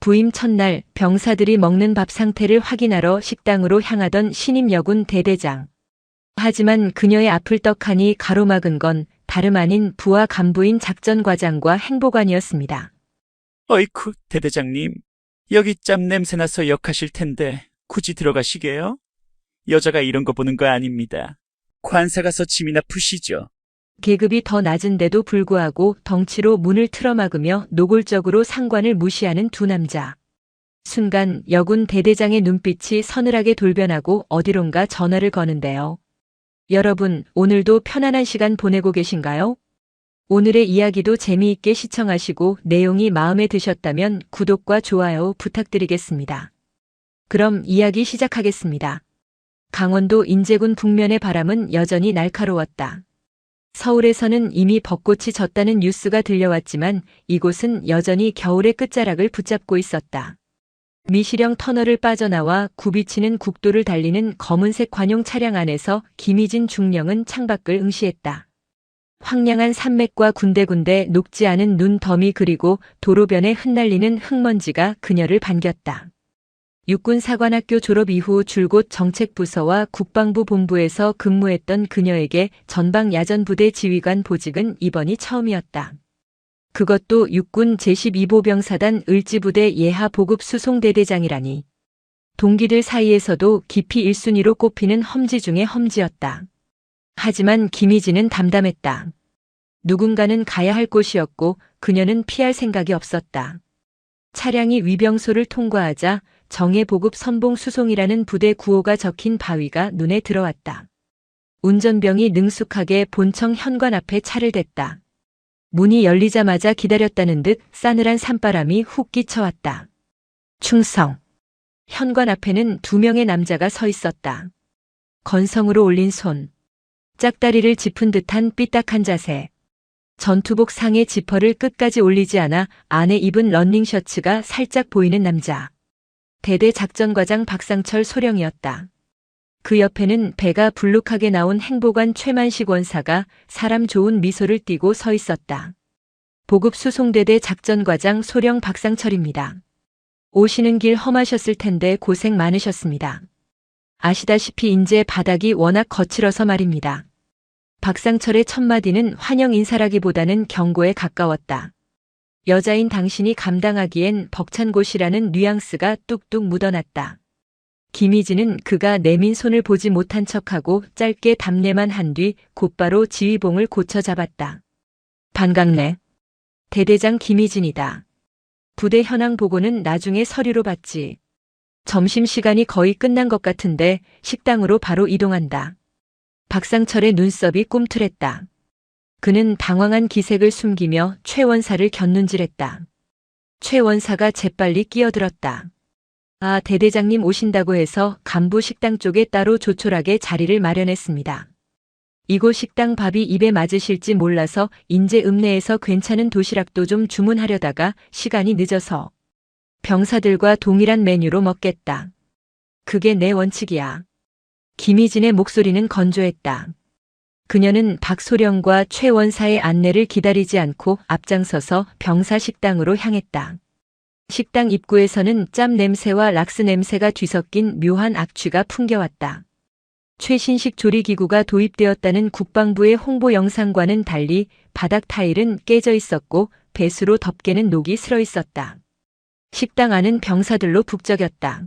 부임 첫날 병사들이 먹는 밥 상태를 확인하러 식당으로 향하던 신임 여군 대대장. 하지만 그녀의 앞을 떡하니 가로막은 건 다름 아닌 부하 간부인 작전과장과 행보관이었습니다. 어이쿠, 대대장님. 여기 짬 냄새나서 역하실 텐데 굳이 들어가시게요? 여자가 이런 거 보는 거 아닙니다. 관사 가서 짐이나 푸시죠. 계급이 더 낮은데도 불구하고 덩치로 문을 틀어막으며 노골적으로 상관을 무시하는 두 남자. 순간 여군 대대장의 눈빛이 서늘하게 돌변하고 어디론가 전화를 거는데요. 여러분, 오늘도 편안한 시간 보내고 계신가요? 오늘의 이야기도 재미있게 시청하시고 내용이 마음에 드셨다면 구독과 좋아요 부탁드리겠습니다. 그럼 이야기 시작하겠습니다. 강원도 인제군 북면의 바람은 여전히 날카로웠다. 서울에서는 이미 벚꽃이 졌다는 뉴스가 들려왔지만 이곳은 여전히 겨울의 끝자락을 붙잡고 있었다. 미시령 터널을 빠져나와 굽이치는 국도를 달리는 검은색 관용 차량 안에서 김희진 중령은 창밖을 응시했다. 황량한 산맥과 군데군데 녹지 않은 눈 더미 그리고 도로변에 흩날리는 흙먼지가 그녀를 반겼다. 육군사관학교 졸업 이후 줄곧 정책부서와 국방부 본부에서 근무했던 그녀에게 전방야전부대 지휘관 보직은 이번이 처음이었다. 그것도 육군 제12보병사단 을지부대 예하 보급 수송대대장이라니. 동기들 사이에서도 깊이 1순위로 꼽히는 험지 중의 험지였다. 하지만 김희진은 담담했다. 누군가는 가야 할 곳이었고 그녀는 피할 생각이 없었다. 차량이 위병소를 통과하자 정예보급 선봉수송이라는 부대 구호가 적힌 바위가 눈에 들어왔다. 운전병이 능숙하게 본청 현관 앞에 차를 댔다. 문이 열리자마자 기다렸다는 듯 싸늘한 산바람이 훅 끼쳐왔다. 충성. 현관 앞에는 2명의 남자가 서 있었다. 건성으로 올린 손. 짝다리를 짚은 듯한 삐딱한 자세. 전투복 상의 지퍼를 끝까지 올리지 않아 안에 입은 러닝셔츠가 살짝 보이는 남자. 대대 작전과장 박상철 소령이었다. 그 옆에는 배가 불룩하게 나온 행보관 최만식 원사가 사람 좋은 미소를 띠고 서 있었다. 보급 수송대대 작전과장 소령 박상철입니다. 오시는 길 험하셨을 텐데 고생 많으셨습니다. 아시다시피 인제 바닥이 워낙 거칠어서 말입니다. 박상철의 첫마디는 환영 인사라기보다는 경고에 가까웠다. 여자인 당신이 감당하기엔 벅찬 곳이라는 뉘앙스가 뚝뚝 묻어났다. 김희진은 그가 내민 손을 보지 못한 척하고 짧게 답례만 한 뒤 곧바로 지휘봉을 고쳐 잡았다. 반갑네. 대대장 김희진이다. 부대 현황 보고는 나중에 서류로 받지. 점심시간이 거의 끝난 것 같은데 식당으로 바로 이동한다. 박상철의 눈썹이 꿈틀했다. 그는 당황한 기색을 숨기며 최 원사를 곁눈질했다. 최 원사가 재빨리 끼어들었다. 아, 대대장님 오신다고 해서 간부 식당 쪽에 따로 조촐하게 자리를 마련했습니다. 이곳 식당 밥이 입에 맞으실지 몰라서 인제 읍내에서 괜찮은 도시락도 좀 주문하려다가 시간이 늦어서 병사들과 동일한 메뉴로 먹겠다. 그게 내 원칙이야. 김희진의 목소리는 건조했다. 그녀는 박소령과 최 원사의 안내를 기다리지 않고 앞장서서 병사 식당으로 향했다. 식당 입구에서는 짬 냄새와 락스 냄새가 뒤섞인 묘한 악취가 풍겨왔다. 최신식 조리기구가 도입되었다는 국방부의 홍보 영상과는 달리 바닥 타일은 깨져 있었고 배수로 덮개는 녹이 슬어 있었다. 식당 안은 병사들로 북적였다.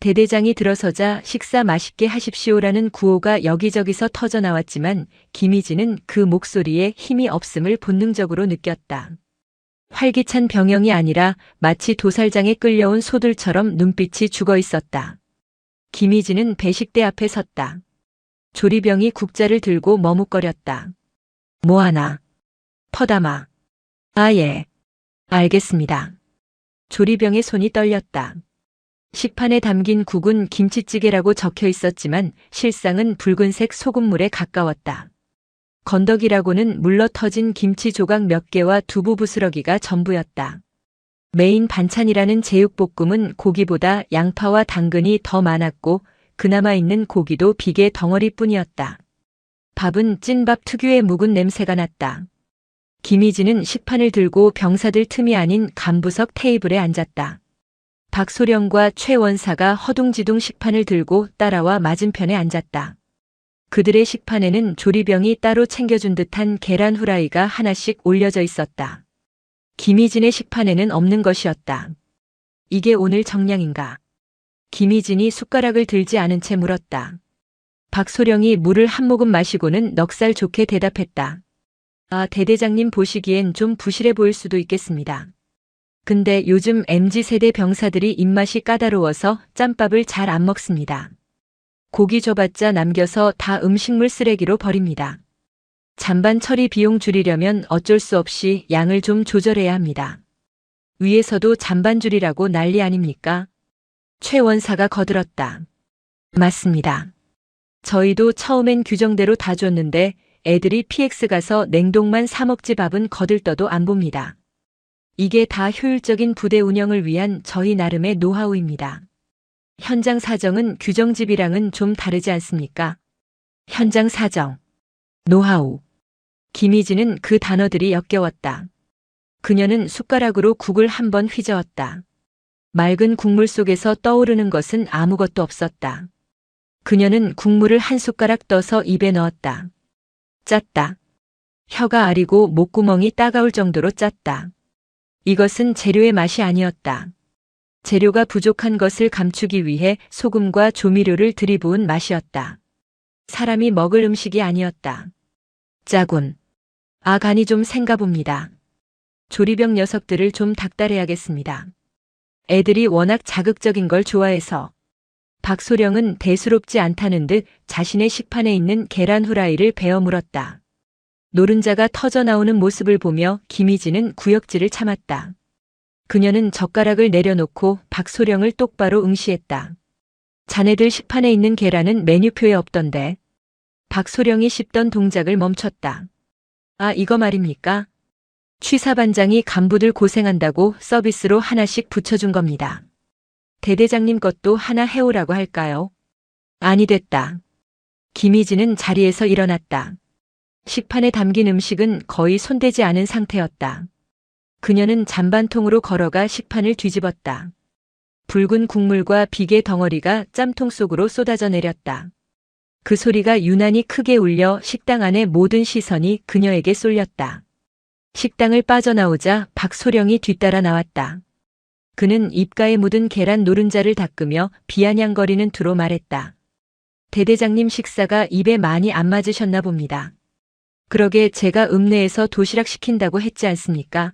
대대장이 들어서자 식사 맛있게 하십시오라는 구호가 여기저기서 터져나왔지만 김희진은 그 목소리에 힘이 없음을 본능적으로 느꼈다. 활기찬 병영이 아니라 마치 도살장에 끌려온 소들처럼 눈빛이 죽어 있었다. 김희진은 배식대 앞에 섰다. 조리병이 국자를 들고 머뭇거렸다. 뭐하나? 퍼담아. 아, 예. 알겠습니다. 조리병의 손이 떨렸다. 식판에 담긴 국은 김치찌개라고 적혀 있었지만 실상은 붉은색 소금물에 가까웠다. 건더기라고는 물러터진 김치 조각 몇 개와 두부 부스러기가 전부였다. 메인 반찬이라는 제육볶음은 고기보다 양파와 당근이 더 많았고 그나마 있는 고기도 비계 덩어리뿐이었다. 밥은 찐밥 특유의 묵은 냄새가 났다. 김희진은 식판을 들고 병사들 틈이 아닌 간부석 테이블에 앉았다. 박소령과 최 원사가 허둥지둥 식판을 들고 따라와 맞은편에 앉았다. 그들의 식판에는 조리병이 따로 챙겨준 듯한 계란 후라이가 하나씩 올려져 있었다. 김희진의 식판에는 없는 것이었다. 이게 오늘 정량인가? 김희진이 숟가락을 들지 않은 채 물었다. 박소령이 물을 한 모금 마시고는 넉살 좋게 대답했다. 아, 대대장님 보시기엔 좀 부실해 보일 수도 있겠습니다. 근데 요즘 MZ세대 병사들이 입맛이 까다로워서 짬밥을 잘 안 먹습니다. 고기 줘봤자 남겨서 다 음식물 쓰레기로 버립니다. 잔반 처리 비용 줄이려면 어쩔 수 없이 양을 좀 조절해야 합니다. 위에서도 잔반 줄이라고 난리 아닙니까? 최 원사가 거들었다. 맞습니다. 저희도 처음엔 규정대로 다 줬는데 애들이 PX 가서 냉동만 사 먹지 밥은 거들떠도 안 봅니다. 이게 다 효율적인 부대 운영을 위한 저희 나름의 노하우입니다. 현장 사정은 규정집이랑은 좀 다르지 않습니까? 현장 사정, 노하우. 김희진은 그 단어들이 역겨웠다. 그녀는 숟가락으로 국을 한번 휘저었다. 맑은 국물 속에서 떠오르는 것은 아무것도 없었다. 그녀는 국물을 한 숟가락 떠서 입에 넣었다. 짰다. 혀가 아리고 목구멍이 따가울 정도로 짰다. 이것은 재료의 맛이 아니었다. 재료가 부족한 것을 감추기 위해 소금과 조미료를 들이부은 맛이었다. 사람이 먹을 음식이 아니었다. 짜군. 아, 간이 좀 샌가 봅니다. 조리병 녀석들을 좀 닥달해야겠습니다. 애들이 워낙 자극적인 걸 좋아해서. 박소령은 대수롭지 않다는 듯 자신의 식판에 있는 계란 후라이를 베어 물었다. 노른자가 터져 나오는 모습을 보며 김희진은 구역질을 참았다. 그녀는 젓가락을 내려놓고 박소령을 똑바로 응시했다. 자네들 식판에 있는 계란은 메뉴표에 없던데. 박소령이 씹던 동작을 멈췄다. 아, 이거 말입니까? 취사반장이 간부들 고생한다고 서비스로 하나씩 붙여준 겁니다. 대대장님 것도 하나 해오라고 할까요? 아니 됐다. 김희진은 자리에서 일어났다. 식판에 담긴 음식은 거의 손대지 않은 상태였다. 그녀는 잔반통으로 걸어가 식판을 뒤집었다. 붉은 국물과 비계 덩어리가 짬통 속으로 쏟아져 내렸다. 그 소리가 유난히 크게 울려 식당 안의 모든 시선이 그녀에게 쏠렸다. 식당을 빠져나오자 박소령이 뒤따라 나왔다. 그는 입가에 묻은 계란 노른자를 닦으며 비아냥거리는 투로 말했다. 대대장님 식사가 입에 많이 안 맞으셨나 봅니다. 그러게 제가 읍내에서 도시락 시킨다고 했지 않습니까?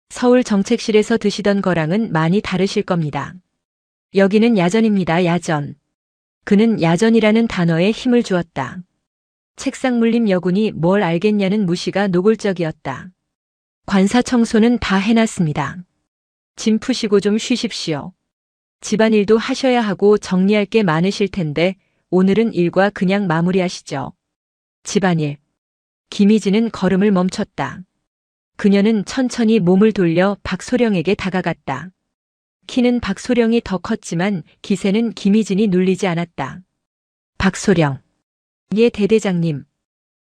서울 정책실에서 드시던 거랑은 많이 다르실 겁니다. 여기는 야전입니다, 야전. 그는 야전이라는 단어에 힘을 주었다. 책상 물림 여군이 뭘 알겠냐는 무시가 노골적이었다. 관사 청소는 다 해놨습니다. 짐 푸시고 좀 쉬십시오. 집안일도 하셔야 하고 정리할 게 많으실 텐데 오늘은 일과 그냥 마무리하시죠. 집안일. 김희진은 걸음을 멈췄다. 그녀는 천천히 몸을 돌려 박소령에게 다가갔다. 키는 박소령이 더 컸지만 기세는 김희진이 눌리지 않았다. 박소령. 예, 대대장님.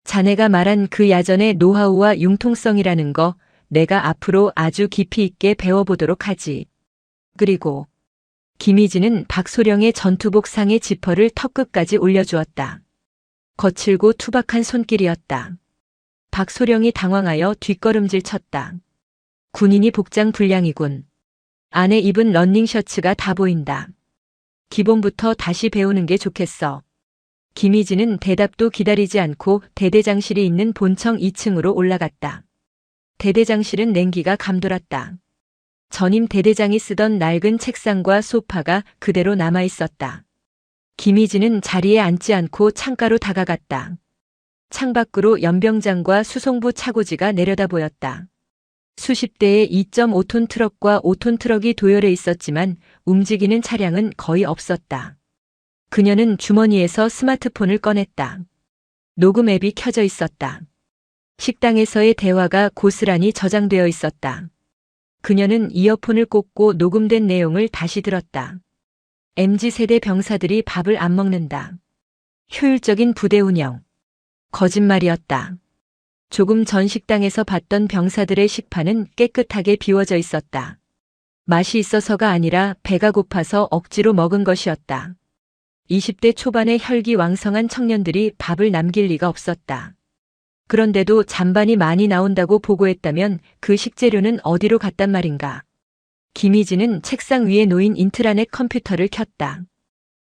자네가 말한 그 야전의 노하우와 융통성이라는 거 내가 앞으로 아주 깊이 있게 배워보도록 하지. 그리고 김희진은 박소령의 전투복 상의 지퍼를 턱끝까지 올려주었다. 거칠고 투박한 손길이었다. 박소령이 당황하여 뒷걸음질 쳤다. 군인이 복장 불량이군. 안에 입은 러닝셔츠가 다 보인다. 기본부터 다시 배우는 게 좋겠어. 김희진은 대답도 기다리지 않고 대대장실이 있는 본청 2층으로 올라갔다. 대대장실은 냉기가 감돌았다. 전임 대대장이 쓰던 낡은 책상과 소파가 그대로 남아 있었다. 김희진은 자리에 앉지 않고 창가로 다가갔다. 창밖으로 연병장과 수송부 차고지가 내려다 보였다. 수십 대의 2.5톤 트럭과 5톤 트럭이 도열해 있었지만 움직이는 차량은 거의 없었다. 그녀는 주머니에서 스마트폰을 꺼냈다. 녹음 앱이 켜져 있었다. 식당에서의 대화가 고스란히 저장되어 있었다. 그녀는 이어폰을 꽂고 녹음된 내용을 다시 들었다. MZ세대 병사들이 밥을 안 먹는다. 효율적인 부대 운영. 거짓말이었다. 조금 전 식당에서 봤던 병사들의 식판은 깨끗하게 비워져 있었다. 맛이 있어서가 아니라 배가 고파서 억지로 먹은 것이었다. 20대 초반의 혈기왕성한 청년들이 밥을 남길 리가 없었다. 그런데도 잔반이 많이 나온다고 보고했다면 그 식재료는 어디로 갔단 말인가. 김희진은 책상 위에 놓인 인트라넷 컴퓨터를 켰다.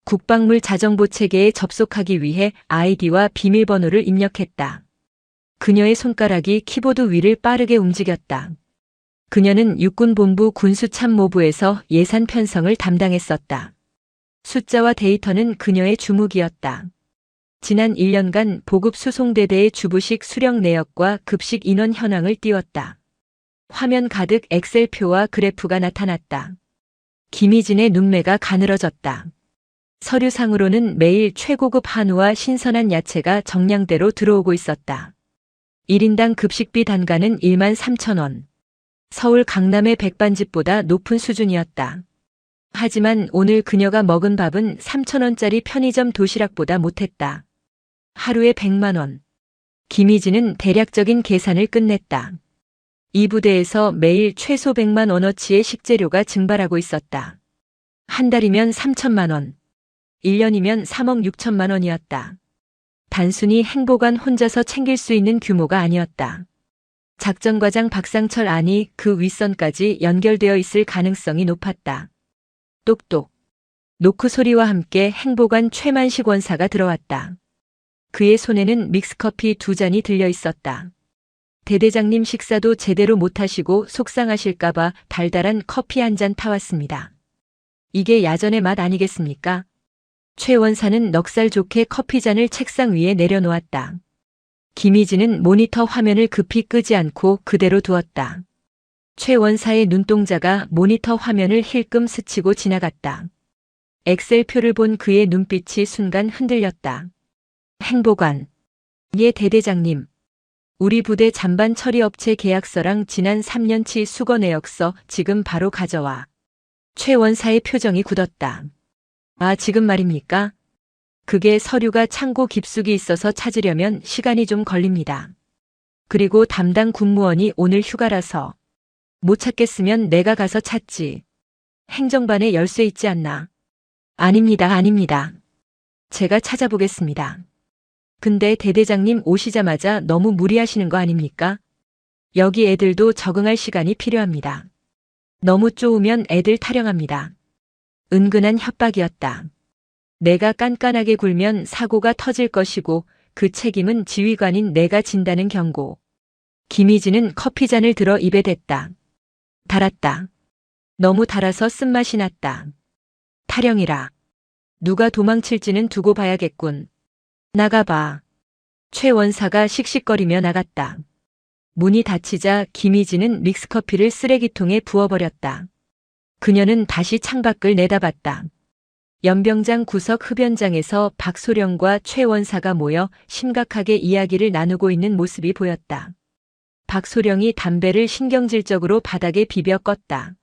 국방물 자정보 체계에 접속하기 위해 아이디와 비밀번호를 입력했다. 그녀의 손가락이 키보드 위를 빠르게 움직였다. 그녀는 육군본부 군수참모부에서 예산 편성을 담당했었다. 숫자와 데이터는 그녀의 주무기였다. 지난 1년간 보급 수송대대의 주부식 수령 내역과 급식 인원 현황을 띄웠다. 화면 가득 엑셀표와 그래프가 나타났다. 김희진의 눈매가 가늘어졌다. 서류상으로는 매일 최고급 한우와 신선한 야채가 정량대로 들어오고 있었다. 1인당 급식비 단가는 13,000원. 서울 강남의 백반집보다 높은 수준이었다. 하지만 오늘 그녀가 먹은 밥은 3,000원짜리 편의점 도시락보다 못했다. 하루에 100만 원. 김희진은 대략적인 계산을 끝냈다. 이 부대에서 매일 최소 100만 원어치의 식재료가 증발하고 있었다. 한 달이면 3천만 원. 1년이면 3억 6천만 원이었다. 단순히 행보관 혼자서 챙길 수 있는 규모가 아니었다. 작전과장 박상철 안이 그 윗선까지 연결되어 있을 가능성이 높았다. 똑똑. 노크 소리와 함께 행보관 최만식 원사가 들어왔다. 그의 손에는 믹스커피 2잔이 들려 있었다. 대대장님 식사도 제대로 못하시고 속상하실까봐 달달한 커피 한 잔 타왔습니다. 이게 야전의 맛 아니겠습니까? 최 원사는 넉살 좋게 커피잔을 책상 위에 내려놓았다. 김희진은 모니터 화면을 급히 끄지 않고 그대로 두었다. 최 원사의 눈동자가 모니터 화면을 힐끔 스치고 지나갔다. 엑셀표를 본 그의 눈빛이 순간 흔들렸다. 행보관. 예 대대장님. 우리 부대 잔반 처리업체 계약서랑 지난 3년치 수거 내역서 지금 바로 가져와. 최 원사의 표정이 굳었다. 아 지금 말입니까? 그게 서류가 창고 깊숙이 있어서 찾으려면 시간이 좀 걸립니다. 그리고 담당 군무원이 오늘 휴가라서. 못 찾겠으면 내가 가서 찾지. 행정반에 열쇠 있지 않나? 아닙니다. 제가 찾아보겠습니다. 근데 대대장님 오시자마자 너무 무리하시는 거 아닙니까? 여기 애들도 적응할 시간이 필요합니다. 너무 쪼우면 애들 타령합니다. 은근한 협박이었다. 내가 깐깐하게 굴면 사고가 터질 것이고 그 책임은 지휘관인 내가 진다는 경고. 김희진은 커피잔을 들어 입에 댔다. 달았다. 너무 달아서 쓴맛이 났다. 타령이라. 누가 도망칠지는 두고 봐야겠군. 나가봐. 최 원사가 씩씩거리며 나갔다. 문이 닫히자 김희진은 믹스커피를 쓰레기통에 부어버렸다. 그녀는 다시 창밖을 내다봤다. 연병장 구석 흡연장에서 박소령과 최 원사가 모여 심각하게 이야기를 나누고 있는 모습이 보였다. 박소령이 담배를 신경질적으로 바닥에 비벼 껐다.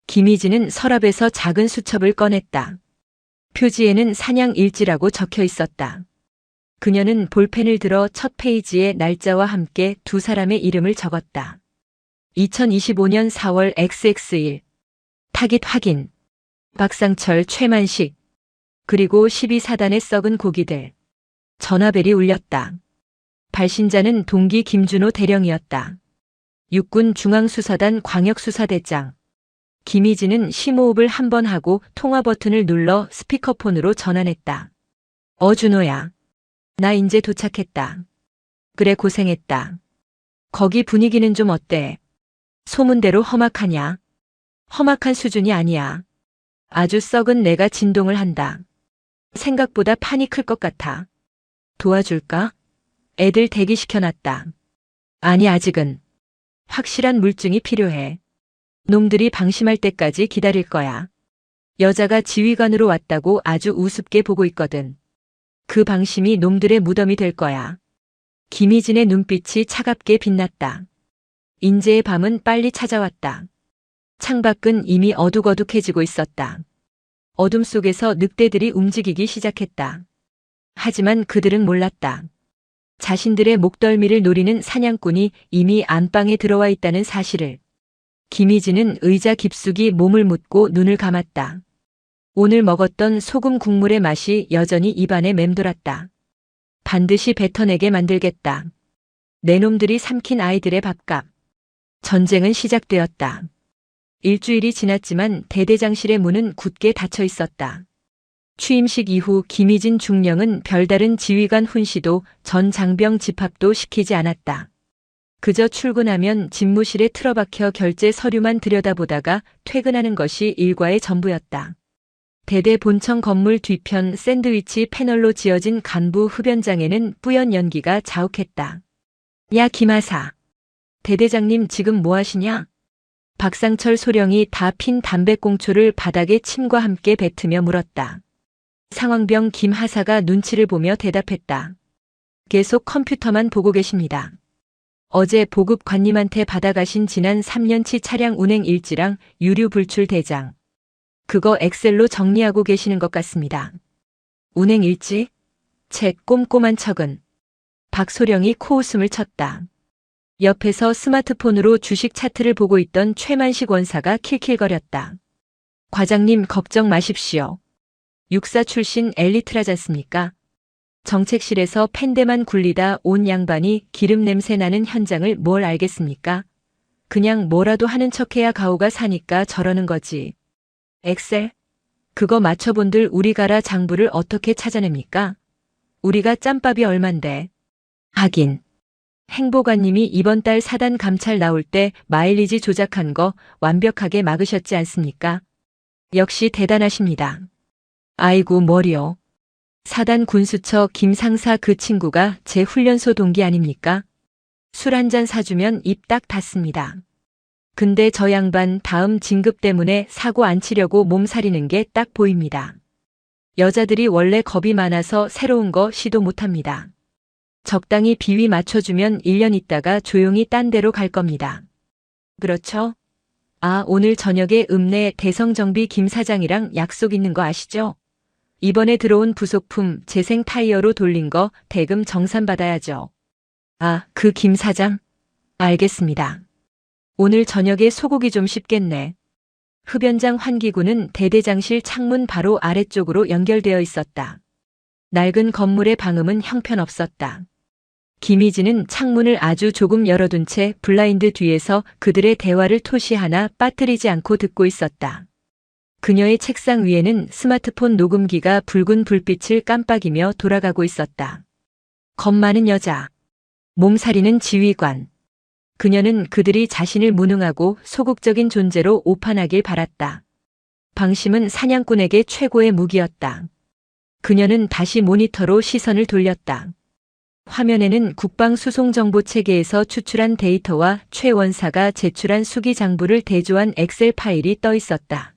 김희진은 서랍에서 작은 수첩을 꺼냈다. 표지에는 사냥 일지라고 적혀 있었다. 그녀는 볼펜을 들어 첫 페이지에 날짜와 함께 두 사람의 이름을 적었다. 2025년 4월 XX1. 타깃 확인. 박상철 최만식. 그리고 12사단의 썩은 고기들. 전화벨이 울렸다. 발신자는 동기 김준호 대령이었다. 육군 중앙수사단 광역수사대장. 김희진은 심호흡을 한 번 하고 통화 버튼을 눌러 스피커폰으로 전환했다. 준호야. 나 이제 도착했다. 그래 고생했다. 거기 분위기는 좀 어때? 소문대로 험악하냐? 험악한 수준이 아니야. 아주 썩은 내가 진동을 한다. 생각보다 판이 클 것 같아. 도와줄까? 애들 대기시켜놨다. 아니 아직은. 확실한 물증이 필요해. 놈들이 방심할 때까지 기다릴 거야. 여자가 지휘관으로 왔다고 아주 우습게 보고 있거든. 그 방심이 놈들의 무덤이 될 거야. 김희진의 눈빛이 차갑게 빛났다. 인재의 밤은 빨리 찾아왔다. 창밖은 이미 어둑어둑해지고 있었다. 어둠 속에서 늑대들이 움직이기 시작했다. 하지만 그들은 몰랐다. 자신들의 목덜미를 노리는 사냥꾼이 이미 안방에 들어와 있다는 사실을. 김희진은 의자 깊숙이 몸을 묻고 눈을 감았다. 오늘 먹었던 소금 국물의 맛이 여전히 입안에 맴돌았다. 반드시 뱉어내게 만들겠다. 내 놈들이 삼킨 아이들의 밥값. 전쟁은 시작되었다. 일주일이 지났지만 대대장실의 문은 굳게 닫혀 있었다. 취임식 이후 김희진 중령은 별다른 지휘관 훈시도 전 장병 집합도 시키지 않았다. 그저 출근하면 집무실에 틀어박혀 결제 서류만 들여다보다가 퇴근하는 것이 일과의 전부였다. 대대 본청 건물 뒤편 샌드위치 패널로 지어진 간부 흡연장에는 뿌연 연기가 자욱했다. 야 김하사. 대대장님 지금 뭐 하시냐? 박상철 소령이 다 핀 담배꽁초를 바닥에 침과 함께 뱉으며 물었다. 상황병 김하사가 눈치를 보며 대답했다. 계속 컴퓨터만 보고 계십니다. 어제 보급관님한테 받아가신 지난 3년치 차량 운행 일지랑 유류 불출 대장. 그거 엑셀로 정리하고 계시는 것 같습니다. 운행 일지? 채 꼼꼼한 척은. 박소령이 코웃음을 쳤다. 옆에서 스마트폰으로 주식 차트를 보고 있던 최만식 원사가 킬킬거렸다. 과장님 걱정 마십시오. 육사 출신 엘리트라잖습니까? 정책실에서 펜대만 굴리다 온 양반이 기름 냄새 나는 현장을 뭘 알겠습니까? 그냥 뭐라도 하는 척해야 가오가 사니까 저러는 거지. 엑셀? 그거 맞춰본들 우리가라 장부를 어떻게 찾아냅니까? 우리가 짬밥이 얼만데. 하긴. 행보관님이 이번 달 사단 감찰 나올 때 마일리지 조작한 거 완벽하게 막으셨지 않습니까? 역시 대단하십니다. 아이고 머리요. 사단 군수처 김 상사 그 친구가 제 훈련소 동기 아닙니까? 술 한 잔 사주면 입 딱 닫습니다. 근데 저 양반 다음 진급 때문에 사고 안 치려고 몸살이는 게 딱 보입니다. 여자들이 원래 겁이 많아서 새로운 거 시도 못합니다. 적당히 비위 맞춰주면 1년 있다가 조용히 딴 데로 갈 겁니다. 그렇죠? 아, 오늘 저녁에 읍내 대성정비 김 사장이랑 약속 있는 거 아시죠? 이번에 들어온 부속품 재생 타이어로 돌린 거 대금 정산받아야죠. 아, 그 김 사장? 알겠습니다. 오늘 저녁에 소고기 좀 씹겠네. 흡연장 환기구는 대대장실 창문 바로 아래쪽으로 연결되어 있었다. 낡은 건물의 방음은 형편없었다. 김희진은 창문을 아주 조금 열어둔 채 블라인드 뒤에서 그들의 대화를 토시 하나 빠뜨리지 않고 듣고 있었다. 그녀의 책상 위에는 스마트폰 녹음기가 붉은 불빛을 깜빡이며 돌아가고 있었다. 겁 많은 여자. 몸살이는 지휘관. 그녀는 그들이 자신을 무능하고 소극적인 존재로 오판하길 바랐다. 방심은 사냥꾼에게 최고의 무기였다. 그녀는 다시 모니터로 시선을 돌렸다. 화면에는 국방수송정보체계에서 추출한 데이터와 최 원사가 제출한 수기장부를 대조한 엑셀 파일이 떠 있었다.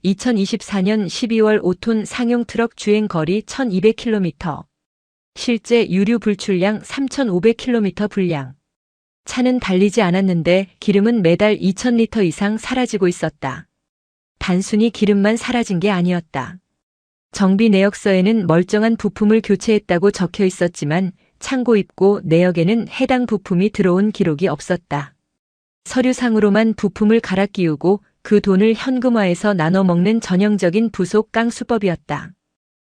2024년 12월 5톤 상용 트럭 주행 거리 1200km. 실제 유류 불출량 3500km 분량. 차는 달리지 않았는데 기름은 매달 2000리터 이상 사라지고 있었다. 단순히 기름만 사라진 게 아니었다. 정비 내역서에는 멀쩡한 부품을 교체했다고 적혀 있었지만 창고 입고 내역에는 해당 부품이 들어온 기록이 없었다. 서류상으로만 부품을 갈아 끼우고 그 돈을 현금화해서 나눠 먹는 전형적인 부속 깡수법이었다.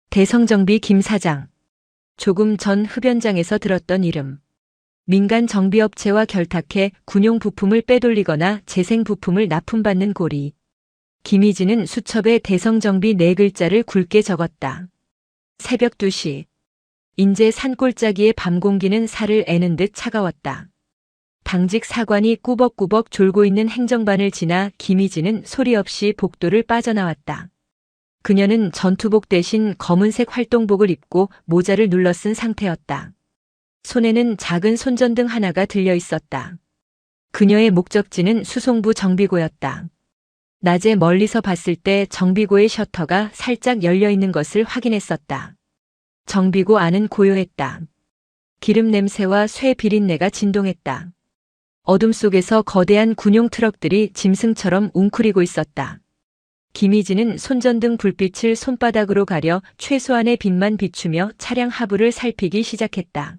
대성정비 김 사장. 조금 전 흡연장에서 들었던 이름. 민간 정비업체와 결탁해 군용 부품을 빼돌리거나 재생 부품을 납품받는 고리. 김희진은 수첩에 대성정비 4글자를 굵게 적었다. 새벽 2시. 인제 산골짜기의 밤 공기는 살을 애는 듯 차가웠다. 당직 사관이 꾸벅꾸벅 졸고 있는 행정반을 지나 김희진은 소리 없이 복도를 빠져나왔다. 그녀는 전투복 대신 검은색 활동복을 입고 모자를 눌러 쓴 상태였다. 손에는 작은 손전등 하나가 들려 있었다. 그녀의 목적지는 수송부 정비고였다. 낮에 멀리서 봤을 때 정비고의 셔터가 살짝 열려 있는 것을 확인했었다. 정비고 안은 고요했다. 기름 냄새와 쇠 비린내가 진동했다. 어둠 속에서 거대한 군용 트럭들이 짐승처럼 웅크리고 있었다. 김희진은 손전등 불빛을 손바닥으로 가려 최소한의 빛만 비추며 차량 하부를 살피기 시작했다.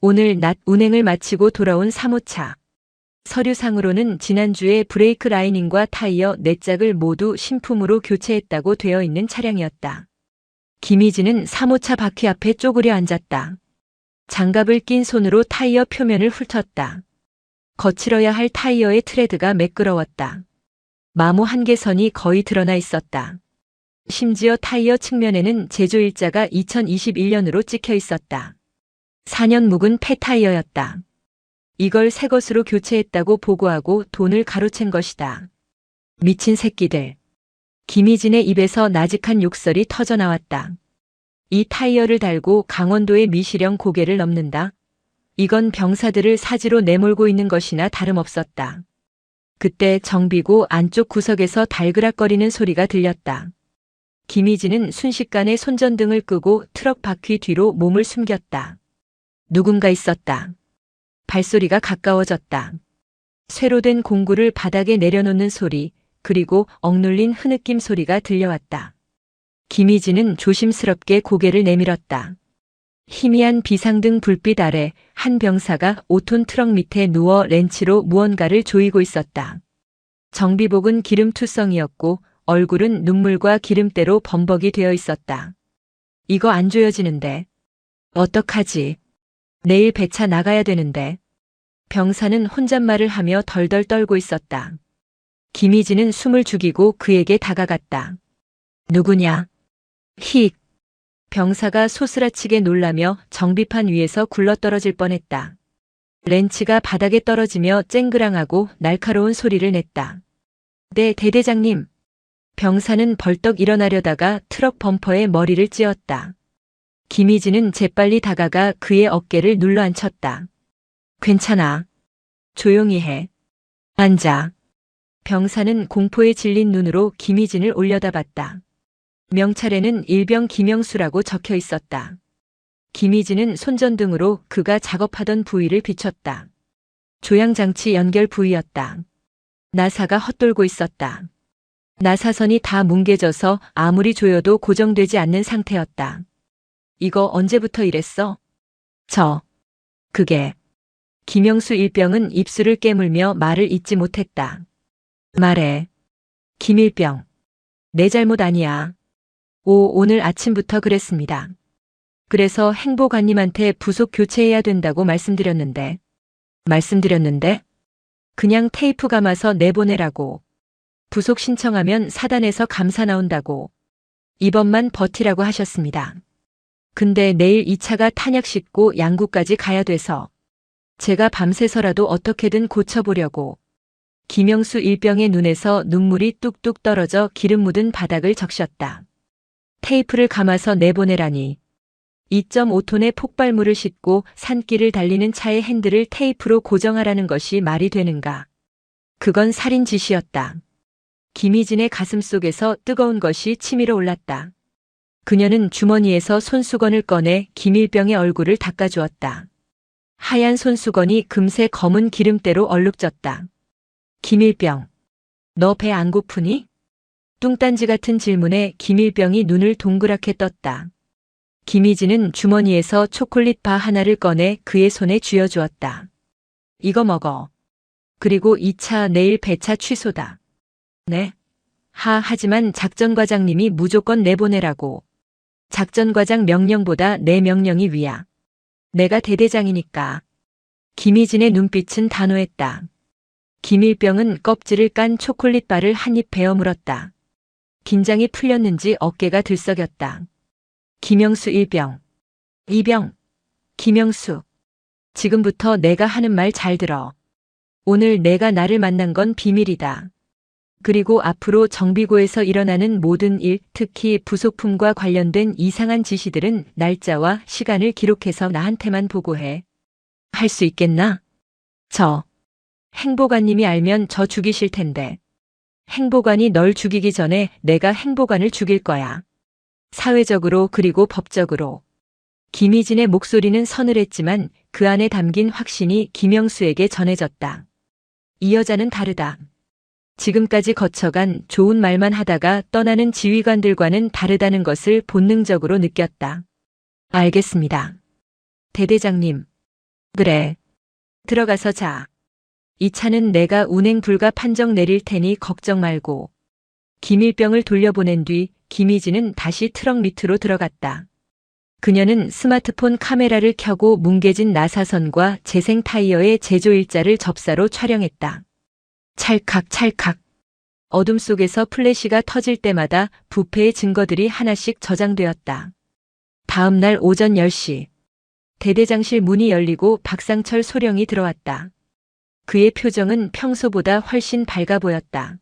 오늘 낮 운행을 마치고 돌아온 3호차. 서류상으로는 지난주에 브레이크 라이닝과 타이어 4짝을 모두 신품으로 교체했다고 되어 있는 차량이었다. 김희진은 사모차 바퀴 앞에 쪼그려 앉았다. 장갑을 낀 손으로 타이어 표면을 훑었다. 거칠어야 할 타이어의 트레드가 매끄러웠다. 마모 한계선이 거의 드러나 있었다. 심지어 타이어 측면에는 제조일자가 2021년으로 찍혀 있었다. 4년 묵은 폐타이어였다. 이걸 새 것으로 교체했다고 보고하고 돈을 가로챈 것이다. 미친 새끼들. 김희진의 입에서 나직한 욕설이 터져나왔다. 이 타이어를 달고 강원도의 미시령 고개를 넘는다. 이건 병사들을 사지로 내몰고 있는 것이나 다름없었다. 그때 정비고 안쪽 구석에서 달그락거리는 소리가 들렸다. 김희진은 순식간에 손전등을 끄고 트럭 바퀴 뒤로 몸을 숨겼다. 누군가 있었다. 발소리가 가까워졌다. 쇠로 된 공구를 바닥에 내려놓는 소리, 그리고 억눌린 흐느낌 소리가 들려왔다. 김희진은 조심스럽게 고개를 내밀었다. 희미한 비상등 불빛 아래 한 병사가 5톤 트럭 밑에 누워 렌치로 무언가를 조이고 있었다. 정비복은 기름투성이었고 얼굴은 눈물과 기름때로 범벅이 되어 있었다. 이거 안 조여지는데. 어떡하지? 내일 배차 나가야 되는데. 병사는 혼잣말을 하며 덜덜 떨고 있었다. 김희진은 숨을 죽이고 그에게 다가갔다. 누구냐? 힉. 병사가 소스라치게 놀라며 정비판 위에서 굴러떨어질 뻔했다. 렌치가 바닥에 떨어지며 쨍그랑하고 날카로운 소리를 냈다. 네, 대대장님. 병사는 벌떡 일어나려다가 트럭 범퍼에 머리를 찧었다. 김희진은 재빨리 다가가 그의 어깨를 눌러앉혔다. 괜찮아. 조용히 해. 앉아. 병사는 공포에 질린 눈으로 김희진을 올려다봤다. 명찰에는 일병 김영수라고 적혀 있었다. 김희진은 손전등으로 그가 작업하던 부위를 비췄다. 조향장치 연결 부위였다. 나사가 헛돌고 있었다. 나사선이 다 뭉개져서 아무리 조여도 고정되지 않는 상태였다. 이거 언제부터 이랬어? 그게. 김영수 일병은 입술을 깨물며 말을 잇지 못했다. 말해. 김일병. 내 잘못 아니야. 오늘 아침부터 그랬습니다. 그래서 행보관님한테 부속 교체해야 된다고 말씀드렸는데. 그냥 테이프 감아서 내보내라고. 부속 신청하면 사단에서 감사 나온다고. 이번만 버티라고 하셨습니다. 근데 내일 이 차가 탄약 싣고 양구까지 가야 돼서 제가 밤새서라도 어떻게든 고쳐보려고. 김영수 일병의 눈에서 눈물이 뚝뚝 떨어져 기름 묻은 바닥을 적셨다. 테이프를 감아서 내보내라니. 2.5톤의 폭발물을 싣고 산길을 달리는 차의 핸들을 테이프로 고정하라는 것이 말이 되는가. 그건 살인 짓이었다. 김희진의 가슴 속에서 뜨거운 것이 치밀어 올랐다. 그녀는 주머니에서 손수건을 꺼내 김일병의 얼굴을 닦아주었다. 하얀 손수건이 금세 검은 기름때로 얼룩졌다. 김일병, 너 배 안 고프니? 뚱딴지 같은 질문에 김일병이 눈을 동그랗게 떴다. 김희진은 주머니에서 초콜릿 바 하나를 꺼내 그의 손에 쥐어주었다. 이거 먹어. 그리고 이 차 내일 배차 취소다. 네? 하지만 작전과장님이 무조건 내보내라고. 작전과장 명령보다 내 명령이 위야. 내가 대대장이니까. 김희진의 눈빛은 단호했다. 김일병은 껍질을 깐 초콜릿 바를 한 입 베어 물었다. 긴장이 풀렸는지 어깨가 들썩였다. 김영수 일병. 이병. 김영수. 지금부터 내가 하는 말 잘 들어. 오늘 내가 나를 만난 건 비밀이다. 그리고 앞으로 정비고에서 일어나는 모든 일, 특히 부속품과 관련된 이상한 지시들은 날짜와 시간을 기록해서 나한테만 보고해. 할 수 있겠나? 행보관님이 알면 저 죽이실 텐데. 행보관이 널 죽이기 전에 내가 행보관을 죽일 거야. 사회적으로 그리고 법적으로. 김희진의 목소리는 서늘했지만 그 안에 담긴 확신이 김영수에게 전해졌다. 이 여자는 다르다. 지금까지 거쳐간 좋은 말만 하다가 떠나는 지휘관들과는 다르다는 것을 본능적으로 느꼈다. 알겠습니다. 대대장님. 그래. 들어가서 자. 이 차는 내가 운행 불가 판정 내릴 테니 걱정 말고. 김일병을 돌려보낸 뒤 김희진은 다시 트럭 밑으로 들어갔다. 그녀는 스마트폰 카메라를 켜고 뭉개진 나사선과 재생 타이어의 제조 일자를 접사로 촬영했다. 찰칵찰칵. 어둠 속에서 플래시가 터질 때마다 부패의 증거들이 하나씩 저장되었다. 다음 날 오전 10시. 대대장실 문이 열리고 박상철 소령이 들어왔다. 그의 표정은 평소보다 훨씬 밝아 보였다.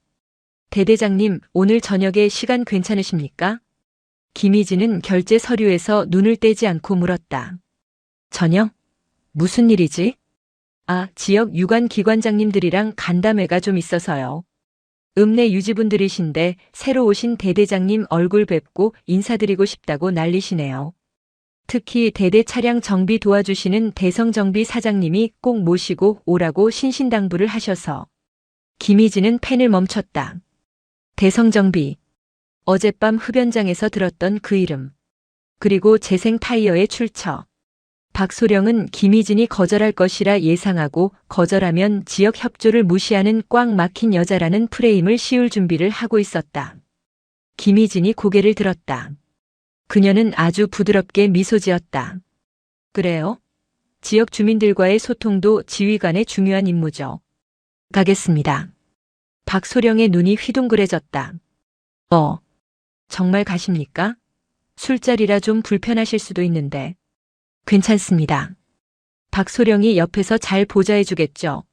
대대장님, 오늘 저녁에 시간 괜찮으십니까? 김희진은 결제 서류에서 눈을 떼지 않고 물었다. 저녁? 무슨 일이지? 아, 지역 유관 기관장님들이랑 간담회가 좀 있어서요. 읍내 유지분들이신데 새로 오신 대대장님 얼굴 뵙고 인사드리고 싶다고 난리시네요. 특히 대대 차량 정비 도와주시는 대성정비 사장님이 꼭 모시고 오라고 신신당부를 하셔서. 김희진은 펜을 멈췄다. 대성정비. 어젯밤 흡연장에서 들었던 그 이름. 그리고 재생 타이어의 출처. 박소령은 김희진이 거절할 것이라 예상하고 거절하면 지역 협조를 무시하는 꽉 막힌 여자라는 프레임을 씌울 준비를 하고 있었다. 김희진이 고개를 들었다. 그녀는 아주 부드럽게 미소 지었다. 그래요? 지역 주민들과의 소통도 지휘관의 중요한 임무죠. 가겠습니다. 박소령의 눈이 휘둥그레졌다. 정말 가십니까? 술자리라 좀 불편하실 수도 있는데. 괜찮습니다. 박소령이 옆에서 잘 보좌해주겠죠.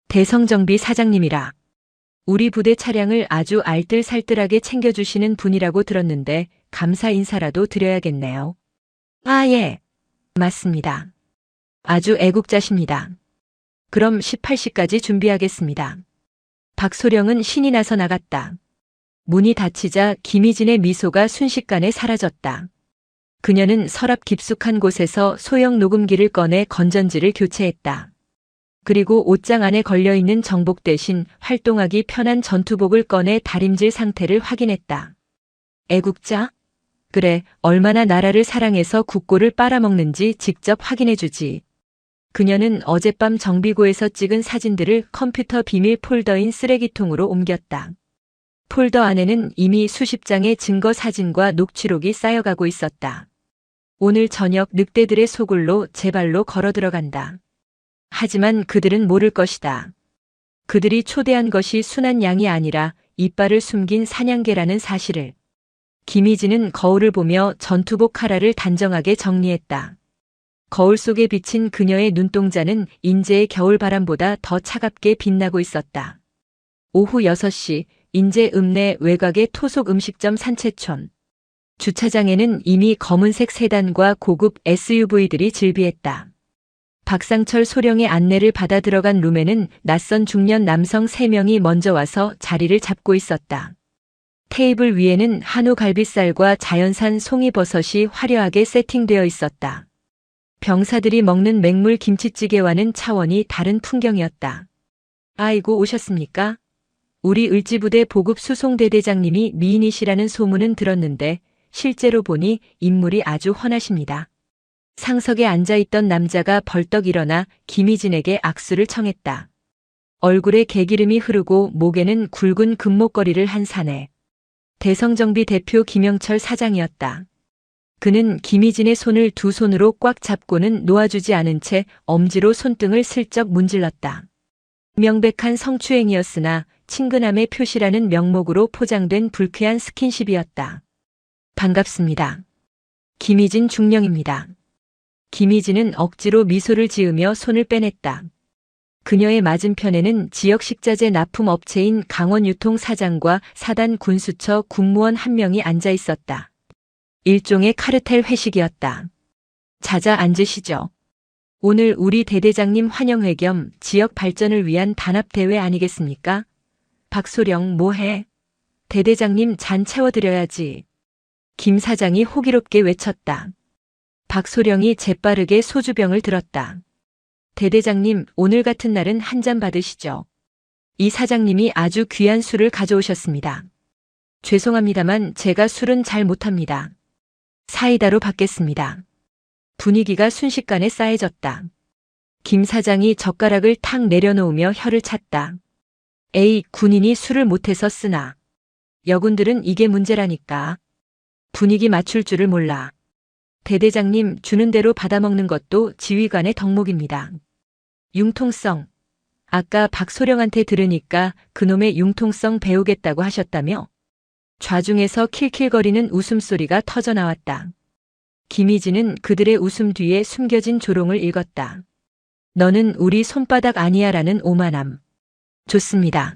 대성정비 사장님이라. 우리 부대 차량을 아주 알뜰살뜰하게 챙겨주시는 분이라고 들었는데 감사 인사라도 드려야겠네요. 아, 예. 맞습니다. 아주 애국자십니다. 그럼 18시까지 준비하겠습니다. 박소령은 신이 나서 나갔다. 문이 닫히자 김희진의 미소가 순식간에 사라졌다. 그녀는 서랍 깊숙한 곳에서 소형 녹음기를 꺼내 건전지를 교체했다. 그리고 옷장 안에 걸려있는 정복 대신 활동하기 편한 전투복을 꺼내 다림질 상태를 확인했다. 애국자? 그래, 얼마나 나라를 사랑해서 국고를 빨아먹는지 직접 확인해주지. 그녀는 어젯밤 정비고에서 찍은 사진들을 컴퓨터 비밀 폴더인 쓰레기통으로 옮겼다. 폴더 안에는 이미 수십 장의 증거 사진과 녹취록이 쌓여가고 있었다. 오늘 저녁 늑대들의 소굴로 제 발로 걸어 들어간다. 하지만 그들은 모를 것이다. 그들이 초대한 것이 순한 양이 아니라 이빨을 숨긴 사냥개라는 사실을. 김희진은 거울을 보며 전투복 카라를 단정하게 정리했다. 거울 속에 비친 그녀의 눈동자는 인제의 겨울바람보다 더 차갑게 빛나고 있었다. 오후 6시 인제 읍내 외곽의 토속 음식점 산채촌. 주차장에는 이미 검은색 세단과 고급 SUV들이 즐비했다. 박상철 소령의 안내를 받아 들어간 룸에는 낯선 중년 남성 3명이 먼저 와서 자리를 잡고 있었다. 테이블 위에는 한우 갈비살과 자연산 송이버섯이 화려하게 세팅되어 있었다. 병사들이 먹는 맹물 김치찌개와는 차원이 다른 풍경이었다. 아이고, 오셨습니까? 우리 을지부대 보급 수송대대장님이 미인이시라는 소문은 들었는데 실제로 보니 인물이 아주 훤하십니다. 상석에 앉아있던 남자가 벌떡 일어나 김희진에게 악수를 청했다. 얼굴에 개기름이 흐르고 목에는 굵은 금목걸이를 한 사내. 대성정비 대표 김영철 사장이었다. 그는 김희진의 손을 두 손으로 꽉 잡고는 놓아주지 않은 채 엄지로 손등을 슬쩍 문질렀다. 명백한 성추행이었으나 친근함의 표시라는 명목으로 포장된 불쾌한 스킨십이었다. 반갑습니다. 김희진 중령입니다. 김희진은 억지로 미소를 지으며 손을 빼냈다. 그녀의 맞은편에는 지역 식자재 납품 업체인 강원유통 사장과 사단 군수처 군무원 한 명이 앉아 있었다. 일종의 카르텔 회식이었다. 자자 앉으시죠. 오늘 우리 대대장님 환영회 겸 지역 발전을 위한 단합대회 아니겠습니까? 박소령 뭐해? 대대장님 잔 채워드려야지. 김 사장이 호기롭게 외쳤다. 박소령이 재빠르게 소주병을 들었다. 대대장님, 오늘 같은 날은 한 잔 받으시죠. 이 사장님이 아주 귀한 술을 가져오셨습니다. 죄송합니다만 제가 술은 잘 못합니다. 사이다로 받겠습니다. 분위기가 순식간에 싸해졌다. 김 사장이 젓가락을 탁 내려놓으며 혀를 찼다. 에이, 군인이 술을 못해서 쓰나. 여군들은 이게 문제라니까. 분위기 맞출 줄을 몰라. 대대장님 주는 대로 받아먹는 것도 지휘관의 덕목입니다. 융통성. 아까 박소령한테 들으니까 그놈의 융통성 배우겠다고 하셨다며? 좌중에서 킬킬거리는 웃음소리가 터져나왔다. 김희진은 그들의 웃음 뒤에 숨겨진 조롱을 읽었다. 너는 우리 손바닥 아니야 라는 오만함. 좋습니다.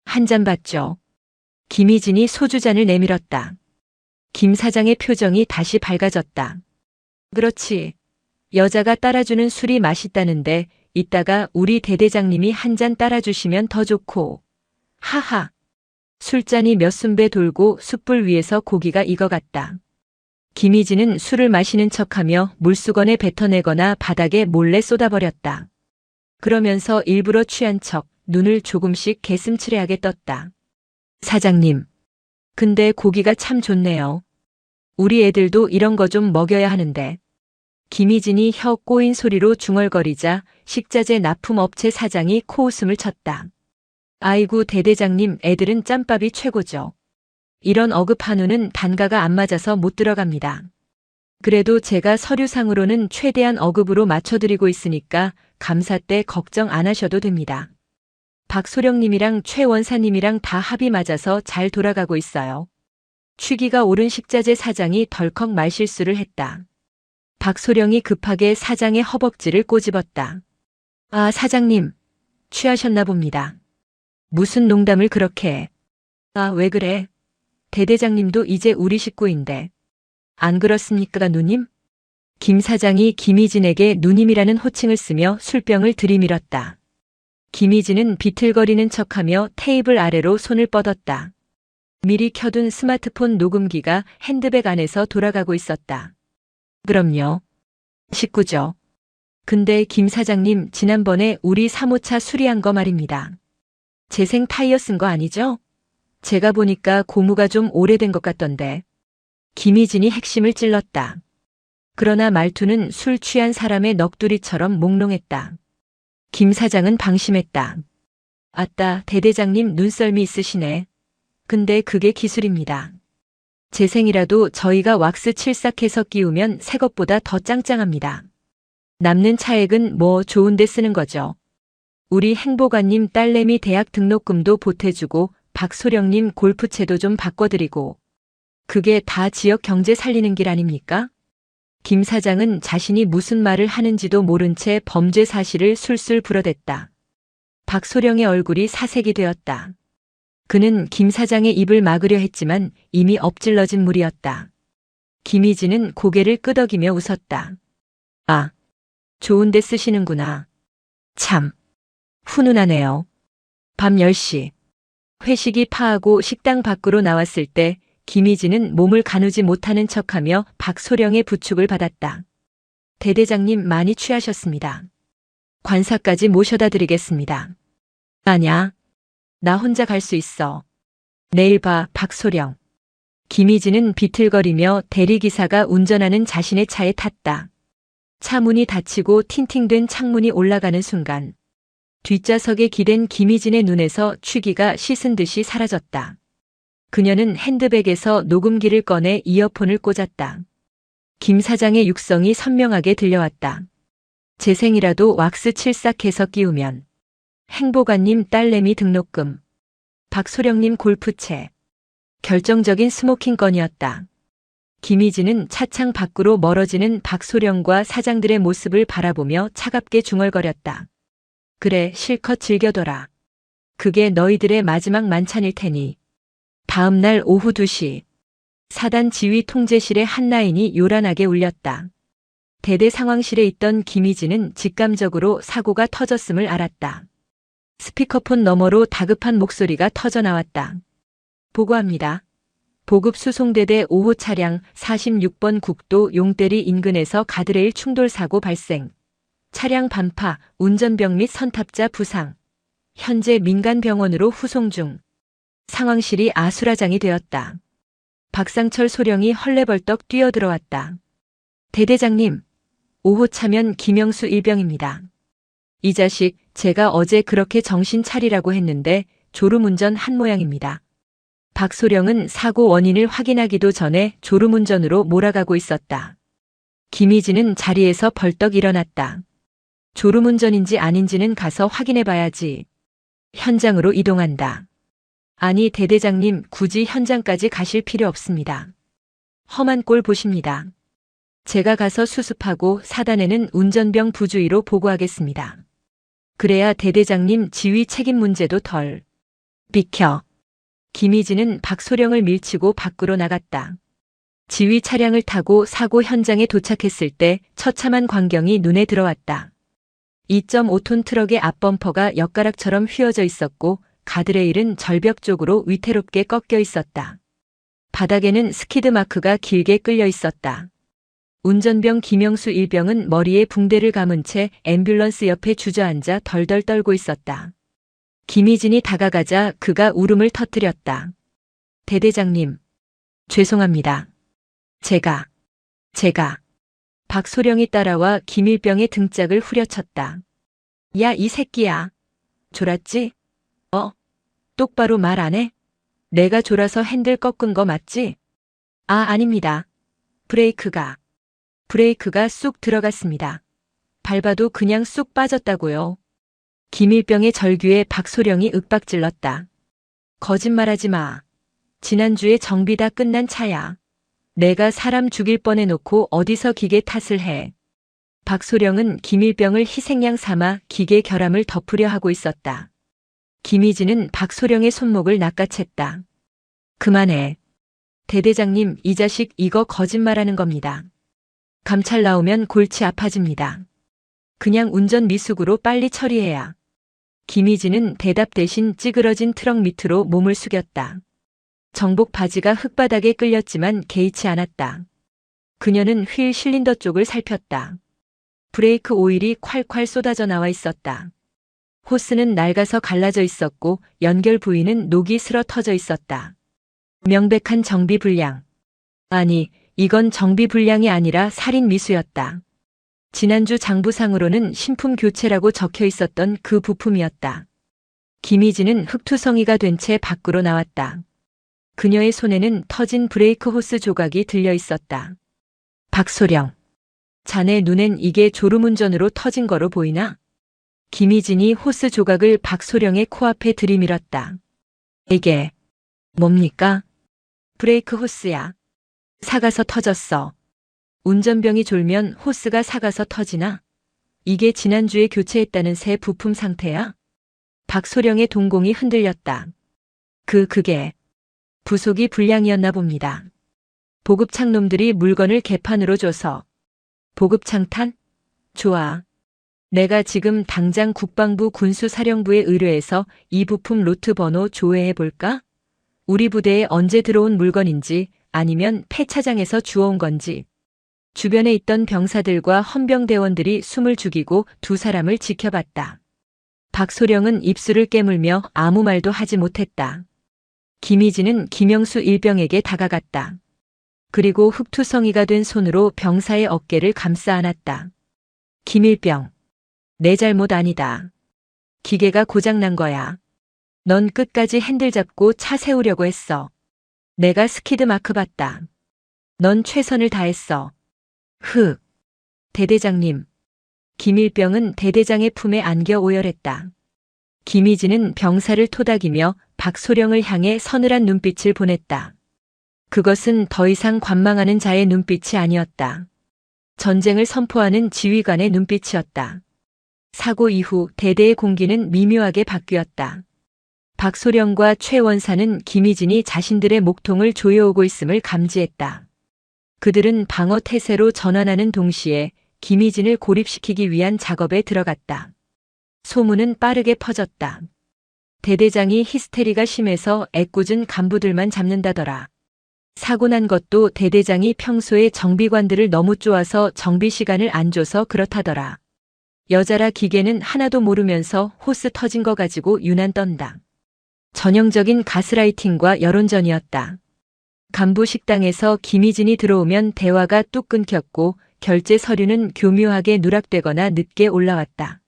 한 잔 받죠. 김희진이 소주잔을 내밀었다. 김 사장의 표정이 다시 밝아졌다. 그렇지. 여자가 따라주는 술이 맛있다는데 이따가 우리 대대장님이 한 잔 따라주시면 더 좋고. 하하. 술잔이 몇 순배 돌고 숯불 위에서 고기가 익어갔다. 김희진은 술을 마시는 척하며 물수건에 뱉어내거나 바닥에 몰래 쏟아버렸다. 그러면서 일부러 취한 척 눈을 조금씩 개슴츠레하게 떴다. 사장님. 근데 고기가 참 좋네요. 우리 애들도 이런 거 좀 먹여야 하는데. 김희진이 혀 꼬인 소리로 중얼거리자 식자재 납품업체 사장이 코웃음을 쳤다. 아이고 대대장님 애들은 짬밥이 최고죠. 이런 어급 한우는 단가가 안 맞아서 못 들어갑니다. 그래도 제가 서류상으로는 최대한 어급으로 맞춰드리고 있으니까 감사 때 걱정 안 하셔도 됩니다. 박소령님이랑 최 원사님이랑 다 합이 맞아서 잘 돌아가고 있어요. 취기가 오른 식자재 사장이 덜컥 말실수를 했다. 박소령이 급하게 사장의 허벅지를 꼬집었다. 아 사장님, 취하셨나 봅니다. 무슨 농담을 그렇게 해. 아 왜 그래? 대대장님도 이제 우리 식구인데. 안 그렇습니까 누님? 김 사장이 김희진에게 누님이라는 호칭을 쓰며 술병을 들이밀었다. 김희진은 비틀거리는 척하며 테이블 아래로 손을 뻗었다. 미리 켜둔 스마트폰 녹음기가 핸드백 안에서 돌아가고 있었다. 그럼요. 식구죠. 근데 김 사장님 지난번에 우리 사모차 수리한 거 말입니다. 재생 타이어 쓴 거 아니죠? 제가 보니까 고무가 좀 오래된 것 같던데. 김희진이 핵심을 찔렀다. 그러나 말투는 술 취한 사람의 넋두리처럼 몽롱했다. 김 사장은 방심했다. 아따, 대대장님 눈썰미 있으시네. 근데 그게 기술입니다. 재생이라도 저희가 왁스 칠삭해서 끼우면 새 것보다 더 짱짱합니다. 남는 차액은 뭐 좋은 데 쓰는 거죠. 우리 행보관님 딸내미 대학 등록금도 보태주고 박소령님 골프채도 좀 바꿔드리고. 그게 다 지역 경제 살리는 길 아닙니까? 김 사장은 자신이 무슨 말을 하는지도 모른 채 범죄 사실을 술술 불어댔다. 박소령의 얼굴이 사색이 되었다. 그는 김 사장의 입을 막으려 했지만 이미 엎질러진 물이었다. 김희진은 고개를 끄덕이며 웃었다. 아, 좋은 데 쓰시는구나. 참, 훈훈하네요. 밤 10시. 회식이 파하고 식당 밖으로 나왔을 때 김희진은 몸을 가누지 못하는 척하며 박소령의 부축을 받았다. 대대장님 많이 취하셨습니다. 관사까지 모셔다 드리겠습니다. 아냐, 나 혼자 갈 수 있어. 내일 봐, 박소령. 김희진은 비틀거리며 대리기사가 운전하는 자신의 차에 탔다. 차 문이 닫히고 틴팅된 창문이 올라가는 순간 뒷좌석에 기댄 김희진의 눈에서 취기가 씻은 듯이 사라졌다. 그녀는 핸드백에서 녹음기를 꺼내 이어폰을 꽂았다. 김 사장의 육성이 선명하게 들려왔다. 재생이라도 왁스 칠삭해서 끼우면. 행보관님 딸내미 등록금. 박소령님 골프채. 결정적인 스모킹 건이었다. 김희진은 차창 밖으로 멀어지는 박소령과 사장들의 모습을 바라보며 차갑게 중얼거렸다. 그래, 실컷 즐겨둬라. 그게 너희들의 마지막 만찬일 테니. 다음 날 오후 2시. 사단 지휘 통제실의 한 라인이 요란하게 울렸다. 대대 상황실에 있던 김희진은 직감적으로 사고가 터졌음을 알았다. 스피커폰 너머로 다급한 목소리가 터져나왔다. 보고합니다. 보급 수송대대 5호 차량 46번 국도 용대리 인근에서 가드레일 충돌 사고 발생. 차량 반파, 운전병 및 선탑자 부상. 현재 민간병원으로 후송 중. 상황실이 아수라장이 되었다. 박상철 소령이 헐레벌떡 뛰어들어왔다. 대대장님, 5호 차면 김영수 일병입니다. 이 자식, 제가 어제 그렇게 정신 차리라고 했는데 졸음운전 한 모양입니다. 박소령은 사고 원인을 확인하기도 전에 졸음운전으로 몰아가고 있었다. 김희진은 자리에서 벌떡 일어났다. 졸음운전인지 아닌지는 가서 확인해봐야지. 현장으로 이동한다. 아니, 대대장님, 굳이 현장까지 가실 필요 없습니다. 험한 꼴 보십니다. 제가 가서 수습하고 사단에는 운전병 부주의로 보고하겠습니다. 그래야 대대장님 지휘 책임 문제도 덜. 비켜. 김희진은 박소령을 밀치고 밖으로 나갔다. 지휘 차량을 타고 사고 현장에 도착했을 때 처참한 광경이 눈에 들어왔다. 2.5톤 트럭의 앞범퍼가 엿가락처럼 휘어져 있었고 가드레일은 절벽 쪽으로 위태롭게 꺾여 있었다. 바닥에는 스키드 마크가 길게 끌려 있었다. 운전병 김영수 일병은 머리에 붕대를 감은 채 앰뷸런스 옆에 주저앉아 덜덜 떨고 있었다. 김희진이 다가가자 그가 울음을 터뜨렸다. 대대장님, 죄송합니다. 제가. 박소령이 따라와 김일병의 등짝을 후려쳤다. 야, 이 새끼야. 졸았지? 똑바로 말 안 해? 내가 졸아서 핸들 꺾은 거 맞지? 아닙니다. 브레이크가 쑥 들어갔습니다. 밟아도 그냥 쑥 빠졌다고요. 김일병의 절규에 박소령이 윽박질렀다. 거짓말하지 마. 지난주에 정비 다 끝난 차야. 내가 사람 죽일 뻔해놓고 어디서 기계 탓을 해. 박소령은 김일병을 희생양 삼아 기계 결함을 덮으려 하고 있었다. 김희진은 박소령의 손목을 낚아챘다. 그만해. 대대장님, 이 자식 이거 거짓말하는 겁니다. 감찰 나오면 골치 아파집니다. 그냥 운전 미숙으로 빨리 처리해야. 김희진은 대답 대신 찌그러진 트럭 밑으로 몸을 숙였다. 정복 바지가 흙바닥에 끌렸지만 개의치 않았다. 그녀는 휠 실린더 쪽을 살폈다. 브레이크 오일이 콸콸 쏟아져 나와 있었다. 호스는 낡아서 갈라져 있었고 연결 부위는 녹이 슬어 터져 있었다. 명백한 정비 불량. 아니, 이건 정비 불량이 아니라 살인 미수였다. 지난주 장부상으로는 신품 교체라고 적혀 있었던 그 부품이었다. 김희진은 흙투성이가 된 채 밖으로 나왔다. 그녀의 손에는 터진 브레이크 호스 조각이 들려 있었다. 박소령. 자네 눈엔 이게 졸음운전으로 터진 거로 보이나? 김희진이 호스 조각을 박소령의 코앞에 들이밀었다. 이게 뭡니까? 브레이크 호스야. 삭아서 터졌어. 운전병이 졸면 호스가 삭아서 터지나? 이게 지난주에 교체했다는 새 부품 상태야? 박소령의 동공이 흔들렸다. 그게 부속이 불량이었나 봅니다. 보급창 놈들이 물건을 개판으로 줘서. 보급창탄? 좋아. 내가 지금 당장 국방부 군수사령부에 의뢰해서 이 부품 로트 번호 조회해 볼까? 우리 부대에 언제 들어온 물건인지 아니면 폐차장에서 주워온 건지. 주변에 있던 병사들과 헌병대원들이 숨을 죽이고 두 사람을 지켜봤다. 박소령은 입술을 깨물며 아무 말도 하지 못했다. 김희진은 김영수 일병에게 다가갔다. 그리고 흙투성이가 된 손으로 병사의 어깨를 감싸 안았다. 김일병. 내 잘못 아니다. 기계가 고장난 거야. 넌 끝까지 핸들 잡고 차 세우려고 했어. 내가 스키드 마크 봤다. 넌 최선을 다했어. 대대장님. 김일병은 대대장의 품에 안겨 오열했다. 김희진은 병사를 토닥이며 박소령을 향해 서늘한 눈빛을 보냈다. 그것은 더 이상 관망하는 자의 눈빛이 아니었다. 전쟁을 선포하는 지휘관의 눈빛이었다. 사고 이후 대대의 공기는 미묘하게 바뀌었다. 박소령과 최 원사는 김희진이 자신들의 목통을 조여오고 있음을 감지했다. 그들은 방어 태세로 전환하는 동시에 김희진을 고립시키기 위한 작업에 들어갔다. 소문은 빠르게 퍼졌다. 대대장이 히스테리가 심해서 애꿎은 간부들만 잡는다더라. 사고 난 것도 대대장이 평소에 정비관들을 너무 쪼아서 정비 시간을 안 줘서 그렇다더라. 여자라 기계는 하나도 모르면서 호스 터진 거 가지고 유난 떤다. 전형적인 가스라이팅과 여론전이었다. 간부 식당에서 김희진이 들어오면 대화가 뚝 끊겼고 결제 서류는 교묘하게 누락되거나 늦게 올라왔다.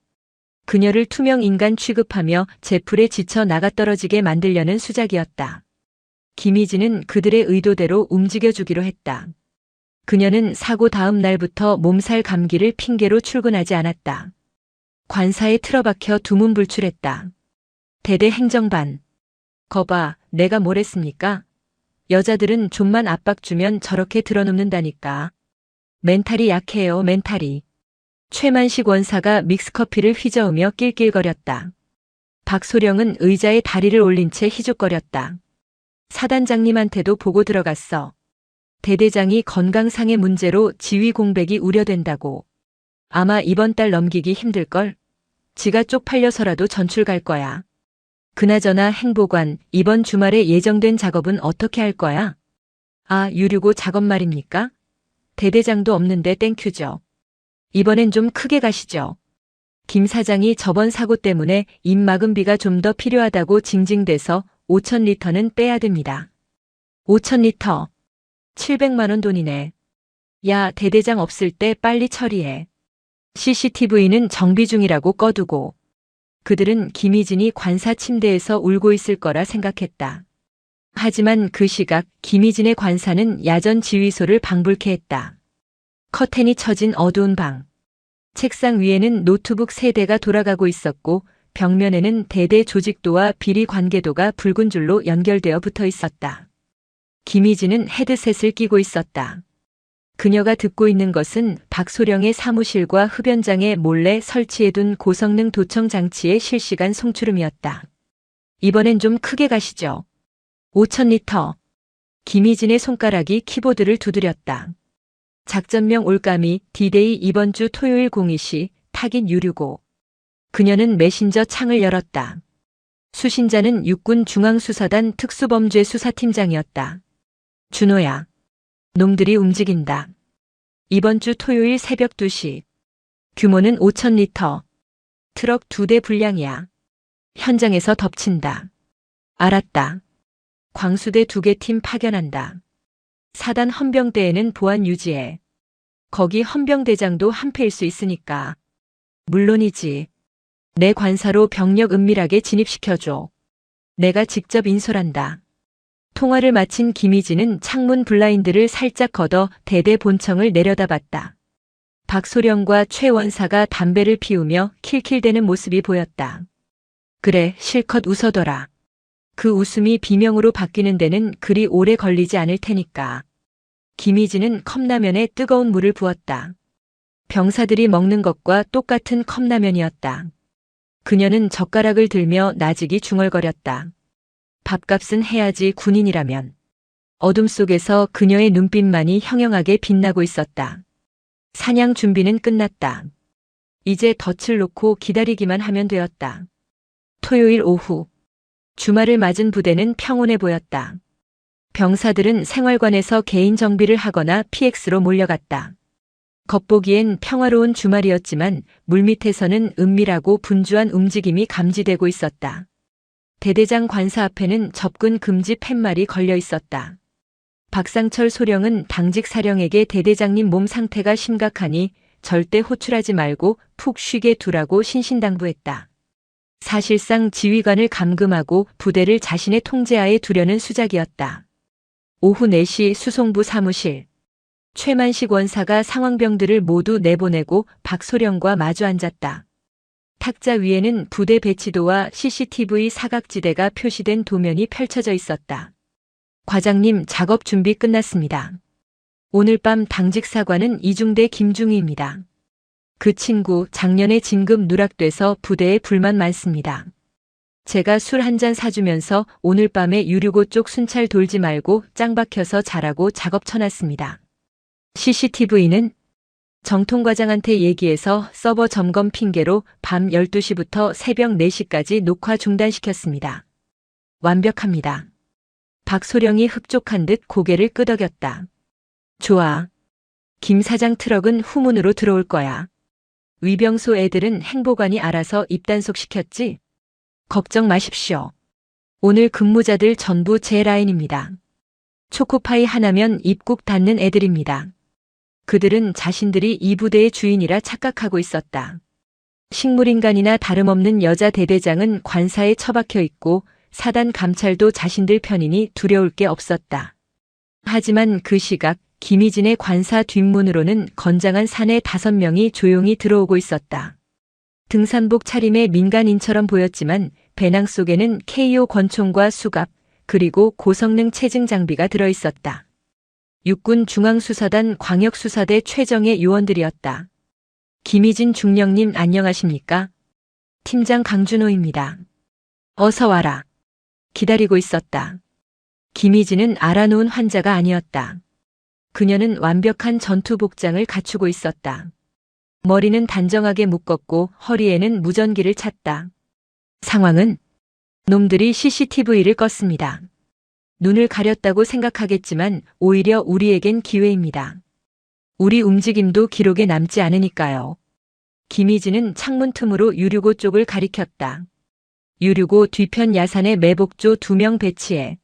그녀를 투명 인간 취급하며 제풀에 지쳐 나가떨어지게 만들려는 수작이었다. 김희진은 그들의 의도대로 움직여주기로 했다. 그녀는 사고 다음 날부터 몸살 감기를 핑계로 출근하지 않았다. 관사에 틀어박혀 두문불출했다. 대대 행정반. 거봐, 내가 뭘 했습니까? 여자들은 좀만 압박 주면 저렇게 드러눕는다니까. 멘탈이 약해요, 멘탈이. 최만식 원사가 믹스커피를 휘저으며 낄낄거렸다. 박소령은 의자에 다리를 올린 채 희죽거렸다. 사단장님한테도 보고 들어갔어. 대대장이 건강상의 문제로 지휘 공백이 우려된다고. 아마 이번 달 넘기기 힘들걸? 지가 쪽팔려서라도 전출 갈 거야. 그나저나 행보관, 이번 주말에 예정된 작업은 어떻게 할 거야? 아, 유류고 작업 말입니까? 대대장도 없는데 땡큐죠. 이번엔 좀 크게 가시죠. 김 사장이 저번 사고 때문에 입막음비가 좀 더 필요하다고 징징대서 5,000리터는 빼야 됩니다. 5,000리터. 700만 원 돈이네. 야, 대대장 없을 때 빨리 처리해. CCTV는 정비 중이라고 꺼두고. 그들은 김희진이 관사 침대에서 울고 있을 거라 생각했다. 하지만 그 시각 김희진의 관사는 야전 지휘소를 방불케 했다. 커튼이 쳐진 어두운 방. 책상 위에는 노트북 3대가 돌아가고 있었고 벽면에는 대대 조직도와 비리 관계도가 붉은 줄로 연결되어 붙어 있었다. 김희진은 헤드셋을 끼고 있었다. 그녀가 듣고 있는 것은 박소령의 사무실과 흡연장에 몰래 설치해둔 고성능 도청 장치의 실시간 송출음이었다. 이번엔 좀 크게 가시죠. 5,000리터. 김희진의 손가락이 키보드를 두드렸다. 작전명 올까미 D-Day 이번 주 토요일 02시 타깃 유류고. 그녀는 메신저 창을 열었다. 수신자는 육군 중앙수사단 특수범죄수사팀장이었다. 준호야. 놈들이 움직인다. 이번 주 토요일 새벽 2시. 규모는 5,000리터. 트럭 2대 분량이야. 현장에서 덮친다. 알았다. 광수대 2개 팀 파견한다. 사단 헌병대에는 보안 유지해. 거기 헌병대장도 한패일 수 있으니까. 물론이지. 내 관사로 병력 은밀하게 진입시켜줘. 내가 직접 인솔한다. 통화를 마친 김희진은 창문 블라인드를 살짝 걷어 대대 본청을 내려다봤다. 박소령과 최 원사가 담배를 피우며 킬킬대는 모습이 보였다. 그래, 실컷 웃어둬라. 그 웃음이 비명으로 바뀌는 데는 그리 오래 걸리지 않을 테니까. 김희진은 컵라면에 뜨거운 물을 부었다. 병사들이 먹는 것과 똑같은 컵라면이었다. 그녀는 젓가락을 들며 나직이 중얼거렸다. 밥값은 해야지 군인이라면. 어둠 속에서 그녀의 눈빛만이 형형하게 빛나고 있었다. 사냥 준비는 끝났다. 이제 덫을 놓고 기다리기만 하면 되었다. 토요일 오후. 주말을 맞은 부대는 평온해 보였다. 병사들은 생활관에서 개인 정비를 하거나 PX로 몰려갔다. 겉보기엔 평화로운 주말이었지만 물밑에서는 은밀하고 분주한 움직임이 감지되고 있었다. 대대장 관사 앞에는 접근 금지 팻말이 걸려 있었다. 박상철 소령은 당직 사령에게 대대장님 몸 상태가 심각하니 절대 호출하지 말고 푹 쉬게 두라고 신신당부했다. 사실상 지휘관을 감금하고 부대를 자신의 통제하에 두려는 수작이었다. 오후 4시 수송부 사무실. 최만식 원사가 상황병들을 모두 내보내고 박소령과 마주 앉았다. 탁자 위에는 부대 배치도와 CCTV 사각지대가 표시된 도면이 펼쳐져 있었다. 과장님, 작업 준비 끝났습니다. 오늘 밤 당직 사관은 이중대 김중희입니다. 그 친구 작년에 진급 누락돼서 부대에 불만 많습니다. 제가 술 한 잔 사주면서 오늘 밤에 유류고 쪽 순찰 돌지 말고 짱 박혀서 자라고 작업 쳐놨습니다. CCTV는 정통과장한테 얘기해서 서버 점검 핑계로 밤 12시부터 새벽 4시까지 녹화 중단시켰습니다. 완벽합니다. 박소령이 흡족한 듯 고개를 끄덕였다. 좋아. 김 사장 트럭은 후문으로 들어올 거야. 위병소 애들은 행보관이 알아서 입단속 시켰지? 걱정 마십시오. 오늘 근무자들 전부 제 라인입니다. 초코파이 하나면 입국 닫는 애들입니다. 그들은 자신들이 이 부대의 주인이라 착각하고 있었다. 식물인간이나 다름없는 여자 대대장은 관사에 처박혀 있고 사단 감찰도 자신들 편이니 두려울 게 없었다. 하지만 그 시각 김희진의 관사 뒷문으로는 건장한 사내 5명이 조용히 들어오고 있었다. 등산복 차림의 민간인처럼 보였지만 배낭 속에는 KO 권총과 수갑 그리고 고성능 체증 장비가 들어있었다. 육군 중앙수사단 광역수사대 최정예 요원들이었다. 김희진 중령님 안녕하십니까? 팀장 강준호입니다. 어서 와라. 기다리고 있었다. 김희진은 알아놓은 환자가 아니었다. 그녀는 완벽한 전투 복장을 갖추고 있었다. 머리는 단정하게 묶었고 허리에는 무전기를 찼다. 상황은? 놈들이 CCTV를 껐습니다. 눈을 가렸다고 생각하겠지만 오히려 우리에겐 기회입니다. 우리 움직임도 기록에 남지 않으니까요. 김희진은 창문 틈으로 유류고 쪽을 가리켰다. 유류고 뒤편 야산에 매복조 2명 배치해.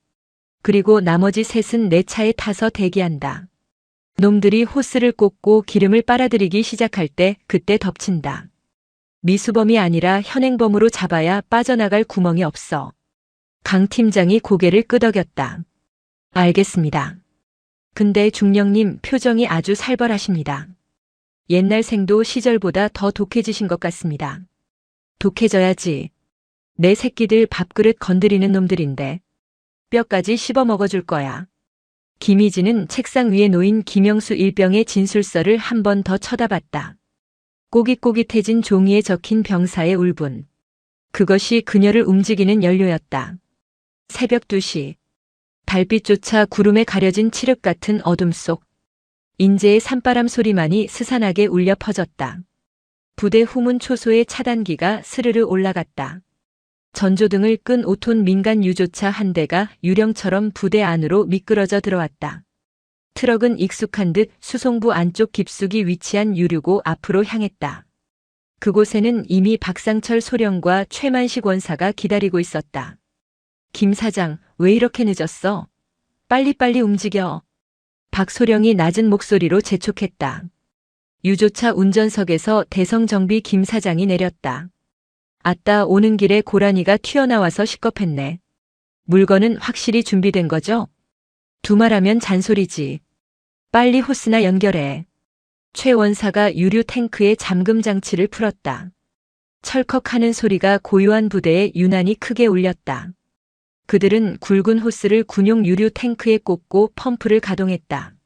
그리고 나머지 셋은 내 차에 타서 대기한다. 놈들이 호스를 꽂고 기름을 빨아들이기 시작할 때 그때 덮친다. 미수범이 아니라 현행범으로 잡아야 빠져나갈 구멍이 없어. 강 팀장이 고개를 끄덕였다. 알겠습니다. 근데 중령님 표정이 아주 살벌하십니다. 옛날 생도 시절보다 더 독해지신 것 같습니다. 독해져야지. 내 새끼들 밥그릇 건드리는 놈들인데 뼈까지 씹어 먹어줄 거야. 김희진은 책상 위에 놓인 김영수 일병의 진술서를 한 번 더 쳐다봤다. 꼬깃꼬깃해진 종이에 적힌 병사의 울분. 그것이 그녀를 움직이는 연료였다. 새벽 2시. 달빛조차 구름에 가려진 칠흑 같은 어둠 속 인제의 산바람 소리만이 스산하게 울려 퍼졌다. 부대 후문 초소의 차단기가 스르르 올라갔다. 전조등을 끈 5톤 민간 유조차 한 대가 유령처럼 부대 안으로 미끄러져 들어왔다. 트럭은 익숙한 듯 수송부 안쪽 깊숙이 위치한 유류고 앞으로 향했다. 그곳에는 이미 박상철 소령과 최만식 원사가 기다리고 있었다. 김 사장, 왜 이렇게 늦었어? 빨리빨리 움직여. 박소령이 낮은 목소리로 재촉했다. 유조차 운전석에서 대성정비 김 사장이 내렸다. 아따, 오는 길에 고라니가 튀어나와서 시겁했네. 물건은 확실히 준비된 거죠? 두말하면 잔소리지. 빨리 호스나 연결해. 최 원사가 유류 탱크의 잠금 장치를 풀었다. 철컥하는 소리가 고요한 부대에 유난히 크게 울렸다. 그들은 굵은 호스를 군용 유류 탱크에 꽂고 펌프를 가동했다.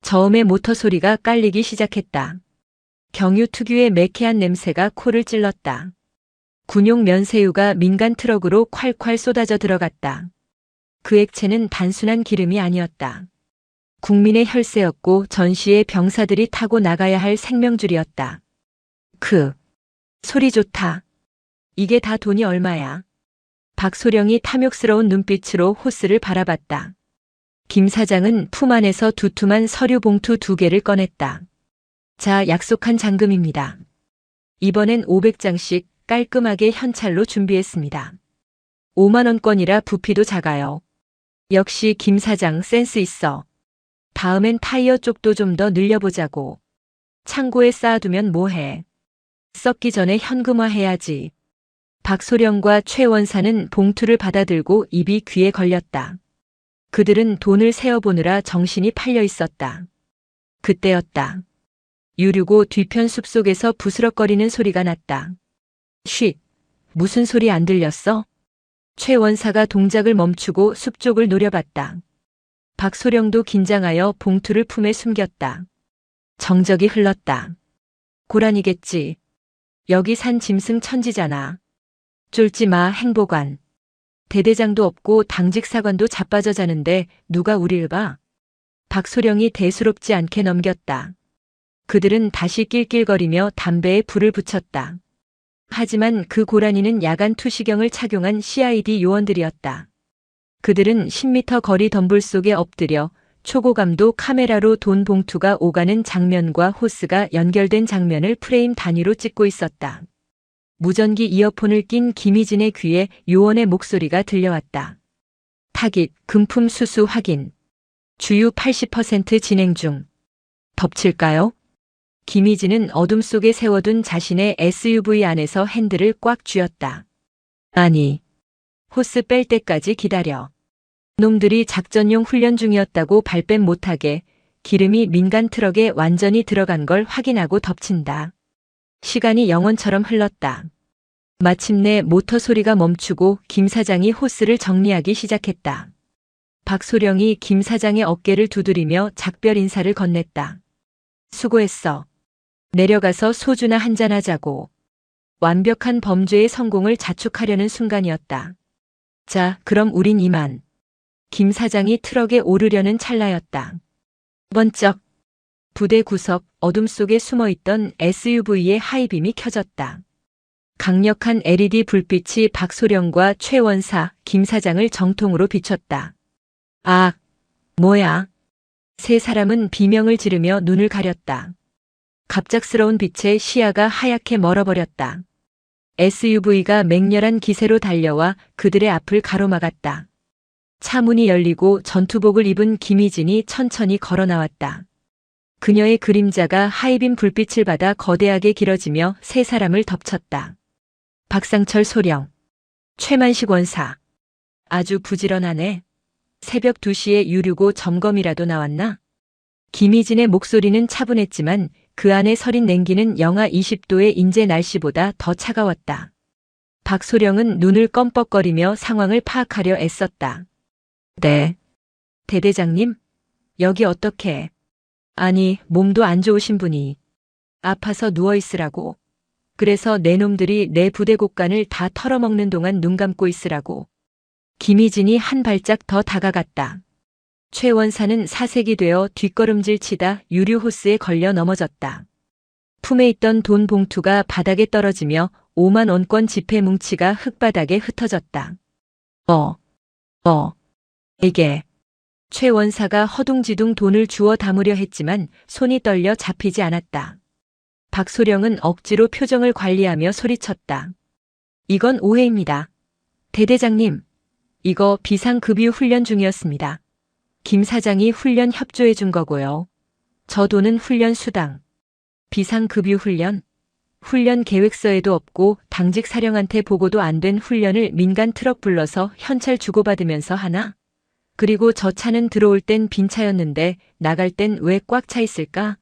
저음의 모터 소리가 깔리기 시작했다. 경유 특유의 매캐한 냄새가 코를 찔렀다. 군용 면세유가 민간 트럭으로 콸콸 쏟아져 들어갔다. 그 액체는 단순한 기름이 아니었다. 국민의 혈세였고 전시의 병사들이 타고 나가야 할 생명줄이었다. 소리 좋다. 이게 다 돈이 얼마야? 박소령이 탐욕스러운 눈빛으로 호스를 바라봤다. 김 사장은 품 안에서 두툼한 서류 봉투 2개를 꺼냈다. 자, 약속한 잔금입니다. 이번엔 500장씩 깔끔하게 현찰로 준비했습니다. 5만원권이라 부피도 작아요. 역시 김 사장 센스 있어. 다음엔 타이어 쪽도 좀 더 늘려보자고. 창고에 쌓아두면 뭐해. 썩기 전에 현금화해야지. 박소령과 최 원사는 봉투를 받아들고 입이 귀에 걸렸다. 그들은 돈을 세어보느라 정신이 팔려 있었다. 그때였다. 유류고 뒤편 숲속에서 부스럭거리는 소리가 났다. 쉿! 무슨 소리 안 들렸어? 최 원사가 동작을 멈추고 숲 쪽을 노려봤다. 박소령도 긴장하여 봉투를 품에 숨겼다. 정적이 흘렀다. 고란이겠지. 여기 산 짐승 천지잖아. 쫄지 마, 행보관. 대대장도 없고 당직 사관도 자빠져 자는데 누가 우릴 봐? 박소령이 대수롭지 않게 넘겼다. 그들은 다시 낄낄거리며 담배에 불을 붙였다. 하지만 그 고라니는 야간 투시경을 착용한 CID 요원들이었다. 그들은 10m 거리 덤불 속에 엎드려 초고감도 카메라로 돈 봉투가 오가는 장면과 호스가 연결된 장면을 프레임 단위로 찍고 있었다. 무전기 이어폰을 낀 김희진의 귀에 요원의 목소리가 들려왔다. 타깃, 금품 수수 확인. 주유 80% 진행 중. 덮칠까요? 김희진은 어둠 속에 세워둔 자신의 SUV 안에서 핸들을 꽉 쥐었다. 아니, 호스 뺄 때까지 기다려. 놈들이 작전용 훈련 중이었다고 발뺌 못하게 기름이 민간 트럭에 완전히 들어간 걸 확인하고 덮친다. 시간이 영원처럼 흘렀다. 마침내 모터 소리가 멈추고 김 사장이 호스를 정리하기 시작했다. 박소령이 김 사장의 어깨를 두드리며 작별 인사를 건넸다. 수고했어. 내려가서 소주나 한잔하자고. 완벽한 범죄의 성공을 자축하려는 순간이었다. 자, 그럼 우린 이만. 김 사장이 트럭에 오르려는 찰나였다. 번쩍. 부대 구석 어둠 속에 숨어있던 SUV의 하이빔이 켜졌다. 강력한 LED 불빛이 박소령과 최원사, 김 사장을 정통으로 비췄다. 아, 뭐야? 세 사람은 비명을 지르며 눈을 가렸다. 갑작스러운 빛에 시야가 하얗게 멀어버렸다. SUV가 맹렬한 기세로 달려와 그들의 앞을 가로막았다. 차 문이 열리고 전투복을 입은 김희진이 천천히 걸어 나왔다. 그녀의 그림자가 하이빔 불빛을 받아 거대하게 길어지며 세 사람을 덮쳤다. 박상철 소령, 최만식 원사. 아주 부지런하네. 새벽 2시에 유류고 점검이라도 나왔나? 김희진의 목소리는 차분했지만 그 안에 서린 냉기는 영하 20도의 인제 날씨보다 더 차가웠다. 박소령은 눈을 껌뻑거리며 상황을 파악하려 애썼다. 네. 대대장님, 여기 어떻게? 아니, 몸도 안 좋으신 분이. 아파서 누워있으라고. 그래서 내 놈들이 내 부대 곳간을 다 털어먹는 동안 눈 감고 있으라고. 김희진이 한 발짝 더 다가갔다. 최 원사는 사색이 되어 뒷걸음질 치다 유류 호스에 걸려 넘어졌다. 품에 있던 돈 봉투가 바닥에 떨어지며 5만 원권 지폐 뭉치가 흙바닥에 흩어졌다. 이게. 최 원사가 허둥지둥 돈을 주워 담으려 했지만 손이 떨려 잡히지 않았다. 박소령은 억지로 표정을 관리하며 소리쳤다. 이건 오해입니다. 대대장님, 이거 비상급유 훈련 중이었습니다. 김 사장이 훈련 협조해 준 거고요. 저 돈은 훈련 수당. 비상급유 훈련? 훈련 계획서에도 없고 당직 사령한테 보고도 안 된 훈련을 민간 트럭 불러서 현찰 주고받으면서 하나? 그리고 저 차는 들어올 땐 빈 차였는데 나갈 땐 왜 꽉 차 있을까?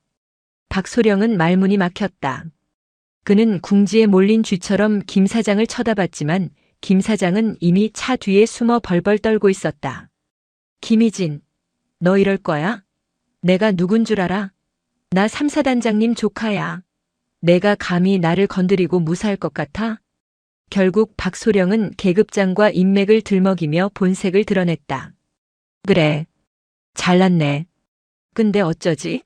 박소령은 말문이 막혔다. 그는 궁지에 몰린 쥐처럼 김 사장을 쳐다봤지만 김 사장은 이미 차 뒤에 숨어 벌벌 떨고 있었다. 김희진, 너 이럴 거야? 내가 누군 줄 알아? 나 3사단장님 조카야. 내가 감히 나를 건드리고 무사할 것 같아? 결국 박소령은 계급장과 인맥을 들먹이며 본색을 드러냈다. 그래. 잘났네. 근데 어쩌지?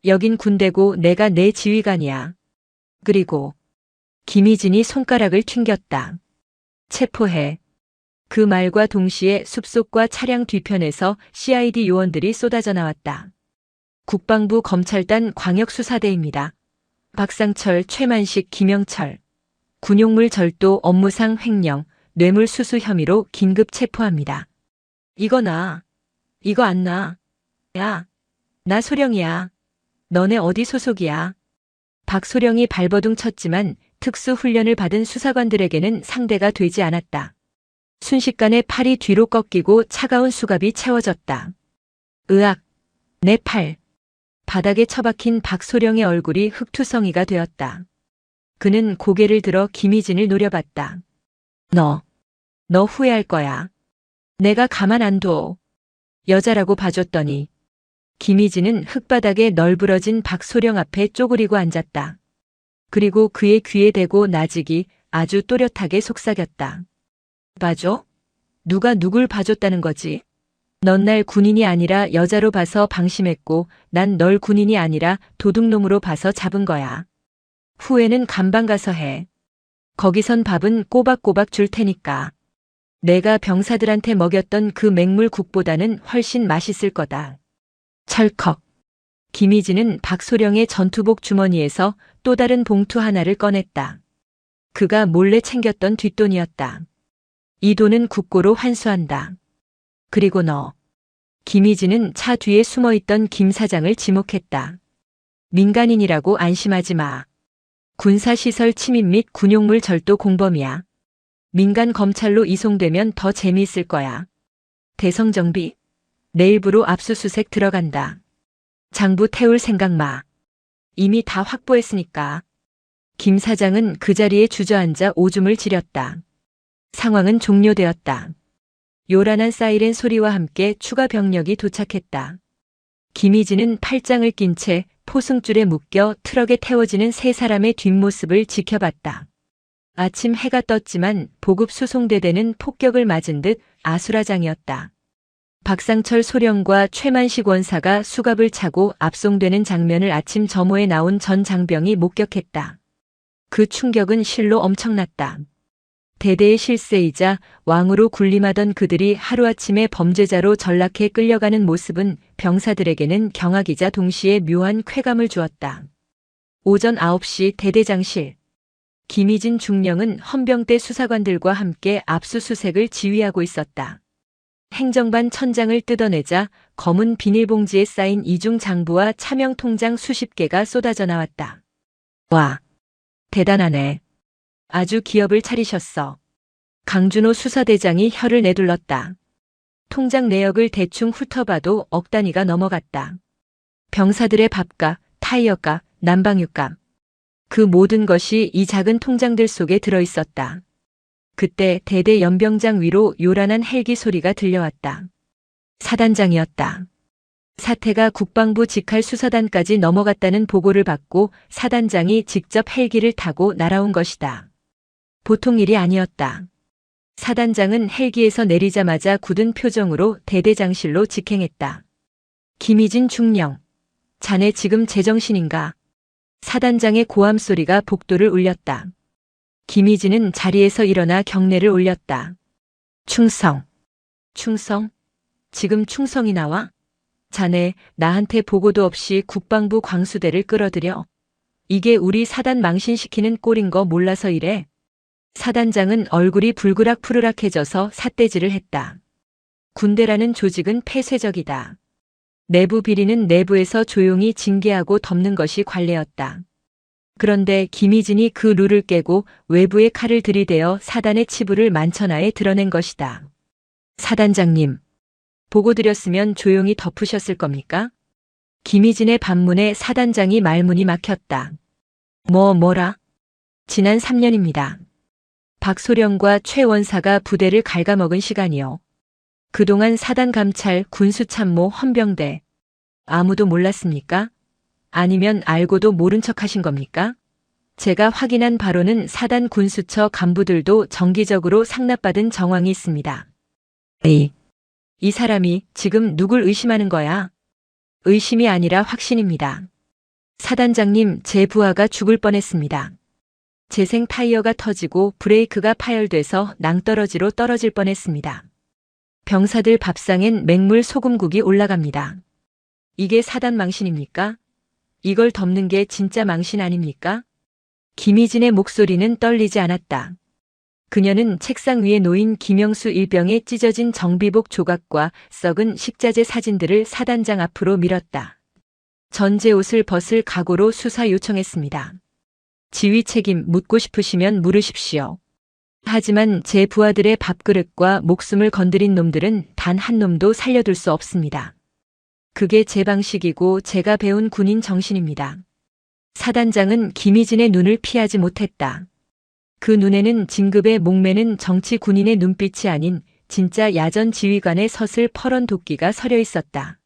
여긴 군대고 내가 내 지휘관이야. 그리고 김희진이 손가락을 튕겼다. 체포해. 그 말과 동시에 숲속과 차량 뒤편에서 CID 요원들이 쏟아져 나왔다. 국방부 검찰단 광역수사대입니다. 박상철, 최만식, 김영철. 군용물 절도 업무상 횡령, 뇌물수수 혐의로 긴급 체포합니다. 이거 나. 이거 안 나. 야, 나 소령이야. 너네 어디 소속이야? 박소령이 발버둥 쳤지만 특수훈련을 받은 수사관들에게는 상대가 되지 않았다. 순식간에 팔이 뒤로 꺾이고 차가운 수갑이 채워졌다. 으악, 내 팔. 바닥에 처박힌 박소령의 얼굴이 흙투성이가 되었다. 그는 고개를 들어 김희진을 노려봤다. 너 후회할 거야. 내가 가만 안 둬. 여자라고 봐줬더니. 김희진은 흙바닥에 널브러진 박소령 앞에 쪼그리고 앉았다. 그리고 그의 귀에 대고 나직이 아주 또렷하게 속삭였다. 봐줘? 누가 누굴 봐줬다는 거지? 넌 날 군인이 아니라 여자로 봐서 방심했고 난 널 군인이 아니라 도둑놈으로 봐서 잡은 거야. 후회는 감방 가서 해. 거기선 밥은 꼬박꼬박 줄 테니까. 내가 병사들한테 먹였던 그 맹물국보다는 훨씬 맛있을 거다. 철컥. 김희진은 박소령의 전투복 주머니에서 또 다른 봉투 하나를 꺼냈다. 그가 몰래 챙겼던 뒷돈이었다. 이 돈은 국고로 환수한다. 그리고 너. 김희진은 차 뒤에 숨어있던 김 사장을 지목했다. 민간인이라고 안심하지 마. 군사시설 침입 및 군용물 절도 공범이야. 민간 검찰로 이송되면 더 재미있을 거야. 대성정비. 내일부로 압수수색 들어간다. 장부 태울 생각 마. 이미 다 확보했으니까. 김 사장은 그 자리에 주저앉아 오줌을 지렸다. 상황은 종료되었다. 요란한 사이렌 소리와 함께 추가 병력이 도착했다. 김희진은 팔짱을 낀 채 포승줄에 묶여 트럭에 태워지는 세 사람의 뒷모습을 지켜봤다. 아침 해가 떴지만 보급 수송대대는 폭격을 맞은 듯 아수라장이었다. 박상철 소령과 최만식 원사가 수갑을 차고 압송되는 장면을 아침 점호에 나온 전 장병이 목격했다. 그 충격은 실로 엄청났다. 대대의 실세이자 왕으로 군림하던 그들이 하루아침에 범죄자로 전락해 끌려가는 모습은 병사들에게는 경악이자 동시에 묘한 쾌감을 주었다. 오전 9시 대대장실. 김희진 중령은 헌병대 수사관들과 함께 압수수색을 지휘하고 있었다. 행정반 천장을 뜯어내자 검은 비닐봉지에 쌓인 이중 장부와 차명 통장 수십 개가 쏟아져 나왔다. 와, 대단하네. 아주 기업을 차리셨어. 강준호 수사대장이 혀를 내둘렀다. 통장 내역을 대충 훑어봐도 억 단위가 넘어갔다. 병사들의 밥값, 타이어값, 난방유값. 그 모든 것이 이 작은 통장들 속에 들어있었다. 그때 대대 연병장 위로 요란한 헬기 소리가 들려왔다. 사단장이었다. 사태가 국방부 직할 수사단까지 넘어갔다는 보고를 받고 사단장이 직접 헬기를 타고 날아온 것이다. 보통 일이 아니었다. 사단장은 헬기에서 내리자마자 굳은 표정으로 대대장실로 직행했다. 김희진 중령. 자네 지금 제정신인가? 사단장의 고함 소리가 복도를 울렸다. 김희진은 자리에서 일어나 경례를 올렸다. 충성. 충성? 지금 충성이 나와? 자네 나한테 보고도 없이 국방부 광수대를 끌어들여. 이게 우리 사단 망신시키는 꼴인 거 몰라서 이래. 사단장은 얼굴이 불그락 푸르락해져서 삿대질을 했다. 군대라는 조직은 폐쇄적이다. 내부 비리는 내부에서 조용히 징계하고 덮는 것이 관례였다. 그런데 김희진이 그 룰을 깨고 외부의 칼을 들이대어 사단의 치부를 만천하에 드러낸 것이다. 사단장님, 보고 드렸으면 조용히 덮으셨을 겁니까? 김희진의 반문에 사단장이 말문이 막혔다. 뭐라? 지난 3년입니다. 박소령과 최 원사가 부대를 갉아먹은 시간이요. 그동안 사단 감찰, 군수참모, 헌병대. 아무도 몰랐습니까? 아니면 알고도 모른 척 하신 겁니까? 제가 확인한 바로는 사단 군수처 간부들도 정기적으로 상납받은 정황이 있습니다. 이 사람이 지금 누굴 의심하는 거야? 의심이 아니라 확신입니다. 사단장님, 제 부하가 죽을 뻔했습니다. 재생 타이어가 터지고 브레이크가 파열돼서 낭떠러지로 떨어질 뻔했습니다. 병사들 밥상엔 맹물 소금국이 올라갑니다. 이게 사단 망신입니까? 이걸 덮는 게 진짜 망신 아닙니까? 김희진의 목소리는 떨리지 않았다. 그녀는 책상 위에 놓인 김영수 일병의 찢어진 정비복 조각과 썩은 식자재 사진들을 사단장 앞으로 밀었다. 전제 옷을 벗을 각오로 수사 요청했습니다. 지휘 책임 묻고 싶으시면 물으십시오. 하지만 제 부하들의 밥그릇과 목숨을 건드린 놈들은 단 한 놈도 살려둘 수 없습니다. 그게 제 방식이고 제가 배운 군인 정신입니다. 사단장은 김희진의 눈을 피하지 못했다. 그 눈에는 진급에 목매는 정치 군인의 눈빛이 아닌 진짜 야전 지휘관의 서슬 퍼런 도끼가 서려 있었다.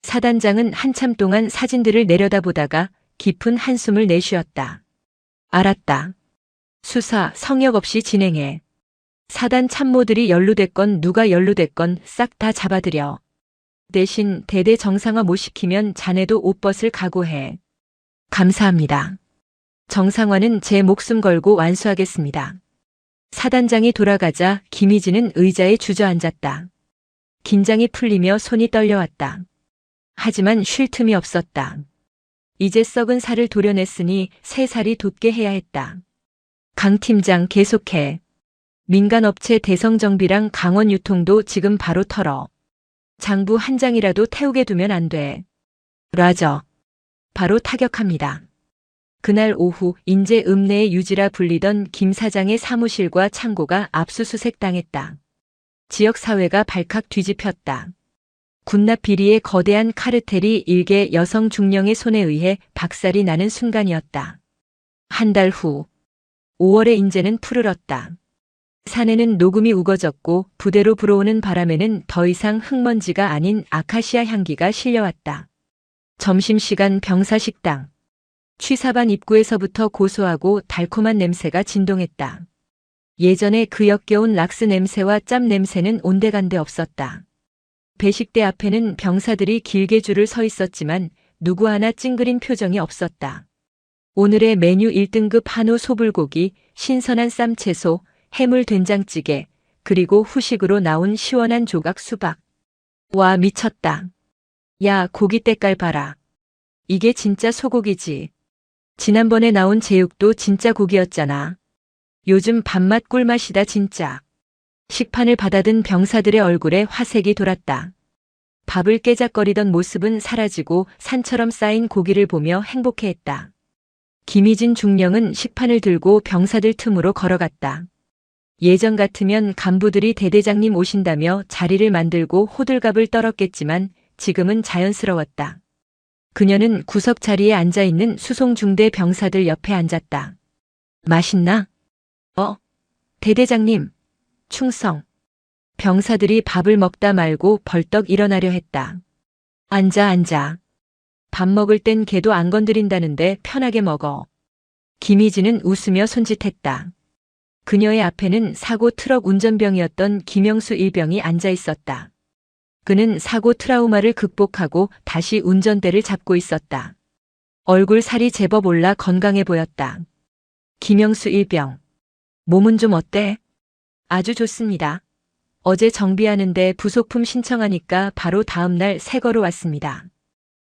사단장은 한참 동안 사진들을 내려다보다가 깊은 한숨을 내쉬었다. 알았다. 수사 성역 없이 진행해. 사단 참모들이 연루됐건 누가 연루됐건 싹 다 잡아들여. 대신 대대 정상화 못 시키면 자네도 옷 벗을 각오해. 감사합니다. 정상화는 제 목숨 걸고 완수하겠습니다. 사단장이 돌아가자 김희진은 의자에 주저앉았다. 긴장이 풀리며 손이 떨려왔다. 하지만 쉴 틈이 없었다. 이제 썩은 살을 도려냈으니 새 살이 돋게 해야 했다. 강 팀장 계속해. 민간업체 대성정비랑 강원유통도 지금 바로 털어. 장부 한 장이라도 태우게 두면 안 돼. 라저. 바로 타격합니다. 그날 오후 인제 읍내의 유지라 불리던 김 사장의 사무실과 창고가 압수수색 당했다. 지역 사회가 발칵 뒤집혔다. 군납 비리의 거대한 카르텔이 일개 여성 중령의 손에 의해 박살이 나는 순간이었다. 한 달 후, 5월에 인제는 푸르렀다. 산에는 녹음이 우거졌고 부대로 불어오는 바람에는 더 이상 흙먼지가 아닌 아카시아 향기가 실려왔다. 점심시간 병사식당. 취사반 입구에서부터 고소하고 달콤한 냄새가 진동했다. 예전에 그 역겨운 락스 냄새와 짬 냄새는 온데간데 없었다. 배식대 앞에는 병사들이 길게 줄을 서 있었지만 누구 하나 찡그린 표정이 없었다. 오늘의 메뉴 1등급 한우 소불고기, 신선한 쌈채소, 해물 된장찌개, 그리고 후식으로 나온 시원한 조각 수박. 와, 미쳤다. 야, 고기 때깔 봐라. 이게 진짜 소고기지. 지난번에 나온 제육도 진짜 고기였잖아. 요즘 밥맛 꿀맛이다 진짜. 식판을 받아든 병사들의 얼굴에 화색이 돌았다. 밥을 깨작거리던 모습은 사라지고 산처럼 쌓인 고기를 보며 행복해했다. 김희진 중령은 식판을 들고 병사들 틈으로 걸어갔다. 예전 같으면 간부들이 대대장님 오신다며 자리를 만들고 호들갑을 떨었겠지만 지금은 자연스러웠다. 그녀는 구석 자리에 앉아있는 수송중대 병사들 옆에 앉았다. 맛있나? 대대장님. 충성. 병사들이 밥을 먹다 말고 벌떡 일어나려 했다. 앉아. 밥 먹을 땐 걔도 안 건드린다는데 편하게 먹어. 김희진은 웃으며 손짓했다. 그녀의 앞에는 사고 트럭 운전병이었던 김영수 일병이 앉아 있었다. 그는 사고 트라우마를 극복하고 다시 운전대를 잡고 있었다. 얼굴 살이 제법 올라 건강해 보였다. 김영수 일병. 몸은 좀 어때? 아주 좋습니다. 어제 정비하는데 부속품 신청하니까 바로 다음날 새 거로 왔습니다.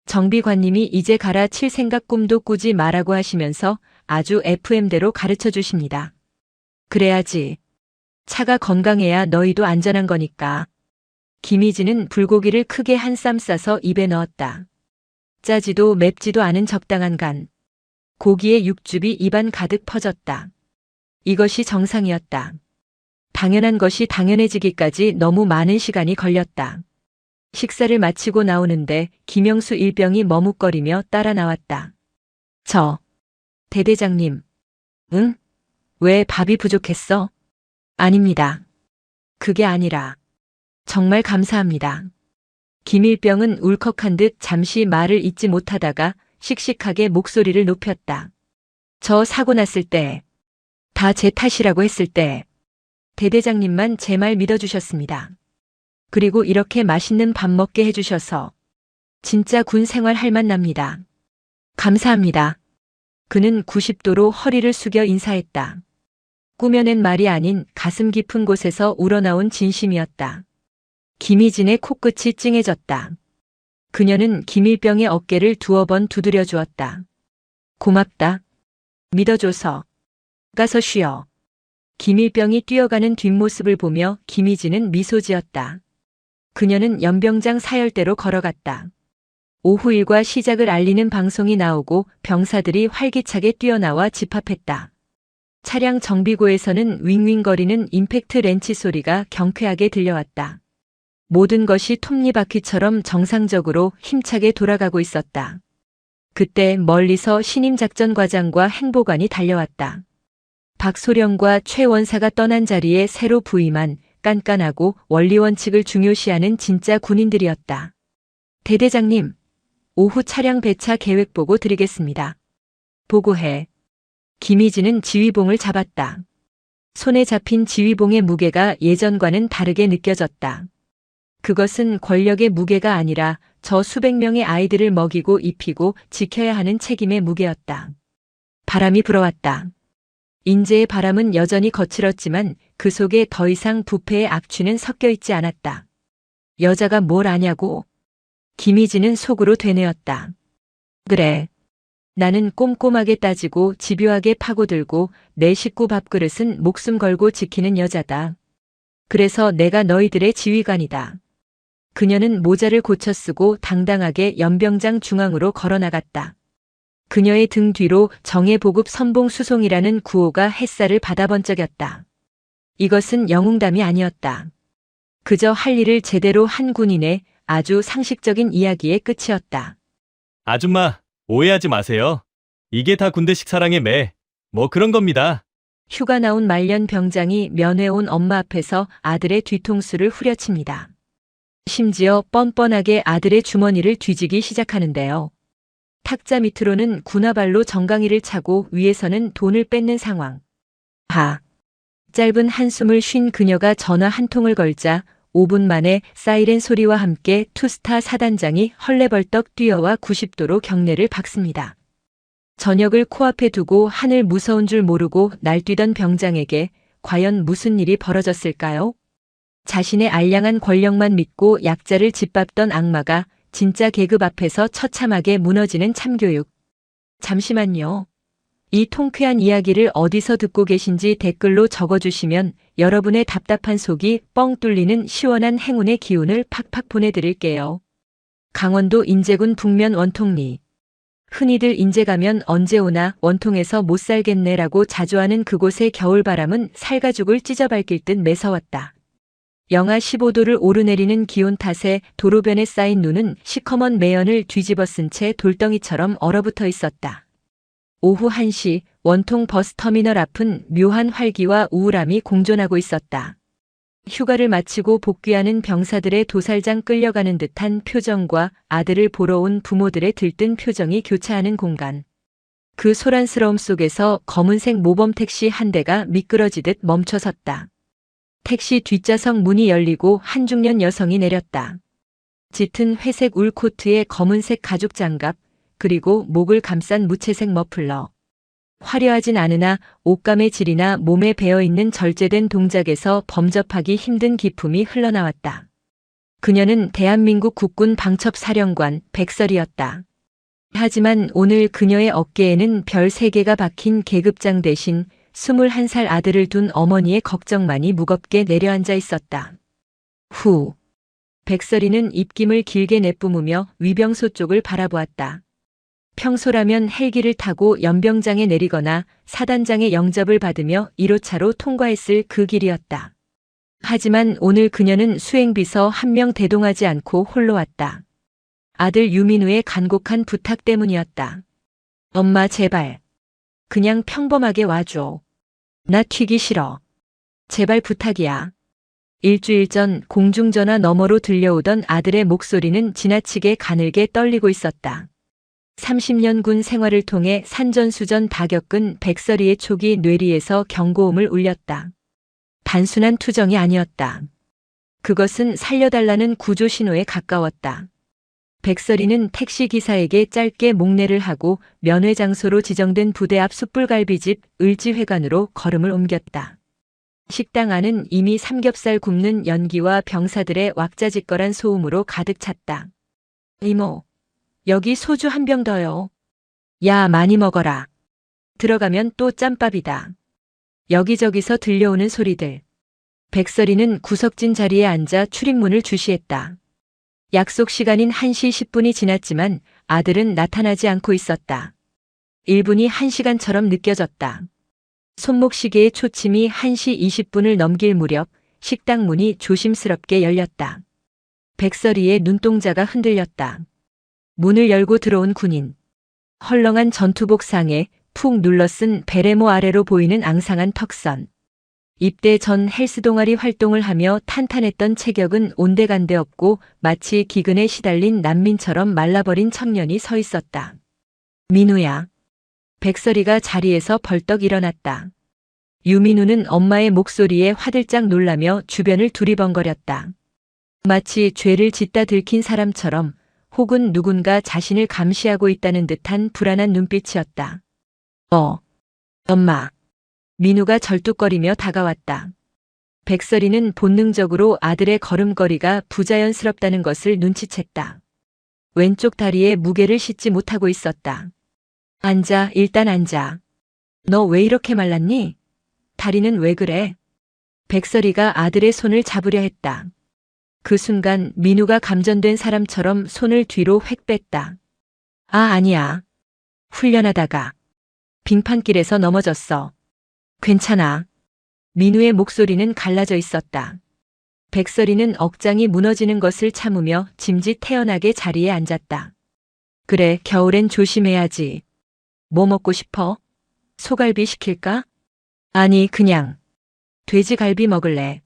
정비관님이 이제 갈아칠 생각 꿈도 꾸지 마라고 하시면서 아주 FM대로 가르쳐 주십니다. 그래야지. 차가 건강해야 너희도 안전한 거니까. 김희진은 불고기를 크게 한 쌈 싸서 입에 넣었다. 짜지도 맵지도 않은 적당한 간. 고기의 육즙이 입안 가득 퍼졌다. 이것이 정상이었다. 당연한 것이 당연해지기까지 너무 많은 시간이 걸렸다. 식사를 마치고 나오는데 김영수 일병이 머뭇거리며 따라 나왔다. 대대장님. 응? 왜 밥이 부족했어? 아닙니다. 그게 아니라. 정말 감사합니다. 김일병은 울컥한 듯 잠시 말을 잇지 못하다가 씩씩하게 목소리를 높였다. 저 사고 났을 때, 다 제 탓이라고 했을 때, 대대장님만 제 말 믿어주셨습니다. 그리고 이렇게 맛있는 밥 먹게 해주셔서 진짜 군 생활 할 맛 납니다. 감사합니다. 그는 90도로 허리를 숙여 인사했다. 꾸며낸 말이 아닌 가슴 깊은 곳에서 우러나온 진심이었다. 김희진의 코끝이 찡해졌다. 그녀는 김일병의 어깨를 두어 번 두드려 주었다. 고맙다. 믿어줘서. 가서 쉬어. 김일병이 뛰어가는 뒷모습을 보며 김희진은 미소 지었다. 그녀는 연병장 사열대로 걸어갔다. 오후 일과 시작을 알리는 방송이 나오고 병사들이 활기차게 뛰어나와 집합했다. 차량 정비고에서는 윙윙거리는 임팩트 렌치 소리가 경쾌하게 들려왔다. 모든 것이 톱니바퀴처럼 정상적으로 힘차게 돌아가고 있었다. 그때 멀리서 신임작전과장과 행보관이 달려왔다. 박소령과 최 원사가 떠난 자리에 새로 부임한 깐깐하고 원리원칙을 중요시하는 진짜 군인들이었다. 대대장님, 오후 차량 배차 계획 보고 드리겠습니다. 보고해. 김희진은 지휘봉을 잡았다. 손에 잡힌 지휘봉의 무게가 예전과는 다르게 느껴졌다. 그것은 권력의 무게가 아니라 저 수백 명의 아이들을 먹이고 입히고 지켜야 하는 책임의 무게였다. 바람이 불어왔다. 인제의 바람은 여전히 거칠었지만 그 속에 더 이상 부패의 악취는 섞여 있지 않았다. 여자가 뭘 아냐고. 김희진은 속으로 되뇌었다. 그래. 나는 꼼꼼하게 따지고 집요하게 파고들고 내 식구 밥그릇은 목숨 걸고 지키는 여자다. 그래서 내가 너희들의 지휘관이다. 그녀는 모자를 고쳐 쓰고 당당하게 연병장 중앙으로 걸어나갔다. 그녀의 등 뒤로 정예보급 선봉수송이라는 구호가 햇살을 받아번쩍였다. 이것은 영웅담이 아니었다. 그저 할 일을 제대로 한 군인의 아주 상식적인 이야기의 끝이었다. 아줌마, 오해하지 마세요. 이게 다 군대식 사랑의 매. 뭐 그런 겁니다. 휴가 나온 말년 병장이 면회 온 엄마 앞에서 아들의 뒤통수를 후려칩니다. 심지어 뻔뻔하게 아들의 주머니를 뒤지기 시작하는데요. 탁자 밑으로는 군화발로 정강이를 차고 위에서는 돈을 뺏는 상황. 짧은 한숨을 쉰 그녀가 전화 한 통을 걸자 5분 만에 사이렌 소리와 함께 투스타 사단장이 헐레벌떡 뛰어와 90도로 경례를 박습니다. 저녁을 코앞에 두고 하늘 무서운 줄 모르고 날뛰던 병장에게 과연 무슨 일이 벌어졌을까요? 자신의 알량한 권력만 믿고 약자를 짓밟던 악마가 진짜 계급 앞에서 처참하게 무너지는 참교육. 잠시만요. 이 통쾌한 이야기를 어디서 듣고 계신지 댓글로 적어주시면 여러분의 답답한 속이 뻥 뚫리는 시원한 행운의 기운을 팍팍 보내드릴게요. 강원도 인제군 북면 원통리. 흔히들 인제 가면 언제 오나 원통에서 못 살겠네라고 자주 하는 그곳의 겨울바람은 살가죽을 찢어밟힐 듯 매서웠다. 영하 15도를 오르내리는 기온 탓에 도로변에 쌓인 눈은 시커먼 매연을 뒤집어 쓴 채 돌덩이처럼 얼어붙어 있었다. 오후 1시 원통 버스터미널 앞은 묘한 활기와 우울함이 공존하고 있었다. 휴가를 마치고 복귀하는 병사들의 도살장 끌려가는 듯한 표정과 아들을 보러 온 부모들의 들뜬 표정이 교차하는 공간. 그 소란스러움 속에서 검은색 모범 택시 한 대가 미끄러지듯 멈춰섰다. 택시 뒷좌석 문이 열리고 한 중년 여성이 내렸다. 짙은 회색 울 코트에 검은색 가죽 장갑, 그리고 목을 감싼 무채색 머플러. 화려하진 않으나 옷감의 질이나 몸에 배어있는 절제된 동작에서 범접하기 힘든 기품이 흘러나왔다. 그녀는 대한민국 국군 방첩사령관 백설이었다. 하지만 오늘 그녀의 어깨에는 별 3개가 박힌 계급장 대신 21살 아들을 둔 어머니의 걱정만이 무겁게 내려앉아 있었다. 백설이는 입김을 길게 내뿜으며 위병소 쪽을 바라보았다. 평소라면 헬기를 타고 연병장에 내리거나 사단장의 영접을 받으며 1호차로 통과했을 그 길이었다. 하지만 오늘 그녀는 수행비서 한 명 대동하지 않고 홀로 왔다. 아들 유민우의 간곡한 부탁 때문이었다. 엄마 제발. 그냥 평범하게 와줘. 나 튀기 싫어. 제발 부탁이야. 일주일 전 공중전화 너머로 들려오던 아들의 목소리는 지나치게 가늘게 떨리고 있었다. 30년 군 생활을 통해 산전수전 다 겪은 백설이의 촉이 뇌리에서 경고음을 울렸다. 단순한 투정이 아니었다. 그것은 살려달라는 구조 신호에 가까웠다. 백설이는 택시기사에게 짧게 목례를 하고 면회 장소로 지정된 부대 앞 숯불갈비집 을지회관으로 걸음을 옮겼다. 식당 안은 이미 삼겹살 굽는 연기와 병사들의 왁자지껄한 소음으로 가득 찼다. 이모, 여기 소주 한 병 더요. 야, 많이 먹어라. 들어가면 또 짬밥이다. 여기저기서 들려오는 소리들. 백설이는 구석진 자리에 앉아 출입문을 주시했다. 약속 시간인 1시 10분이 지났지만 아들은 나타나지 않고 있었다. 1분이 1시간처럼 느껴졌다. 손목시계의 초침이 1시 20분을 넘길 무렵 식당 문이 조심스럽게 열렸다. 백설이의 눈동자가 흔들렸다. 문을 열고 들어온 군인. 헐렁한 전투복 상에 푹 눌러쓴 베레모 아래로 보이는 앙상한 턱선. 입대 전 헬스 동아리 활동을 하며 탄탄했던 체격은 온데간데 없고 마치 기근에 시달린 난민처럼 말라버린 청년이 서 있었다. 민우야. 백설이가 자리에서 벌떡 일어났다. 유민우는 엄마의 목소리에 화들짝 놀라며 주변을 두리번거렸다. 마치 죄를 짓다 들킨 사람처럼 혹은 누군가 자신을 감시하고 있다는 듯한 불안한 눈빛이었다. 엄마. 민우가 절뚝거리며 다가왔다. 백설이는 본능적으로 아들의 걸음걸이가 부자연스럽다는 것을 눈치챘다. 왼쪽 다리에 무게를 싣지 못하고 있었다. 앉아, 일단 앉아. 너 왜 이렇게 말랐니? 다리는 왜 그래? 백설이가 아들의 손을 잡으려 했다. 그 순간 민우가 감전된 사람처럼 손을 뒤로 획 뺐다. 아니야. 훈련하다가 빙판길에서 넘어졌어. 괜찮아. 민우의 목소리는 갈라져 있었다. 백설이는 억장이 무너지는 것을 참으며 짐짓 태연하게 자리에 앉았다. 그래, 겨울엔 조심해야지. 뭐 먹고 싶어? 소갈비 시킬까? 아니, 그냥 돼지갈비 먹을래.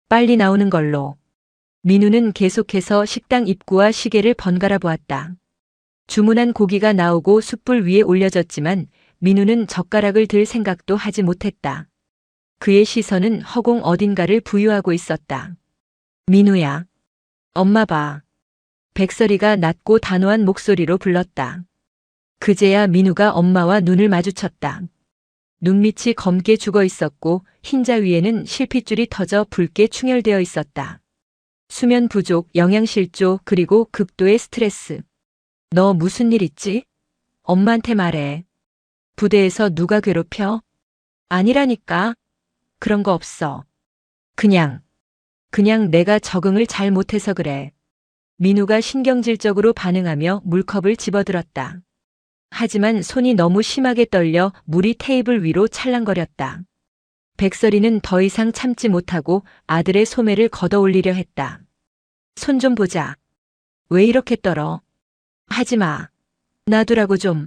빨리 나오는 걸로. 민우는 계속해서 식당 입구와 시계를 번갈아 보았다. 주문한 고기가 나오고 숯불 위에 올려졌지만 민우는 젓가락을 들 생각도 하지 못했다. 그의 시선은 허공 어딘가를 부유하고 있었다. 민우야. 엄마 봐. 백설이가 낮고 단호한 목소리로 불렀다. 그제야 민우가 엄마와 눈을 마주쳤다. 눈밑이 검게 죽어 있었고 흰자 위에는 실핏줄이 터져 붉게 충혈되어 있었다. 수면 부족, 영양실조, 그리고 극도의 스트레스. 너 무슨 일 있지? 엄마한테 말해. 부대에서 누가 괴롭혀? 아니라니까. 그런 거 없어. 그냥 내가 적응을 잘 못해서 그래. 민우가 신경질적으로 반응하며 물컵을 집어들었다. 하지만 손이 너무 심하게 떨려 물이 테이블 위로 찰랑거렸다. 백설이는 더 이상 참지 못하고 아들의 소매를 걷어 올리려 했다. 손 좀 보자. 왜 이렇게 떨어? 하지 마. 놔두라고 좀.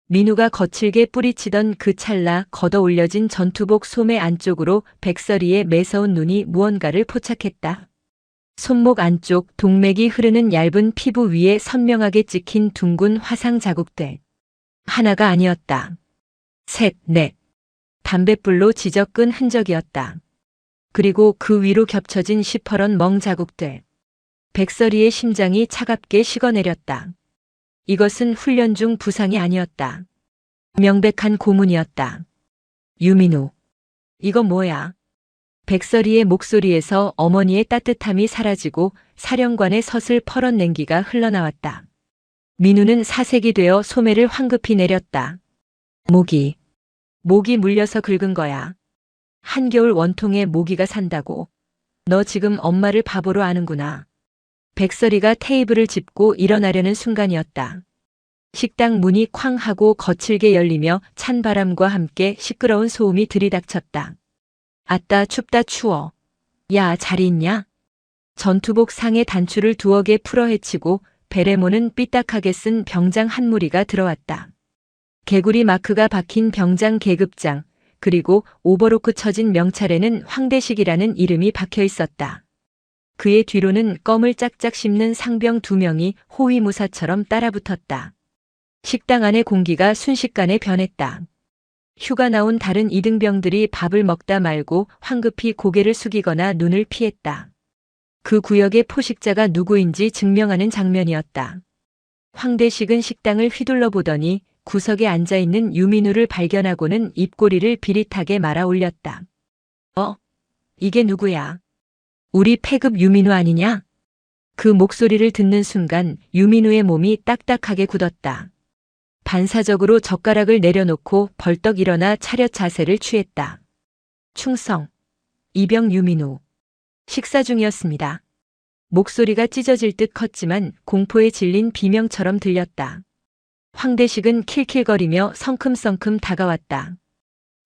민우가 거칠게 뿌리치던 그 찰나 걷어 올려진 전투복 소매 안쪽으로 백설이의 매서운 눈이 무언가를 포착했다. 손목 안쪽 동맥이 흐르는 얇은 피부 위에 선명하게 찍힌 둥근 화상 자국들. 하나가 아니었다. 셋, 넷. 담뱃불로 지저끈 흔적이었다. 그리고 그 위로 겹쳐진 시퍼런 멍 자국들. 백설이의 심장이 차갑게 식어내렸다. 이것은 훈련 중 부상이 아니었다. 명백한 고문이었다. 유민우. 이거 뭐야? 백설이의 목소리에서 어머니의 따뜻함이 사라지고 사령관의 서슬 퍼런 냉기가 흘러나왔다. 민우는 사색이 되어 소매를 황급히 내렸다. 모기 물려서 긁은 거야. 한겨울 원통에 모기가 산다고. 너 지금 엄마를 바보로 아는구나. 백설이가 테이블을 짚고 일어나려는 순간이었다. 식당 문이 쾅 하고 거칠게 열리며 찬 바람과 함께 시끄러운 소음이 들이닥쳤다. 아따 춥다 추워. 야, 자리 있냐? 전투복 상에 단추를 두어 개 풀어 헤치고 베레모는 삐딱하게 쓴 병장 한 무리가 들어왔다. 개구리 마크가 박힌 병장 계급장, 그리고 오버로크 쳐진 명찰에는 황대식이라는 이름이 박혀 있었다. 그의 뒤로는 껌을 짝짝 씹는 상병 2명이 호위무사처럼 따라붙었다. 식당 안의 공기가 순식간에 변했다. 휴가 나온 다른 이등병들이 밥을 먹다 말고 황급히 고개를 숙이거나 눈을 피했다. 그 구역의 포식자가 누구인지 증명하는 장면이었다. 황대식은 식당을 휘둘러 보더니 구석에 앉아있는 유민우를 발견하고는 입꼬리를 비릿하게 말아 올렸다. 이게 누구야? 우리 패급 유민우 아니냐? 그 목소리를 듣는 순간 유민우의 몸이 딱딱하게 굳었다. 반사적으로 젓가락을 내려놓고 벌떡 일어나 차렷 자세를 취했다. 충성. 이병 유민우. 식사 중이었습니다. 목소리가 찢어질 듯 컸지만 공포에 질린 비명처럼 들렸다. 황대식은 킬킬거리며 성큼성큼 다가왔다.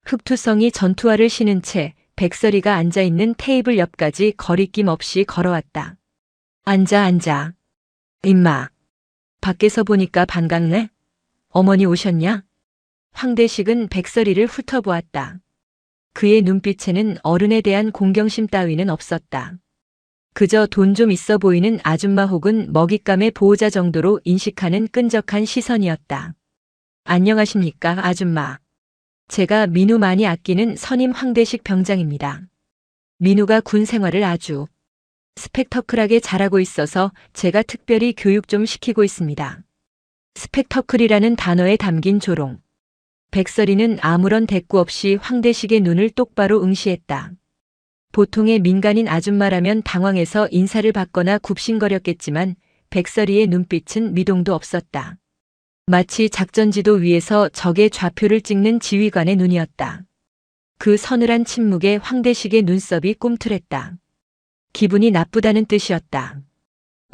흑투성이 전투화를 신은 채 백설이가 앉아있는 테이블 옆까지 거리낌 없이 걸어왔다. 앉아. 임마. 밖에서 보니까 반갑네? 어머니 오셨냐? 황대식은 백설이를 훑어보았다. 그의 눈빛에는 어른에 대한 공경심 따위는 없었다. 그저 돈 좀 있어 보이는 아줌마 혹은 먹잇감의 보호자 정도로 인식하는 끈적한 시선이었다. 안녕하십니까, 아줌마. 제가 민우 많이 아끼는 선임 황대식 병장입니다. 민우가 군 생활을 아주 스펙터클하게 잘하고 있어서 제가 특별히 교육 좀 시키고 있습니다. 스펙터클이라는 단어에 담긴 조롱. 백설이는 아무런 대꾸 없이 황대식의 눈을 똑바로 응시했다. 보통의 민간인 아줌마라면 당황해서 인사를 받거나 굽신거렸겠지만 백설이의 눈빛은 미동도 없었다. 마치 작전지도 위에서 적의 좌표를 찍는 지휘관의 눈이었다. 그 서늘한 침묵에 황대식의 눈썹이 꿈틀했다. 기분이 나쁘다는 뜻이었다.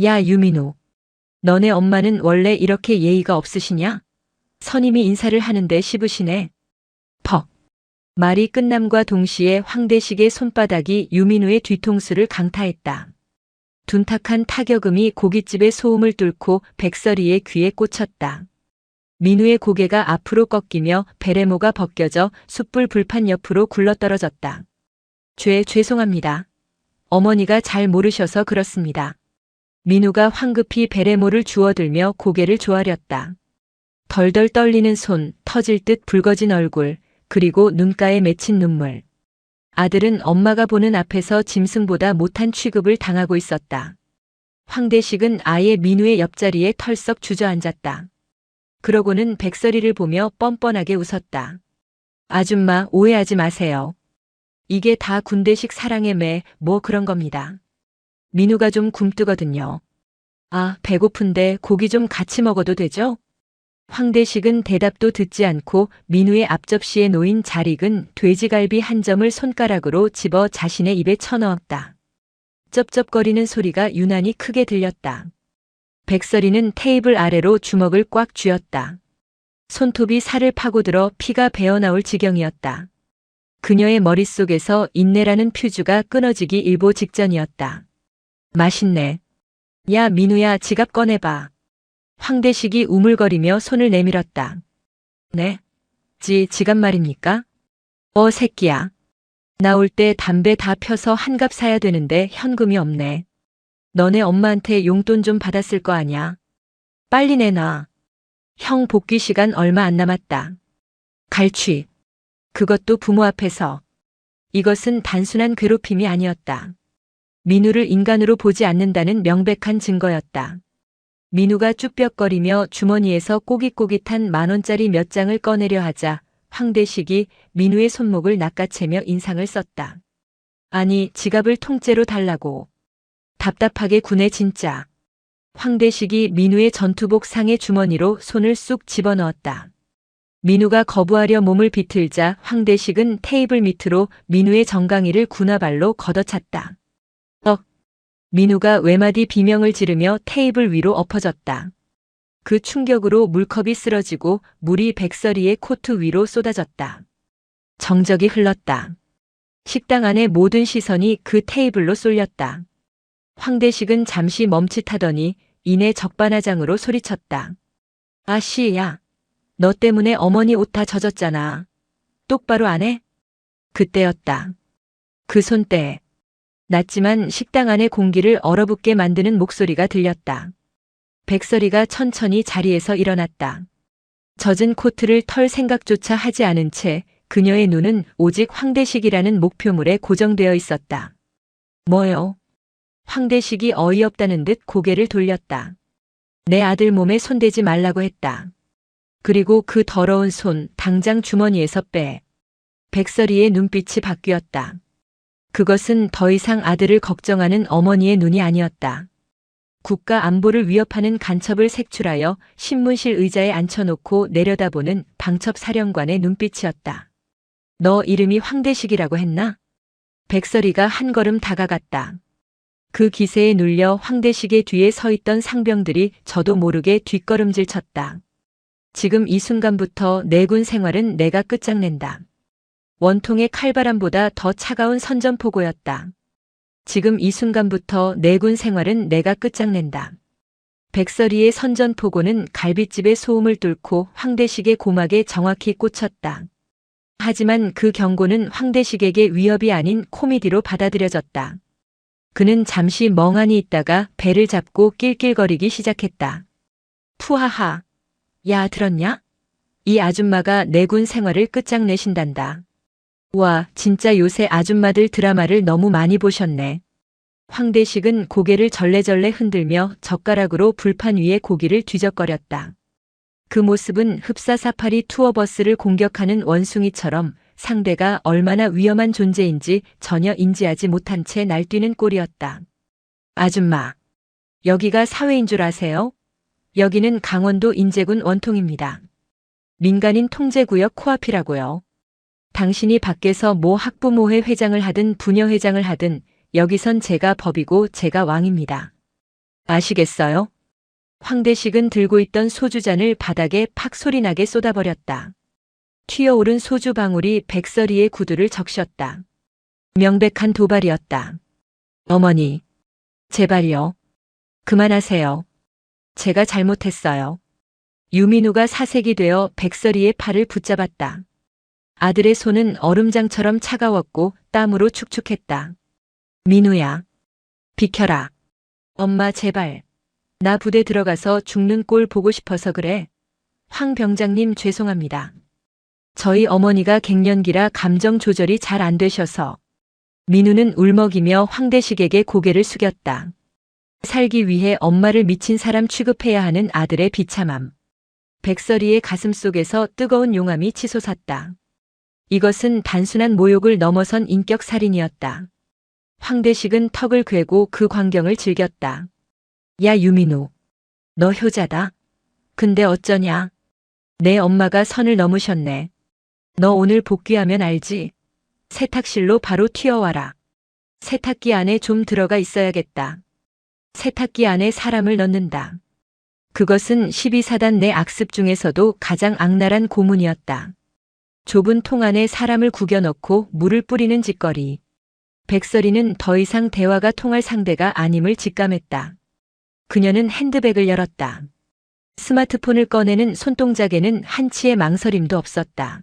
야, 유민우. 너네 엄마는 원래 이렇게 예의가 없으시냐? 선임이 인사를 하는데 씹으시네. 퍽. 말이 끝남과 동시에 황대식의 손바닥이 유민우의 뒤통수를 강타했다. 둔탁한 타격음이 고깃집의 소음을 뚫고 백설이의 귀에 꽂혔다. 민우의 고개가 앞으로 꺾이며 베레모가 벗겨져 숯불 불판 옆으로 굴러떨어졌다. 죄송합니다. 어머니가 잘 모르셔서 그렇습니다. 민우가 황급히 베레모를 주워들며 고개를 조아렸다. 덜덜 떨리는 손, 터질 듯 붉어진 얼굴, 그리고 눈가에 맺힌 눈물. 아들은 엄마가 보는 앞에서 짐승보다 못한 취급을 당하고 있었다. 황대식은 아예 민우의 옆자리에 털썩 주저앉았다. 그러고는 백설이를 보며 뻔뻔하게 웃었다. 아줌마, 오해하지 마세요. 이게 다 군대식 사랑의 매, 뭐 그런 겁니다. 민우가 좀 굼뜨거든요. 아, 배고픈데 고기 좀 같이 먹어도 되죠? 황대식은 대답도 듣지 않고 민우의 앞접시에 놓인 잘 익은 돼지갈비 한 점을 손가락으로 집어 자신의 입에 쳐넣었다. 쩝쩝거리는 소리가 유난히 크게 들렸다. 백설이는 테이블 아래로 주먹을 꽉 쥐었다. 손톱이 살을 파고들어 피가 배어나올 지경이었다. 그녀의 머릿속에서 인내라는 퓨즈가 끊어지기 일보 직전이었다. 맛있네. 야, 민우야, 지갑 꺼내봐. 황대식이 우물거리며 손을 내밀었다. 네? 지갑 말입니까? 새끼야. 나올 때 담배 다 펴서 한갑 사야 되는데 현금이 없네. 너네 엄마한테 용돈 좀 받았을 거 아냐? 빨리 내놔. 형 복귀 시간 얼마 안 남았다. 갈취. 그것도 부모 앞에서. 이것은 단순한 괴롭힘이 아니었다. 민우를 인간으로 보지 않는다는 명백한 증거였다. 민우가 쭈뼛거리며 주머니에서 꼬깃꼬깃한 10,000원짜리 몇 장을 꺼내려 하자 황대식이 민우의 손목을 낚아채며 인상을 썼다. 아니, 지갑을 통째로 달라고. 답답하게 구네 진짜. 황대식이 민우의 전투복 상의 주머니로 손을 쑥 집어넣었다. 민우가 거부하려 몸을 비틀자 황대식은 테이블 밑으로 민우의 정강이를 군화발로 걷어찼다. 민우가 외마디 비명을 지르며 테이블 위로 엎어졌다. 그 충격으로 물컵이 쓰러지고 물이 백설이의 코트 위로 쏟아졌다. 정적이 흘렀다. 식당 안의 모든 시선이 그 테이블로 쏠렸다. 황대식은 잠시 멈칫하더니 이내 적반하장으로 소리쳤다. 아씨야, 너 때문에 어머니 옷 다 젖었잖아. 똑바로 안 해? 그때였다. 그 손때. 낮지만 식당 안의 공기를 얼어붙게 만드는 목소리가 들렸다. 백설이가 천천히 자리에서 일어났다. 젖은 코트를 털 생각조차 하지 않은 채 그녀의 눈은 오직 황대식이라는 목표물에 고정되어 있었다. 뭐요? 황대식이 어이없다는 듯 고개를 돌렸다. 내 아들 몸에 손대지 말라고 했다. 그리고 그 더러운 손 당장 주머니에서 빼. 백설이의 눈빛이 바뀌었다. 그것은 더 이상 아들을 걱정하는 어머니의 눈이 아니었다. 국가 안보를 위협하는 간첩을 색출하여 신문실 의자에 앉혀놓고 내려다보는 방첩 사령관의 눈빛이었다. 너 이름이 황대식이라고 했나? 백설이가 한 걸음 다가갔다. 그 기세에 눌려 황대식의 뒤에 서 있던 상병들이 저도 모르게 뒷걸음질 쳤다. 지금 이 순간부터 내군 생활은 내가 끝장낸다. 원통의 칼바람보다 더 차가운 선전포고였다. 지금 이 순간부터 내군 생활은 내가 끝장낸다. 백설이의 선전포고는 갈빗집의 소음을 뚫고 황대식의 고막에 정확히 꽂혔다. 하지만 그 경고는 황대식에게 위협이 아닌 코미디로 받아들여졌다. 그는 잠시 멍하니 있다가 배를 잡고 낄낄거리기 시작했다. 푸하하. 야, 들었냐? 이 아줌마가 내군 생활을 끝장내신단다. 와, 진짜 요새 아줌마들 드라마를 너무 많이 보셨네. 황대식은 고개를 절레절레 흔들며 젓가락으로 불판 위에 고기를 뒤적거렸다. 그 모습은 흡사사파리 투어버스를 공격하는 원숭이처럼 상대가 얼마나 위험한 존재인지 전혀 인지하지 못한 채 날뛰는 꼴이었다. 아줌마, 여기가 사회인 줄 아세요? 여기는 강원도 인제군 원통입니다. 민간인 통제구역 코앞이라고요. 당신이 밖에서 뭐 학부모회 회장을 하든 부녀회장을 하든 여기선 제가 법이고 제가 왕입니다. 아시겠어요? 황대식은 들고 있던 소주잔을 바닥에 팍 소리나게 쏟아버렸다. 튀어오른 소주 방울이 백설이의 구두를 적셨다. 명백한 도발이었다. 어머니, 제발요. 그만하세요. 제가 잘못했어요. 유민우가 사색이 되어 백설이의 팔을 붙잡았다. 아들의 손은 얼음장처럼 차가웠고 땀으로 축축했다. 민우야, 비켜라. 엄마 제발. 나 부대 들어가서 죽는 꼴 보고 싶어서 그래. 황 병장님 죄송합니다. 저희 어머니가 갱년기라 감정 조절이 잘 안 되셔서. 민우는 울먹이며 황대식에게 고개를 숙였다. 살기 위해 엄마를 미친 사람 취급해야 하는 아들의 비참함. 백설이의 가슴 속에서 뜨거운 용암이 치솟았다. 이것은 단순한 모욕을 넘어선 인격살인이었다. 황대식은 턱을 괴고 그 광경을 즐겼다. 야 유민우, 너 효자다. 근데 어쩌냐? 내 엄마가 선을 넘으셨네. 너 오늘 복귀하면 알지? 세탁실로 바로 튀어와라. 세탁기 안에 좀 들어가 있어야겠다. 세탁기 안에 사람을 넣는다. 그것은 12사단 내 악습 중에서도 가장 악랄한 고문이었다. 좁은 통 안에 사람을 구겨 넣고 물을 뿌리는 짓거리. 백설이는 더 이상 대화가 통할 상대가 아님을 직감했다. 그녀는 핸드백을 열었다. 스마트폰을 꺼내는 손동작에는 한치의 망설임도 없었다.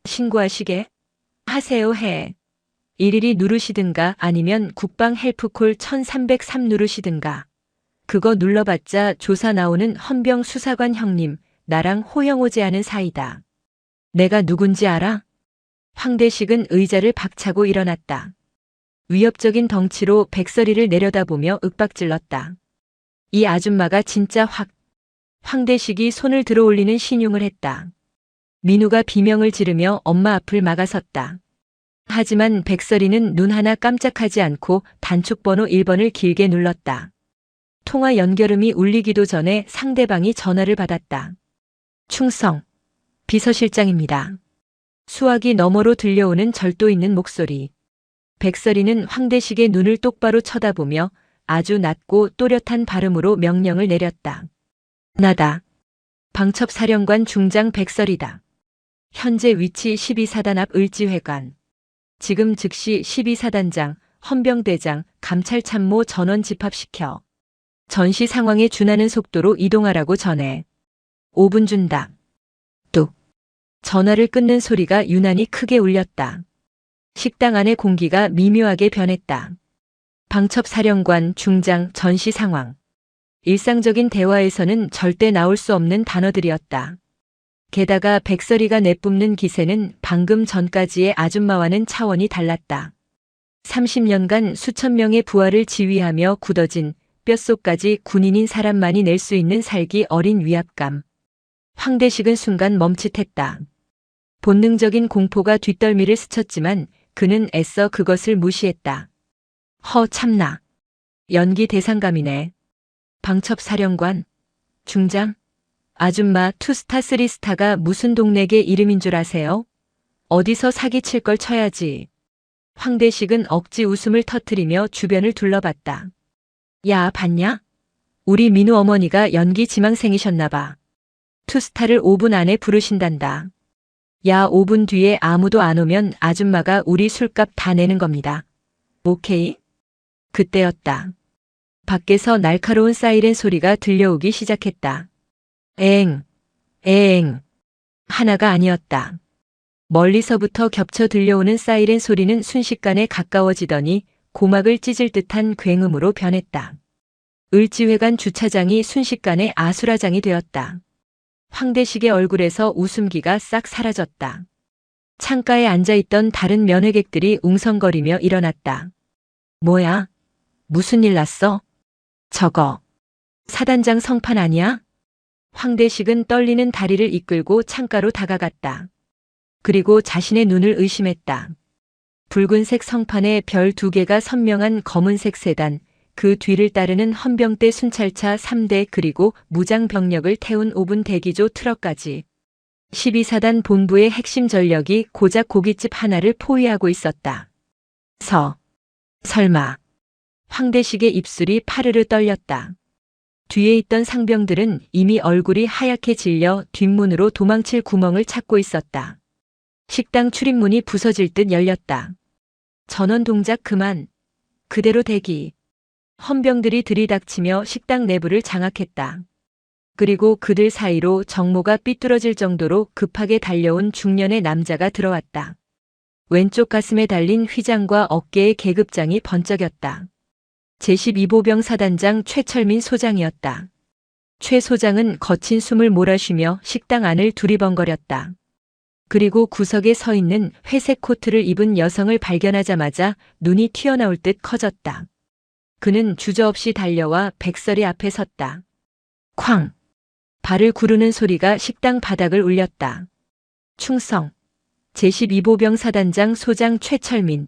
신고하시게? 하세요 해. 일일이 누르시든가 아니면 국방 헬프콜 1303 누르시든가. 그거 눌러봤자 조사 나오는 헌병 수사관 형님, 나랑 호영호제하는 사이다. 내가 누군지 알아? 황대식은 의자를 박차고 일어났다. 위협적인 덩치로 백설이를 내려다보며 윽박질렀다. 이 아줌마가 진짜 황대식이 손을 들어올리는 신용을 했다. 민우가 비명을 지르며 엄마 앞을 막아섰다. 하지만 백설이는 눈 하나 깜짝하지 않고 단축번호 1번을 길게 눌렀다. 통화 연결음이 울리기도 전에 상대방이 전화를 받았다. 충성, 비서실장입니다. 수화기 너머로 들려오는 절도 있는 목소리. 백설이는 황대식의 눈을 똑바로 쳐다보며 아주 낮고 또렷한 발음으로 명령을 내렸다. 나다. 방첩사령관 중장 백설이다. 현재 위치 12사단 앞 을지회관. 지금 즉시 12사단장, 헌병대장, 감찰참모 전원 집합시켜. 전시 상황에 준하는 속도로 이동하라고 전해. 5분 준다. 뚝. 전화를 끊는 소리가 유난히 크게 울렸다. 식당 안의 공기가 미묘하게 변했다. 방첩사령관 중장 전시 상황. 일상적인 대화에서는 절대 나올 수 없는 단어들이었다. 게다가 백설이가 내뿜는 기세는 방금 전까지의 아줌마와는 차원이 달랐다. 30년간 수천 명의 부하를 지휘하며 굳어진 뼛속까지 군인인 사람만이 낼 수 있는 살기 어린 위압감. 황대식은 순간 멈칫했다. 본능적인 공포가 뒷덜미를 스쳤지만 그는 애써 그것을 무시했다. 참나. 연기 대상감이네. 방첩사령관. 중장. 아줌마 2스타 3스타가 무슨 동네계 이름인 줄 아세요? 어디서 사기칠 걸 쳐야지. 황대식은 억지 웃음을 터뜨리며 주변을 둘러봤다. 야, 봤냐? 우리 민우 어머니가 연기 지망생이셨나 봐. 2스타를 5분 안에 부르신단다. 야, 5분 뒤에 아무도 안 오면 아줌마가 우리 술값 다 내는 겁니다. 오케이? 그때였다. 밖에서 날카로운 사이렌 소리가 들려오기 시작했다. 에엥, 에엥. 하나가 아니었다. 멀리서부터 겹쳐 들려오는 사이렌 소리는 순식간에 가까워지더니 고막을 찢을 듯한 굉음으로 변했다. 을지회관 주차장이 순식간에 아수라장이 되었다. 황대식의 얼굴에서 웃음기가 싹 사라졌다. 창가에 앉아있던 다른 면회객들이 웅성거리며 일어났다. 뭐야? 무슨 일 났어? 저거. 사단장 성판 아니야? 황대식은 떨리는 다리를 이끌고 창가로 다가갔다. 그리고 자신의 눈을 의심했다. 붉은색 성판에 별 2개가 선명한 검은색 세단, 그 뒤를 따르는 헌병대 순찰차 3대 그리고 무장 병력을 태운 5분 대기조 트럭까지. 12사단 본부의 핵심 전력이 고작 고깃집 하나를 포위하고 있었다. 설마. 황대식의 입술이 파르르 떨렸다. 뒤에 있던 상병들은 이미 얼굴이 하얗게 질려 뒷문으로 도망칠 구멍을 찾고 있었다. 식당 출입문이 부서질 듯 열렸다. 전원 동작 그만. 그대로 대기. 헌병들이 들이닥치며 식당 내부를 장악했다. 그리고 그들 사이로 정모가 삐뚤어질 정도로 급하게 달려온 중년의 남자가 들어왔다. 왼쪽 가슴에 달린 휘장과 어깨에 계급장이 번쩍였다. 제12보병 사단장 최철민 소장이었다. 최 소장은 거친 숨을 몰아쉬며 식당 안을 두리번거렸다. 그리고 구석에 서 있는 회색 코트를 입은 여성을 발견하자마자 눈이 튀어나올 듯 커졌다. 그는 주저없이 달려와 백설이 앞에 섰다. 쾅! 발을 구르는 소리가 식당 바닥을 울렸다. 충성! 제12보병 사단장 소장 최철민,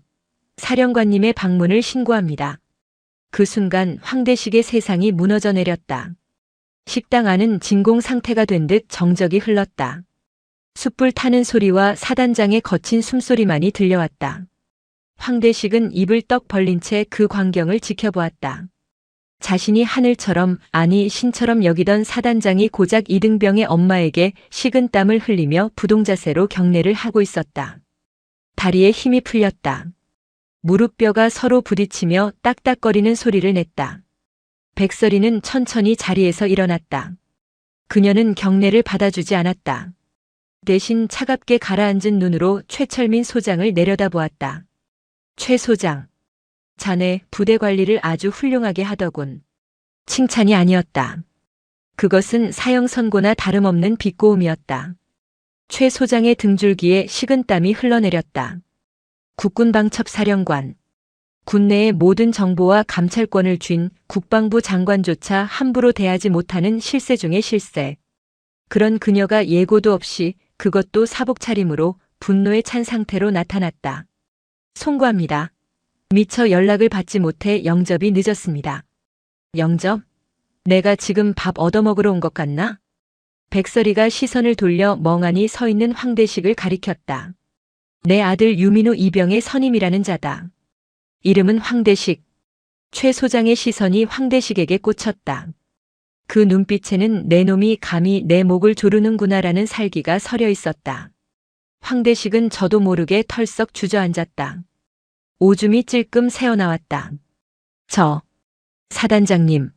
사령관님의 방문을 신고합니다. 그 순간 황대식의 세상이 무너져 내렸다. 식당 안은 진공 상태가 된 듯 정적이 흘렀다. 숯불 타는 소리와 사단장의 거친 숨소리만이 들려왔다. 황대식은 입을 떡 벌린 채 그 광경을 지켜보았다. 자신이 하늘처럼, 아니 신처럼 여기던 사단장이 고작 이등병의 엄마에게 식은 땀을 흘리며 부동자세로 경례를 하고 있었다. 다리에 힘이 풀렸다. 무릎뼈가 서로 부딪히며 딱딱거리는 소리를 냈다. 백설이는 천천히 자리에서 일어났다. 그녀는 경례를 받아주지 않았다. 대신 차갑게 가라앉은 눈으로 최철민 소장을 내려다보았다. 최 소장, 자네 부대 관리를 아주 훌륭하게 하더군. 칭찬이 아니었다. 그것은 사형 선고나 다름없는 비꼬음이었다. 최 소장의 등줄기에 식은땀이 흘러내렸다. 국군방첩사령관. 군내의 모든 정보와 감찰권을 쥔 국방부 장관조차 함부로 대하지 못하는 실세 중의 실세. 그런 그녀가 예고도 없이, 그것도 사복 차림으로 분노에 찬 상태로 나타났다. 송구합니다. 미처 연락을 받지 못해 영접이 늦었습니다. 영접? 내가 지금 밥 얻어먹으러 온 것 같나? 백설이가 시선을 돌려 멍하니 서 있는 황대식을 가리켰다. 내 아들 유민우 이병의 선임이라는 자다. 이름은 황대식. 최 소장의 시선이 황대식에게 꽂혔다. 그 눈빛에는 내 놈이 감히 내 목을 조르는구나라는 살기가 서려 있었다. 황대식은 저도 모르게 털썩 주저앉았다. 오줌이 찔끔 새어나왔다. 사단장님.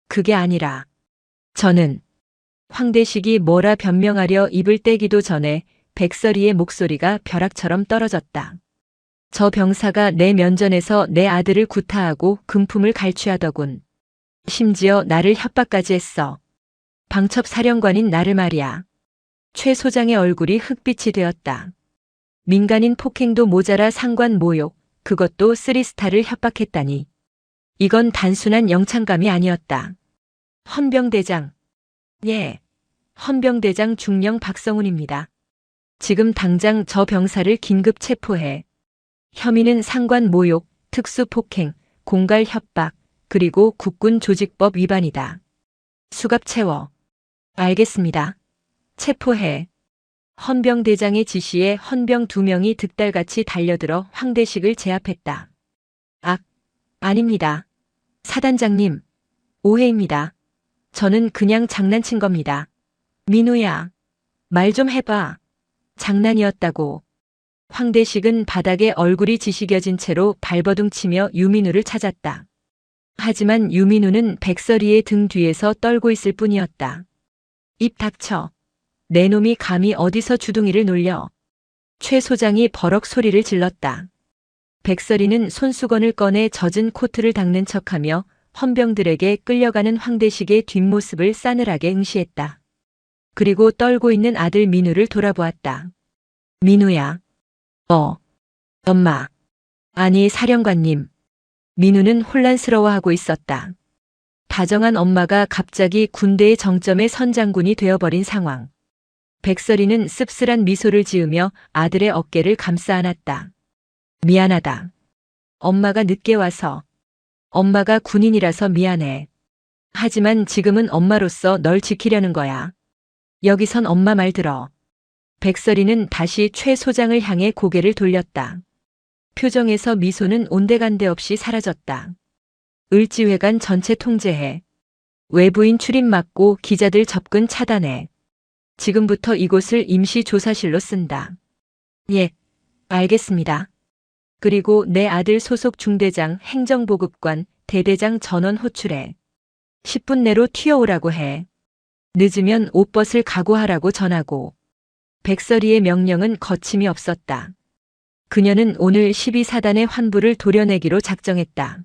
그게 아니라. 저는. 황대식이 뭐라 변명하려 입을 떼기도 전에 백설이의 목소리가 벼락처럼 떨어졌다. 저 병사가 내 면전에서 내 아들을 구타하고 금품을 갈취하더군. 심지어 나를 협박까지 했어. 방첩사령관인 나를 말이야. 최 소장의 얼굴이 흑빛이 되었다. 민간인 폭행도 모자라 상관 모욕, 그것도 3스타를 협박했다니. 이건 단순한 영창감이 아니었다. 헌병대장. 예. 헌병대장 중령 박성훈입니다. 지금 당장 저 병사를 긴급 체포해. 혐의는 상관 모욕, 특수폭행, 공갈 협박, 그리고 국군 조직법 위반이다. 수갑 채워. 알겠습니다. 체포해. 헌병대장의 지시에 헌병 2명이 득달같이 달려들어 황대식을 제압했다. 아닙니다. 사단장님, 오해입니다. 저는 그냥 장난친 겁니다. 민우야, 말 좀 해봐. 장난이었다고. 황대식은 바닥에 얼굴이 지시겨진 채로 발버둥치며 유민우를 찾았다. 하지만 유민우는 백설이의 등 뒤에서 떨고 있을 뿐이었다. 입 닥쳐. 내 놈이 감히 어디서 주둥이를 놀려. 최 소장이 버럭 소리를 질렀다. 백설이는 손수건을 꺼내 젖은 코트를 닦는 척하며 헌병들에게 끌려가는 황대식의 뒷모습을 싸늘하게 응시했다. 그리고 떨고 있는 아들 민우를 돌아보았다. 민우야. 엄마. 아니, 사령관님. 민우는 혼란스러워하고 있었다. 다정한 엄마가 갑자기 군대의 정점의 선장군이 되어버린 상황. 백설이는 씁쓸한 미소를 지으며 아들의 어깨를 감싸 안았다. 미안하다. 엄마가 늦게 와서. 엄마가 군인이라서 미안해. 하지만 지금은 엄마로서 널 지키려는 거야. 여기선 엄마 말 들어. 백설이는 다시 최 소장을 향해 고개를 돌렸다. 표정에서 미소는 온데간데 없이 사라졌다. 을지회관 전체 통제해. 외부인 출입 막고 기자들 접근 차단해. 지금부터 이곳을 임시 조사실로 쓴다. 예, 알겠습니다. 그리고 내 아들 소속 중대장 행정보급관 대대장 전원 호출해. 10분 내로 튀어오라고 해. 늦으면 옷벗을 각오하라고 전하고. 백설이의 명령은 거침이 없었다. 그녀는 오늘 12사단의 환부를 도려내기로 작정했다.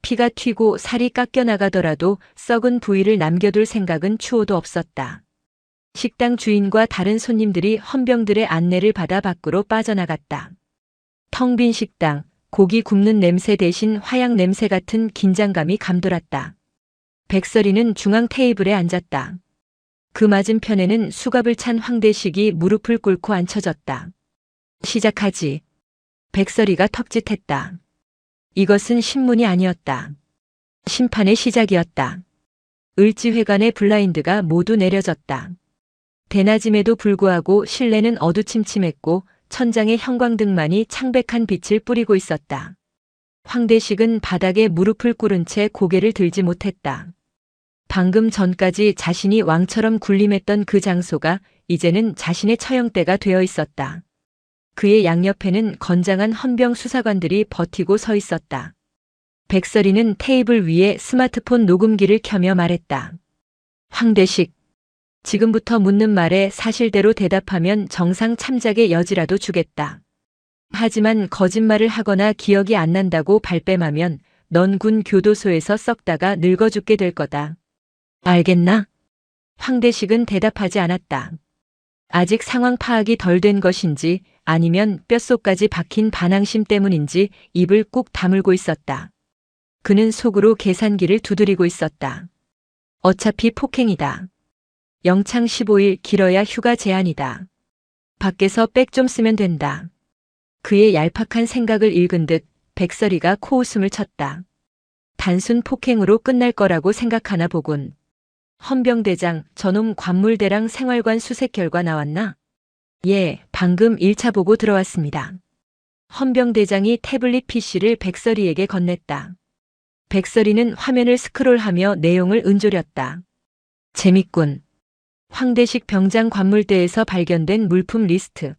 피가 튀고 살이 깎여나가더라도 썩은 부위를 남겨둘 생각은 추호도 없었다. 식당 주인과 다른 손님들이 헌병들의 안내를 받아 밖으로 빠져나갔다. 텅 빈 식당, 고기 굽는 냄새 대신 화약 냄새 같은 긴장감이 감돌았다. 백설이는 중앙 테이블에 앉았다. 그 맞은편에는 수갑을 찬 황대식이 무릎을 꿇고 앉혀졌다. 시작하지. 백설이가 턱짓했다. 이것은 신문이 아니었다. 심판의 시작이었다. 을지회관의 블라인드가 모두 내려졌다. 대낮임에도 불구하고 실내는 어두침침했고 천장의 형광등만이 창백한 빛을 뿌리고 있었다. 황대식은 바닥에 무릎을 꿇은 채 고개를 들지 못했다. 방금 전까지 자신이 왕처럼 군림했던 그 장소가 이제는 자신의 처형대가 되어 있었다. 그의 양옆에는 건장한 헌병 수사관들이 버티고 서 있었다. 백설이는 테이블 위에 스마트폰 녹음기를 켜며 말했다. 황대식, 지금부터 묻는 말에 사실대로 대답하면 정상 참작의 여지라도 주겠다. 하지만 거짓말을 하거나 기억이 안 난다고 발뺌하면 넌 군 교도소에서 썩다가 늙어 죽게 될 거다. 알겠나? 황대식은 대답하지 않았다. 아직 상황 파악이 덜 된 것인지 아니면 뼛속까지 박힌 반항심 때문인지 입을 꾹 다물고 있었다. 그는 속으로 계산기를 두드리고 있었다. 어차피 폭행이다. 영창 15일 길어야 휴가 제한이다. 밖에서 백 좀 쓰면 된다. 그의 얄팍한 생각을 읽은 듯 백설이가 코웃음을 쳤다. 단순 폭행으로 끝날 거라고 생각하나 보군. 헌병대장, 저놈 관물대랑 생활관 수색 결과 나왔나? 예, 방금 1차 보고 들어왔습니다. 헌병대장이 태블릿 PC를 백설이에게 건넸다. 백설이는 화면을 스크롤하며 내용을 은조렸다. 재밌군. 황대식 병장 관물대에서 발견된 물품 리스트.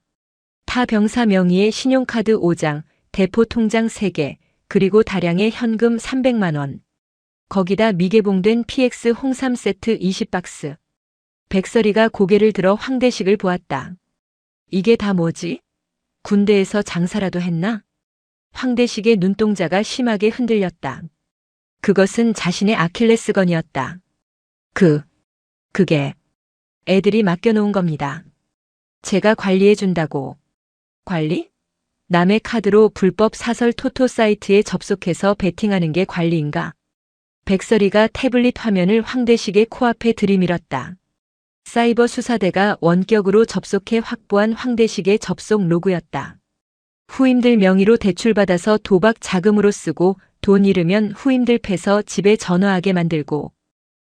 타 병사 명의의 신용카드 5장, 대포 통장 3개, 그리고 다량의 현금 300만 원. 거기다 미개봉된 PX 홍삼 세트 20박스. 백설이가 고개를 들어 황대식을 보았다. 이게 다 뭐지? 군대에서 장사라도 했나? 황대식의 눈동자가 심하게 흔들렸다. 그것은 자신의 아킬레스건이었다. 그게 애들이 맡겨놓은 겁니다. 제가 관리해준다고. 관리? 남의 카드로 불법 사설 토토 사이트에 접속해서 베팅하는 게 관리인가? 백설이가 태블릿 화면을 황대식의 코앞에 들이밀었다. 사이버 수사대가 원격으로 접속해 확보한 황대식의 접속 로그였다. 후임들 명의로 대출받아서 도박 자금으로 쓰고 돈 잃으면 후임들 패서 집에 전화하게 만들고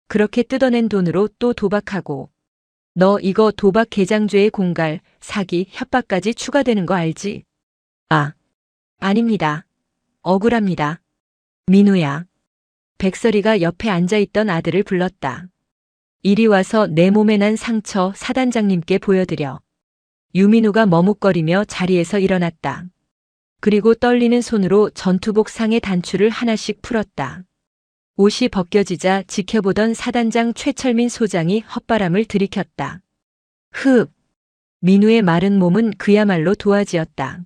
그렇게 뜯어낸 돈으로 또 도박하고 너 이거 도박 개장죄의 공갈, 사기, 협박까지 추가되는 거 알지? 아닙니다. 억울합니다. 민우야. 백설이가 옆에 앉아있던 아들을 불렀다. 이리 와서 내 몸에 난 상처 사단장님께 보여드려. 유민우가 머뭇거리며 자리에서 일어났다. 그리고 떨리는 손으로 전투복 상의 단추를 하나씩 풀었다. 옷이 벗겨지자 지켜보던 사단장 최철민 소장이 헛바람을 들이켰다. 민우의 마른 몸은 그야말로 도화지였다.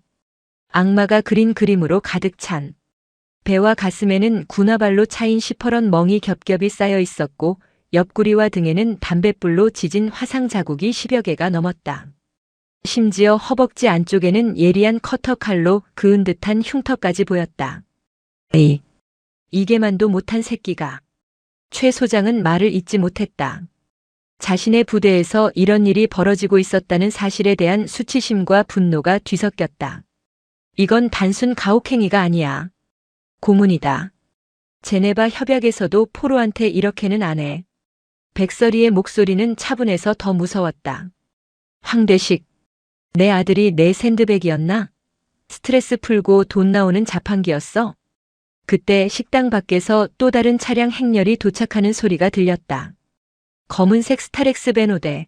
악마가 그린 그림으로 가득 찬. 배와 가슴에는 군화발로 차인 시퍼런 멍이 겹겹이 쌓여 있었고 옆구리와 등에는 담뱃불로 지진 화상 자국이 10여 개가 넘었다. 심지어 허벅지 안쪽에는 예리한 커터 칼로 그은 듯한 흉터까지 보였다. 이게만도 못한 새끼가. 최 소장은 말을 잇지 못했다. 자신의 부대에서 이런 일이 벌어지고 있었다는 사실에 대한 수치심과 분노가 뒤섞였다. 이건 단순 가혹행위가 아니야. 고문이다. 제네바 협약에서도 포로한테 이렇게는 안 해. 백설이의 목소리는 차분해서 더 무서웠다. 황대식, 내 아들이 내 샌드백이었나? 스트레스 풀고 돈 나오는 자판기였어? 그때 식당 밖에서 또 다른 차량 행렬이 도착하는 소리가 들렸다. 검은색 스타렉스 베노대.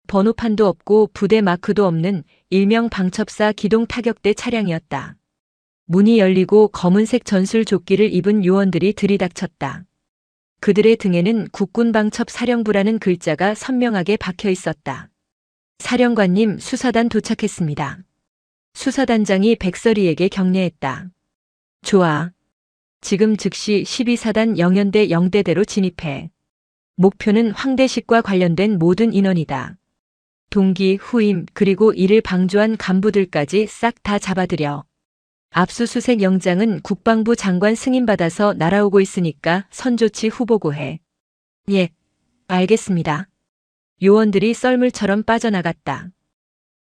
번호판도 없고 부대 마크도 없는 일명 방첩사 기동 타격대 차량이었다. 문이 열리고 검은색 전술 조끼를 입은 요원들이 들이닥쳤다. 그들의 등에는 국군 방첩 사령부라는 글자가 선명하게 박혀 있었다. 사령관님, 수사단 도착했습니다. 수사단장이 백설이에게 격려했다. 좋아. 지금 즉시 12사단 영연대 영대대로 진입해. 목표는 황대식과 관련된 모든 인원이다. 동기, 후임, 그리고 이를 방조한 간부들까지 싹 다 잡아들여. 압수수색 영장은 국방부 장관 승인받아서 날아오고 있으니까 선조치 후보고해. 예, 알겠습니다. 요원들이 썰물처럼 빠져나갔다.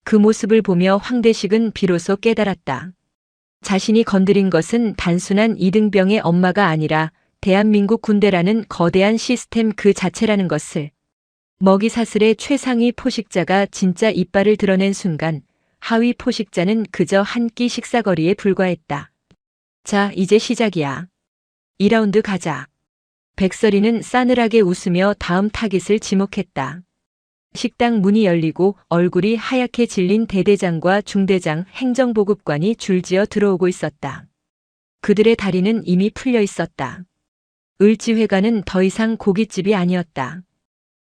그 모습을 보며 황대식은 비로소 깨달았다. 자신이 건드린 것은 단순한 이등병의 엄마가 아니라 대한민국 군대라는 거대한 시스템 그 자체라는 것을. 먹이사슬의 최상위 포식자가 진짜 이빨을 드러낸 순간 하위 포식자는 그저 한 끼 식사거리에 불과했다. 자, 이제 시작이야. 2라운드 가자. 백설이는 싸늘하게 웃으며 다음 타깃을 지목했다. 식당 문이 열리고 얼굴이 하얗게 질린 대대장과 중대장, 행정보급관이 줄지어 들어오고 있었다. 그들의 다리는 이미 풀려 있었다. 을지회관은 더 이상 고깃집이 아니었다.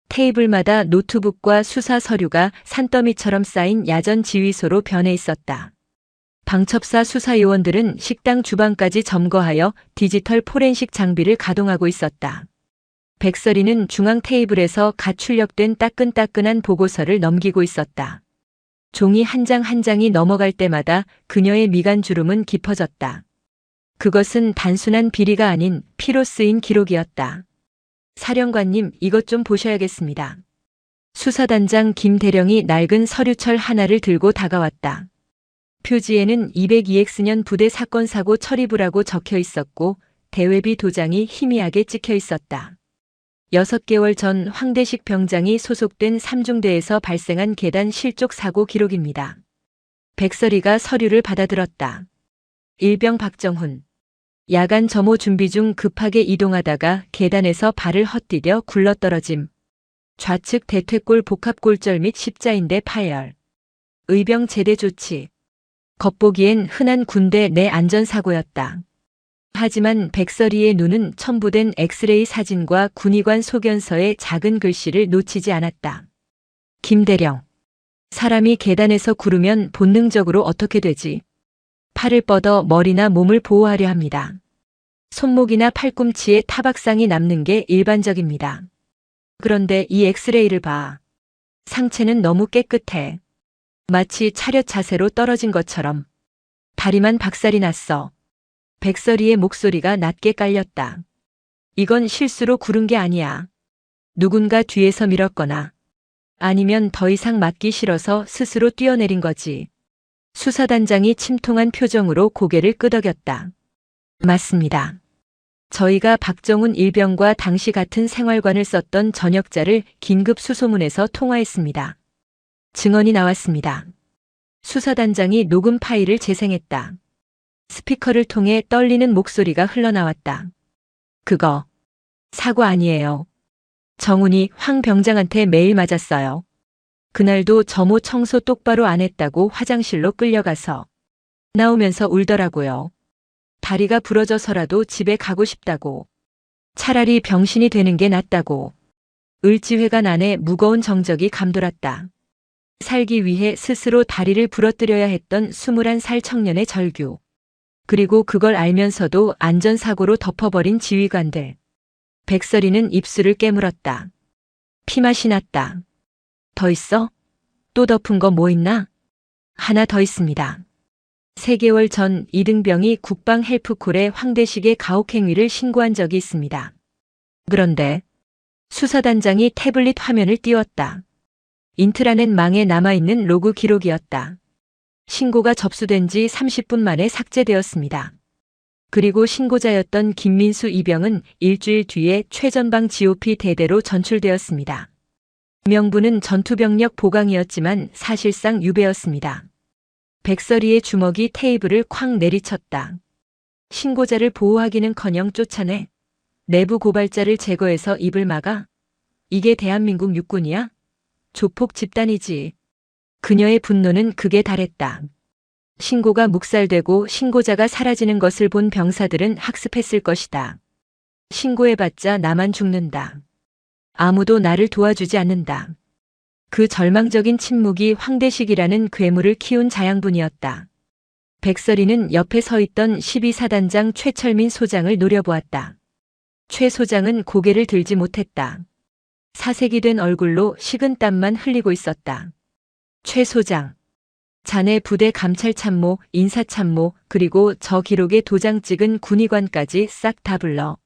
테이블마다 노트북과 수사 서류가 산더미처럼 쌓인 야전 지휘소로 변해 있었다. 방첩사 수사 요원들은 식당 주방까지 점거하여 디지털 포렌식 장비를 가동하고 있었다. 백설이는 중앙 테이블에서 갓 출력된 따끈따끈한 보고서를 넘기고 있었다. 종이 한 장 한 장이 넘어갈 때마다 그녀의 미간 주름은 깊어졌다. 그것은 단순한 비리가 아닌 피로 쓰인 기록이었다. 사령관님, 이것 좀 보셔야겠습니다. 수사단장 김대령이 낡은 서류철 하나를 들고 다가왔다. 표지에는 202X년 부대 사건 사고 처리부라고 적혀 있었고 대회비 도장이 희미하게 찍혀 있었다. 6개월 전 황대식 병장이 소속된 3중대에서 발생한 계단 실족 사고 기록입니다. 백설이가 서류를 받아들었다. 일병 박정훈. 야간 점호 준비 중 급하게 이동하다가 계단에서 발을 헛디뎌 굴러떨어짐. 좌측 대퇴골 복합골절 및 십자인대 파열. 의병 제대 조치. 겉보기엔 흔한 군대 내 안전사고였다. 하지만 백설이의 눈은 첨부된 엑스레이 사진과 군의관 소견서의 작은 글씨를 놓치지 않았다. 김대령. 사람이 계단에서 구르면 본능적으로 어떻게 되지? 팔을 뻗어 머리나 몸을 보호하려 합니다. 손목이나 팔꿈치에 타박상이 남는 게 일반적입니다. 그런데 이 엑스레이를 봐. 상체는 너무 깨끗해. 마치 차렷 자세로 떨어진 것처럼. 다리만 박살이 났어. 백설이의 목소리가 낮게 깔렸다. 이건 실수로 구른 게 아니야. 누군가 뒤에서 밀었거나 아니면 더 이상 맞기 싫어서 스스로 뛰어내린 거지. 수사단장이 침통한 표정으로 고개를 끄덕였다. 맞습니다. 저희가 박정훈 일병과 당시 같은 생활관을 썼던 전역자를 긴급 수소문해서 통화했습니다. 증언이 나왔습니다. 수사단장이 녹음 파일을 재생했다. 스피커를 통해 떨리는 목소리가 흘러나왔다. 그거 사고 아니에요. 정훈이 황 병장한테 매일 맞았어요. 그날도 점호 청소 똑바로 안 했다고 화장실로 끌려가서 나오면서 울더라고요. 다리가 부러져서라도 집에 가고 싶다고. 차라리 병신이 되는 게 낫다고. 을지회관 안에 무거운 정적이 감돌았다. 살기 위해 스스로 다리를 부러뜨려야 했던 21살 청년의 절규. 그리고 그걸 알면서도 안전사고로 덮어버린 지휘관들. 백설이는 입술을 깨물었다. 피맛이 났다. 더 있어? 또 덮은 거 뭐 있나? 하나 더 있습니다. 3개월 전 이등병이 국방 헬프콜에 황대식의 가혹행위를 신고한 적이 있습니다. 그런데 수사단장이 태블릿 화면을 띄웠다. 인트라넷 망에 남아있는 로그 기록이었다. 신고가 접수된 지 30분 만에 삭제되었습니다. 그리고 신고자였던 김민수 이병은 일주일 뒤에 최전방 GOP 대대로 전출되었습니다. 명분은 전투병력 보강이었지만 사실상 유배였습니다. 백설이의 주먹이 테이블을 쾅 내리쳤다. 신고자를 보호하기는커녕 쫓아내 내부 고발자를 제거해서 입을 막아? 이게 대한민국 육군이야? 조폭 집단이지. 그녀의 분노는 극에 달했다. 신고가 묵살되고 신고자가 사라지는 것을 본 병사들은 학습했을 것이다. 신고해봤자 나만 죽는다. 아무도 나를 도와주지 않는다. 그 절망적인 침묵이 황대식이라는 괴물을 키운 자양분이었다. 백설이는 옆에 서 있던 12사단장 최철민 소장을 노려보았다. 최 소장은 고개를 들지 못했다. 사색이 된 얼굴로 식은 땀만 흘리고 있었다. 최 소장. 자네 부대 감찰참모, 인사참모, 그리고 저 기록에 도장 찍은 군의관까지 싹 다 불러.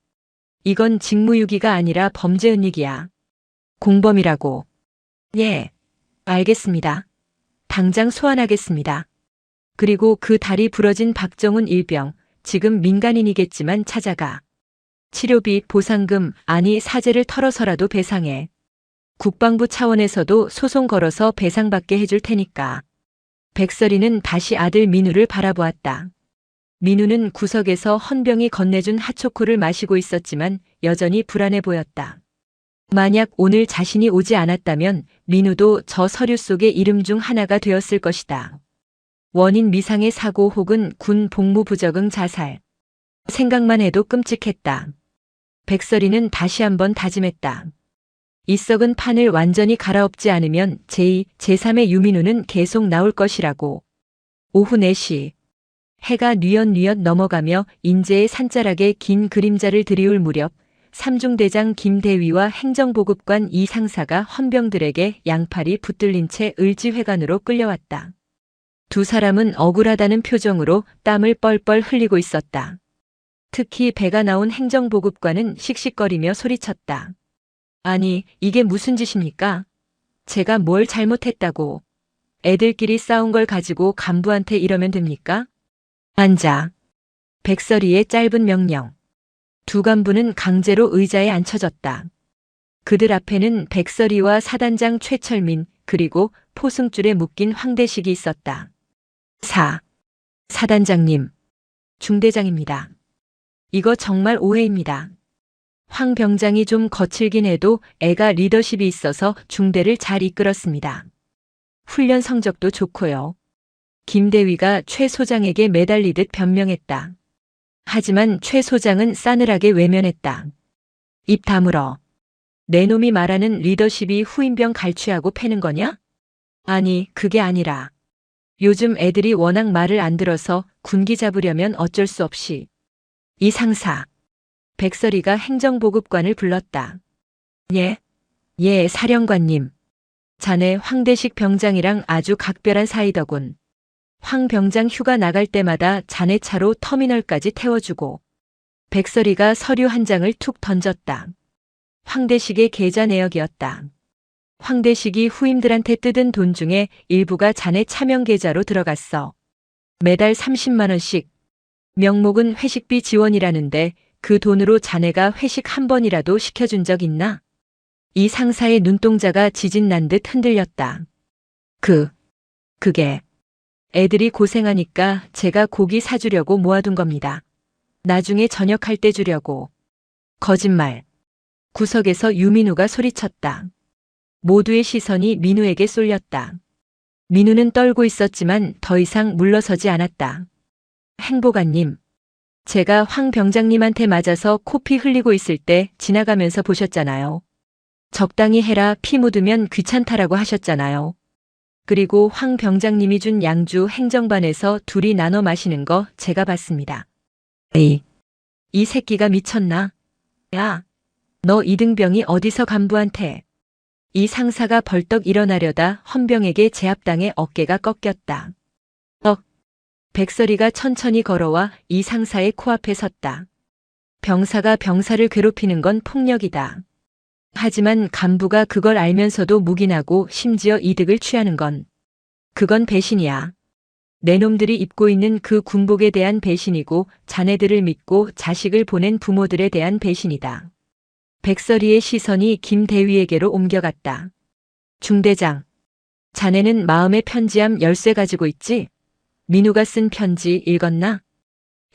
이건 직무유기가 아니라 범죄은닉이야. 공범이라고. 예, 알겠습니다. 당장 소환하겠습니다. 그리고 그 다리 부러진 박정훈 일병, 지금 민간인이겠지만 찾아가. 치료비, 보상금, 아니 사죄를 털어서라도 배상해. 국방부 차원에서도 소송 걸어서 배상받게 해줄 테니까. 백설이는 다시 아들 민우를 바라보았다. 민우는 구석에서 헌병이 건네준 핫초코를 마시고 있었지만 여전히 불안해 보였다. 만약 오늘 자신이 오지 않았다면 민우도 저 서류 속의 이름 중 하나가 되었을 것이다. 원인 미상의 사고 혹은 군 복무 부적응 자살. 생각만 해도 끔찍했다. 백설이는 다시 한번 다짐했다. 이 썩은 판을 완전히 갈아엎지 않으면 제2, 제3의 유민우는 계속 나올 것이라고. 오후 4시. 해가 뉘엿뉘엿 넘어가며 인제의 산자락에 긴 그림자를 들이울 무렵 삼중대장 김대위와 행정보급관 이 상사가 헌병들에게 양팔이 붙들린 채 을지회관으로 끌려왔다. 두 사람은 억울하다는 표정으로 땀을 뻘뻘 흘리고 있었다. 특히 배가 나온 행정보급관은 씩씩거리며 소리쳤다. 아니, 이게 무슨 짓입니까? 제가 뭘 잘못했다고. 애들끼리 싸운 걸 가지고 간부한테 이러면 됩니까? 앉아. 백설이의 짧은 명령. 두 간부는 강제로 의자에 앉혀졌다. 그들 앞에는 백설이와 사단장 최철민, 그리고 포승줄에 묶인 황대식이 있었다. 사단장님. 중대장입니다. 이거 정말 오해입니다. 황 병장이 좀 거칠긴 해도 애가 리더십이 있어서 중대를 잘 이끌었습니다. 훈련 성적도 좋고요. 김대위가 최 소장에게 매달리듯 변명했다. 하지만 최 소장은 싸늘하게 외면했다. 입 다물어. 내 놈이 말하는 리더십이 후임병 갈취하고 패는 거냐? 아니, 그게 아니라. 요즘 애들이 워낙 말을 안 들어서 군기 잡으려면 어쩔 수 없이. 이 상사. 백설이가 행정보급관을 불렀다. 예, 사령관님. 자네 황대식 병장이랑 아주 각별한 사이더군. 황 병장 휴가 나갈 때마다 자네 차로 터미널까지 태워주고. 백설이가 서류 한 장을 툭 던졌다. 황대식의 계좌 내역이었다. 황대식이 후임들한테 뜯은 돈 중에 일부가 자네 차명 계좌로 들어갔어. 매달 30만 원씩. 명목은 회식비 지원이라는데 그 돈으로 자네가 회식 한 번이라도 시켜준 적 있나? 이 상사의 눈동자가 지진 난 듯 흔들렸다. 그게 애들이 고생하니까 제가 고기 사주려고 모아둔 겁니다. 나중에 저녁할 때 주려고. 거짓말. 구석에서 유민우가 소리쳤다. 모두의 시선이 민우에게 쏠렸다. 민우는 떨고 있었지만 더 이상 물러서지 않았다. 행보관님. 제가 황 병장님한테 맞아서 코피 흘리고 있을 때 지나가면서 보셨잖아요. 적당히 해라, 피 묻으면 귀찮다라고 하셨잖아요. 그리고 황 병장님이 준 양주 행정반에서 둘이 나눠 마시는 거 제가 봤습니다. 에이, 이 새끼가 미쳤나? 야, 너 이등병이 어디서 간부한테. 이 상사가 벌떡 일어나려다 헌병에게 제압당해 어깨가 꺾였다. 백설이가 천천히 걸어와 이 상사의 코앞에 섰다. 병사가 병사를 괴롭히는 건 폭력이다. 하지만 간부가 그걸 알면서도 묵인하고 심지어 이득을 취하는 그건 배신이야. 내 놈들이 입고 있는 그 군복에 대한 배신이고 자네들을 믿고 자식을 보낸 부모들에 대한 배신이다. 백설이의 시선이 김대위에게로 옮겨갔다. 중대장, 자네는 마음의 편지함 10쇠 가지고 있지? 민우가 쓴 편지 읽었나?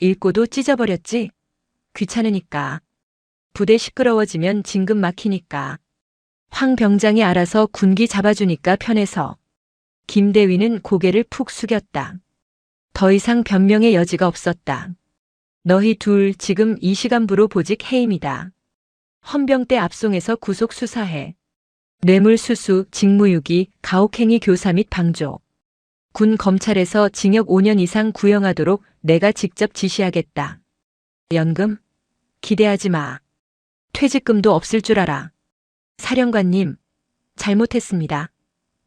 읽고도 찢어버렸지. 귀찮으니까. 부대 시끄러워지면 진급 막히니까. 황 병장이 알아서 군기 잡아주니까 편해서. 김 대위는 고개를 푹 숙였다. 더 이상 변명의 여지가 없었다. 너희 둘 지금 이 시간부로 보직 해임이다. 헌병대 압송에서 구속 수사해. 뇌물수수, 직무유기, 가혹행위 교사 및 방조. 군 검찰에서 징역 5년 이상 구형하도록 내가 직접 지시하겠다. 연금? 기대하지 마. 퇴직금도 없을 줄 알아. 사령관님, 잘못했습니다.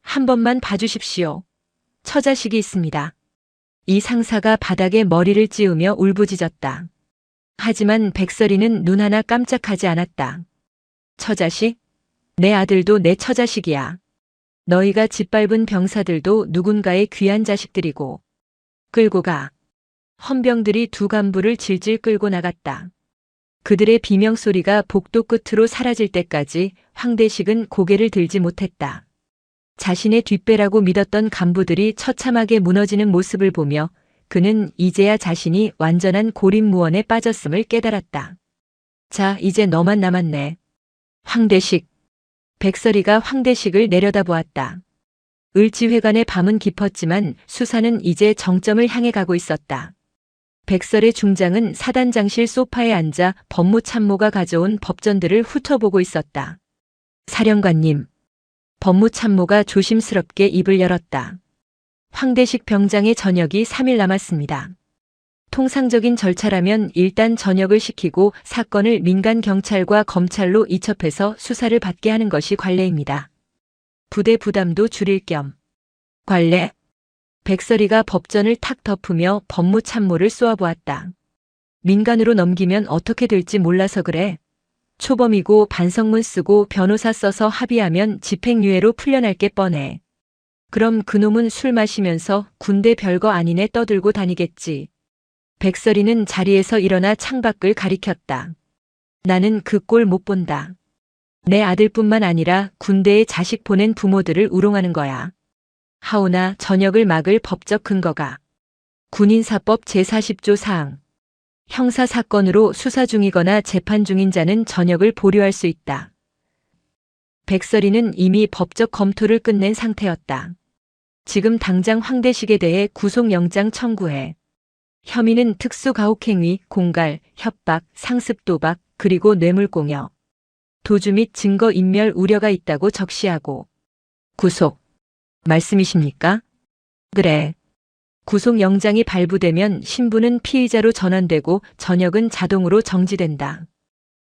한 번만 봐주십시오. 처자식이 있습니다. 이 상사가 바닥에 머리를 찌우며 울부짖었다. 하지만 백설이는 눈 하나 깜짝하지 않았다. 처자식? 내 아들도 내 처자식이야. 너희가 짓밟은 병사들도 누군가의 귀한 자식들이고. 끌고 가. 헌병들이 두 간부를 질질 끌고 나갔다. 그들의 비명소리가 복도 끝으로 사라질 때까지 황대식은 고개를 들지 못했다. 자신의 뒷배라고 믿었던 간부들이 처참하게 무너지는 모습을 보며 그는 이제야 자신이 완전한 고립무원에 빠졌음을 깨달았다. 자, 이제 너만 남았네. 황대식. 백설이가 황대식을 내려다보았다. 을지회관의 밤은 깊었지만 수사는 이제 정점을 향해 가고 있었다. 백설의 중장은 사단장실 소파에 앉아 법무참모가 가져온 법전들을 훑어보고 있었다. 사령관님. 법무참모가 조심스럽게 입을 열었다. 황대식 병장의 전역이 3일 남았습니다. 통상적인 절차라면 일단 전역을 시키고 사건을 민간 경찰과 검찰로 이첩해서 수사를 받게 하는 것이 관례입니다. 부대 부담도 줄일 겸. 관례? 백설이가 법전을 탁 덮으며 법무참모를 쏘아보았다. 민간으로 넘기면 어떻게 될지 몰라서 그래. 초범이고 반성문 쓰고 변호사 써서 합의하면 집행유예로 풀려날 게 뻔해. 그럼 그놈은 술 마시면서 군대 별거 아니네 떠들고 다니겠지. 백설이는 자리에서 일어나 창밖을 가리켰다. 나는 그 꼴 못 본다. 내 아들뿐만 아니라 군대에 자식 보낸 부모들을 우롱하는 거야. 하오나 전역을 막을 법적 근거가 군인사법 제40조 사항. 형사사건으로 수사 중이거나 재판 중인 자는 전역을 보류할 수 있다. 백설이는 이미 법적 검토를 끝낸 상태였다. 지금 당장 황대식에 대해 구속영장 청구해. 혐의는 특수가혹행위, 공갈, 협박, 상습도박, 그리고 뇌물공여. 도주 및 증거인멸 우려가 있다고 적시하고. 구속. 말씀이십니까? 그래. 구속영장이 발부되면 신분은 피의자로 전환되고 전역은 자동으로 정지된다.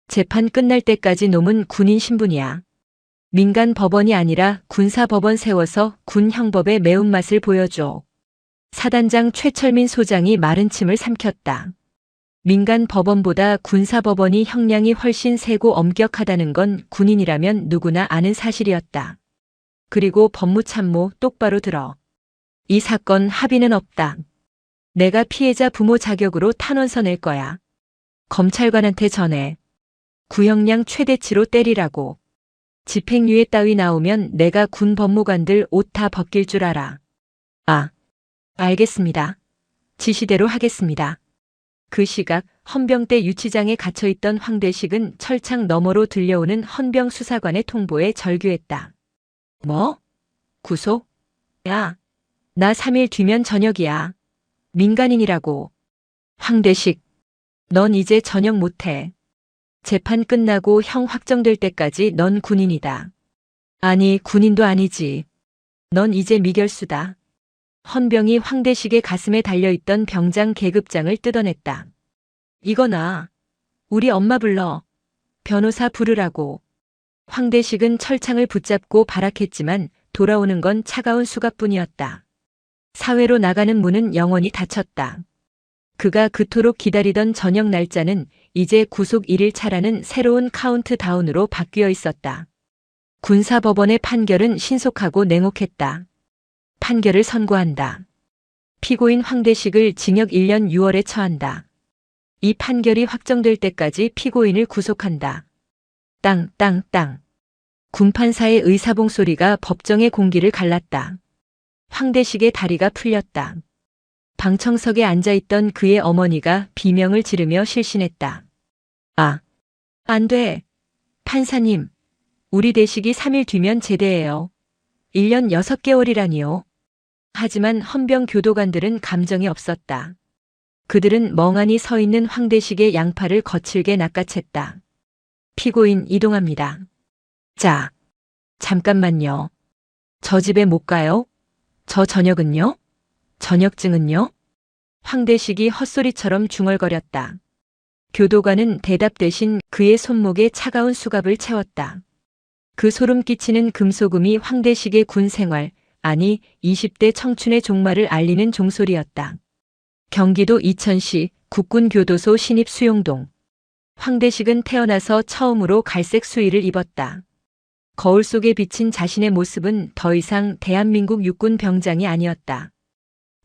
재판 끝날 때까지 놈은 군인 신분이야. 민간 법원이 아니라 군사법원 세워서 군 형법의 매운맛을 보여줘. 사단장 최철민 소장이 마른 침을 삼켰다. 민간 법원보다 군사법원이 형량이 훨씬 세고 엄격하다는 건 군인이라면 누구나 아는 사실이었다. 그리고 법무참모 똑바로 들어. 이 사건 합의는 없다. 내가 피해자 부모 자격으로 탄원서 낼 거야. 검찰관한테 전해. 구형량 최대치로 때리라고. 집행유예 따위 나오면 내가 군 법무관들 옷 다 벗길 줄 알아. 아, 알겠습니다. 지시대로 하겠습니다. 그 시각 헌병대 유치장에 갇혀있던 황대식은 철창 너머로 들려오는 헌병 수사관의 통보에 절규했다. 뭐? 구속? 야, 나 3일 뒤면 전역이야. 민간인이라고. 황대식, 넌 이제 전역 못해. 재판 끝나고 형 확정될 때까지 넌 군인이다. 아니, 군인도 아니지. 넌 이제 미결수다. 헌병이 황대식의 가슴에 달려있던 병장 계급장을 뜯어냈다. 이거나. 우리 엄마 불러. 변호사 부르라고. 황대식은 철창을 붙잡고 발악했지만 돌아오는 건 차가운 수갑뿐이었다. 사회로 나가는 문은 영원히 닫혔다. 그가 그토록 기다리던 저녁 날짜는 이제 구속 1일 차라는 새로운 카운트다운으로 바뀌어 있었다. 군사법원의 판결은 신속하고 냉혹했다. 판결을 선고한다. 피고인 황대식을 징역 1년 6월에 처한다. 이 판결이 확정될 때까지 피고인을 구속한다. 땅, 땅, 땅. 군판사의 의사봉 소리가 법정의 공기를 갈랐다. 황대식의 다리가 풀렸다. 방청석에 앉아있던 그의 어머니가 비명을 지르며 실신했다. 아, 안 돼. 판사님, 우리 대식이 3일 뒤면 제대예요. 1년 6개월이라니요. 하지만 헌병 교도관들은 감정이 없었다. 그들은 멍하니 서 있는 황대식의 양팔을 거칠게 낚아챘다. 피고인 이동합니다. 자, 잠깐만요. 저 집에 못 가요? 저 저녁은요? 저녁증은요? 황대식이 헛소리처럼 중얼거렸다. 교도관은 대답 대신 그의 손목에 차가운 수갑을 채웠다. 그 소름 끼치는 금소금이 황대식의 군 생활, 아니 20대 청춘의 종말을 알리는 종소리였다. 경기도 이천시 국군교도소 신입 수용동. 황대식은 태어나서 처음으로 갈색 수의를 입었다. 거울 속에 비친 자신의 모습은 더 이상 대한민국 육군 병장이 아니었다.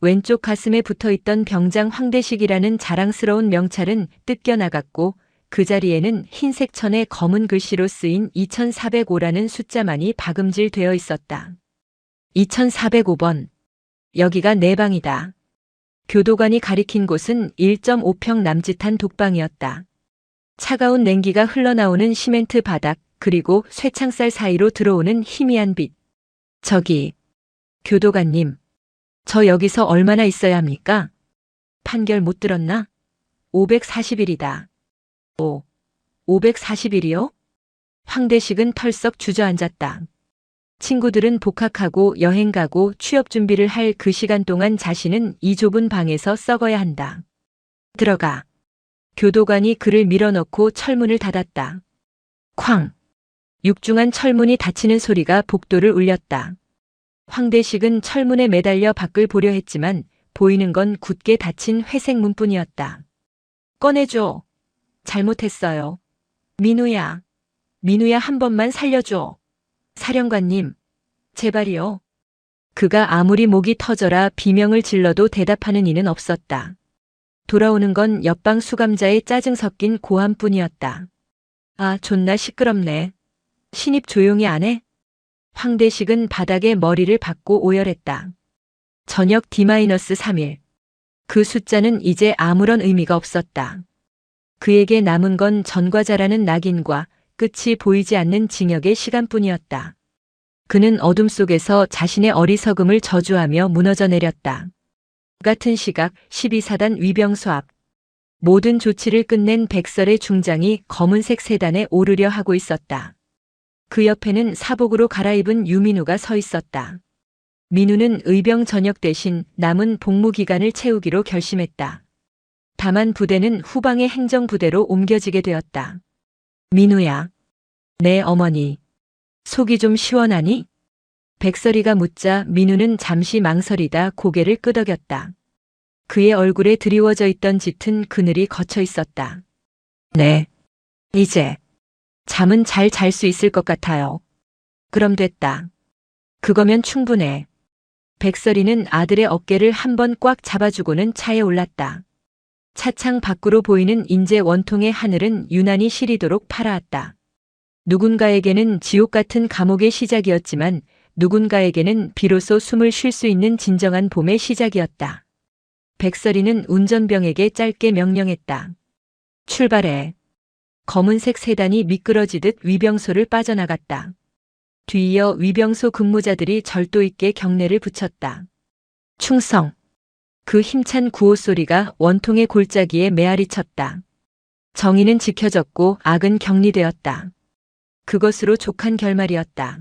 왼쪽 가슴에 붙어있던 병장 황대식이라는 자랑스러운 명찰은 뜯겨나갔고 그 자리에는 흰색 천에 검은 글씨로 쓰인 2405라는 숫자만이 박음질되어 있었다. 2405번. 여기가 내 방이다. 교도관이 가리킨 곳은 1.5평 남짓한 독방이었다. 차가운 냉기가 흘러나오는 시멘트 바닥, 그리고 쇠창살 사이로 들어오는 희미한 빛. 저기, 교도관님, 저 여기서 얼마나 있어야 합니까? 판결 못 들었나? 540일이다. 540일이요? 황대식은 털썩 주저앉았다. 친구들은 복학하고 여행 가고 취업 준비를 할 그 시간 동안 자신은 이 좁은 방에서 썩어야 한다. 들어가. 교도관이 그를 밀어넣고 철문을 닫았다. 쾅. 육중한 철문이 닫히는 소리가 복도를 울렸다. 황대식은 철문에 매달려 밖을 보려 했지만 보이는 건 굳게 닫힌 회색 문뿐이었다. 꺼내줘. 잘못했어요. 민우야. 민우야 한 번만 살려줘. 사령관님. 제발이요. 그가 아무리 목이 터져라 비명을 질러도 대답하는 이는 없었다. 돌아오는 건 옆방 수감자의 짜증 섞인 고함뿐이었다. 아, 존나 시끄럽네. 신입 조용히 안 해? 황대식은 바닥에 머리를 박고 오열했다. 저녁 D-3일. 그 숫자는 이제 아무런 의미가 없었다. 그에게 남은 건 전과자라는 낙인과 끝이 보이지 않는 징역의 시간뿐이었다. 그는 어둠 속에서 자신의 어리석음을 저주하며 무너져 내렸다. 같은 시각 12사단 위병소 앞. 모든 조치를 끝낸 백설의 중장이 검은색 세단에 오르려 하고 있었다. 그 옆에는 사복으로 갈아입은 유민우가 서 있었다. 민우는 의병 전역 대신 남은 복무 기간을 채우기로 결심했다. 다만 부대는 후방의 행정부대로 옮겨지게 되었다. 민우야. 내 어머니. 속이 좀 시원하니? 백설이가 묻자 민우는 잠시 망설이다 고개를 끄덕였다. 그의 얼굴에 드리워져 있던 짙은 그늘이 거쳐 있었다. 네. 이제 잠은 잘 잘 수 있을 것 같아요. 그럼 됐다. 그거면 충분해. 백설이는 아들의 어깨를 한번 꽉 잡아주고는 차에 올랐다. 차창 밖으로 보이는 인제 원통의 하늘은 유난히 시리도록 파랗다. 누군가에게는 지옥 같은 감옥의 시작이었지만 누군가에게는 비로소 숨을 쉴 수 있는 진정한 봄의 시작이었다. 백설이는 운전병에게 짧게 명령했다. 출발해. 검은색 세단이 미끄러지듯 위병소를 빠져나갔다. 뒤이어 위병소 근무자들이 절도 있게 경례를 붙였다. 충성. 그 힘찬 구호 소리가 원통의 골짜기에 메아리 쳤다. 정의는 지켜졌고 악은 격리되었다. 그것으로 족한 결말이었다.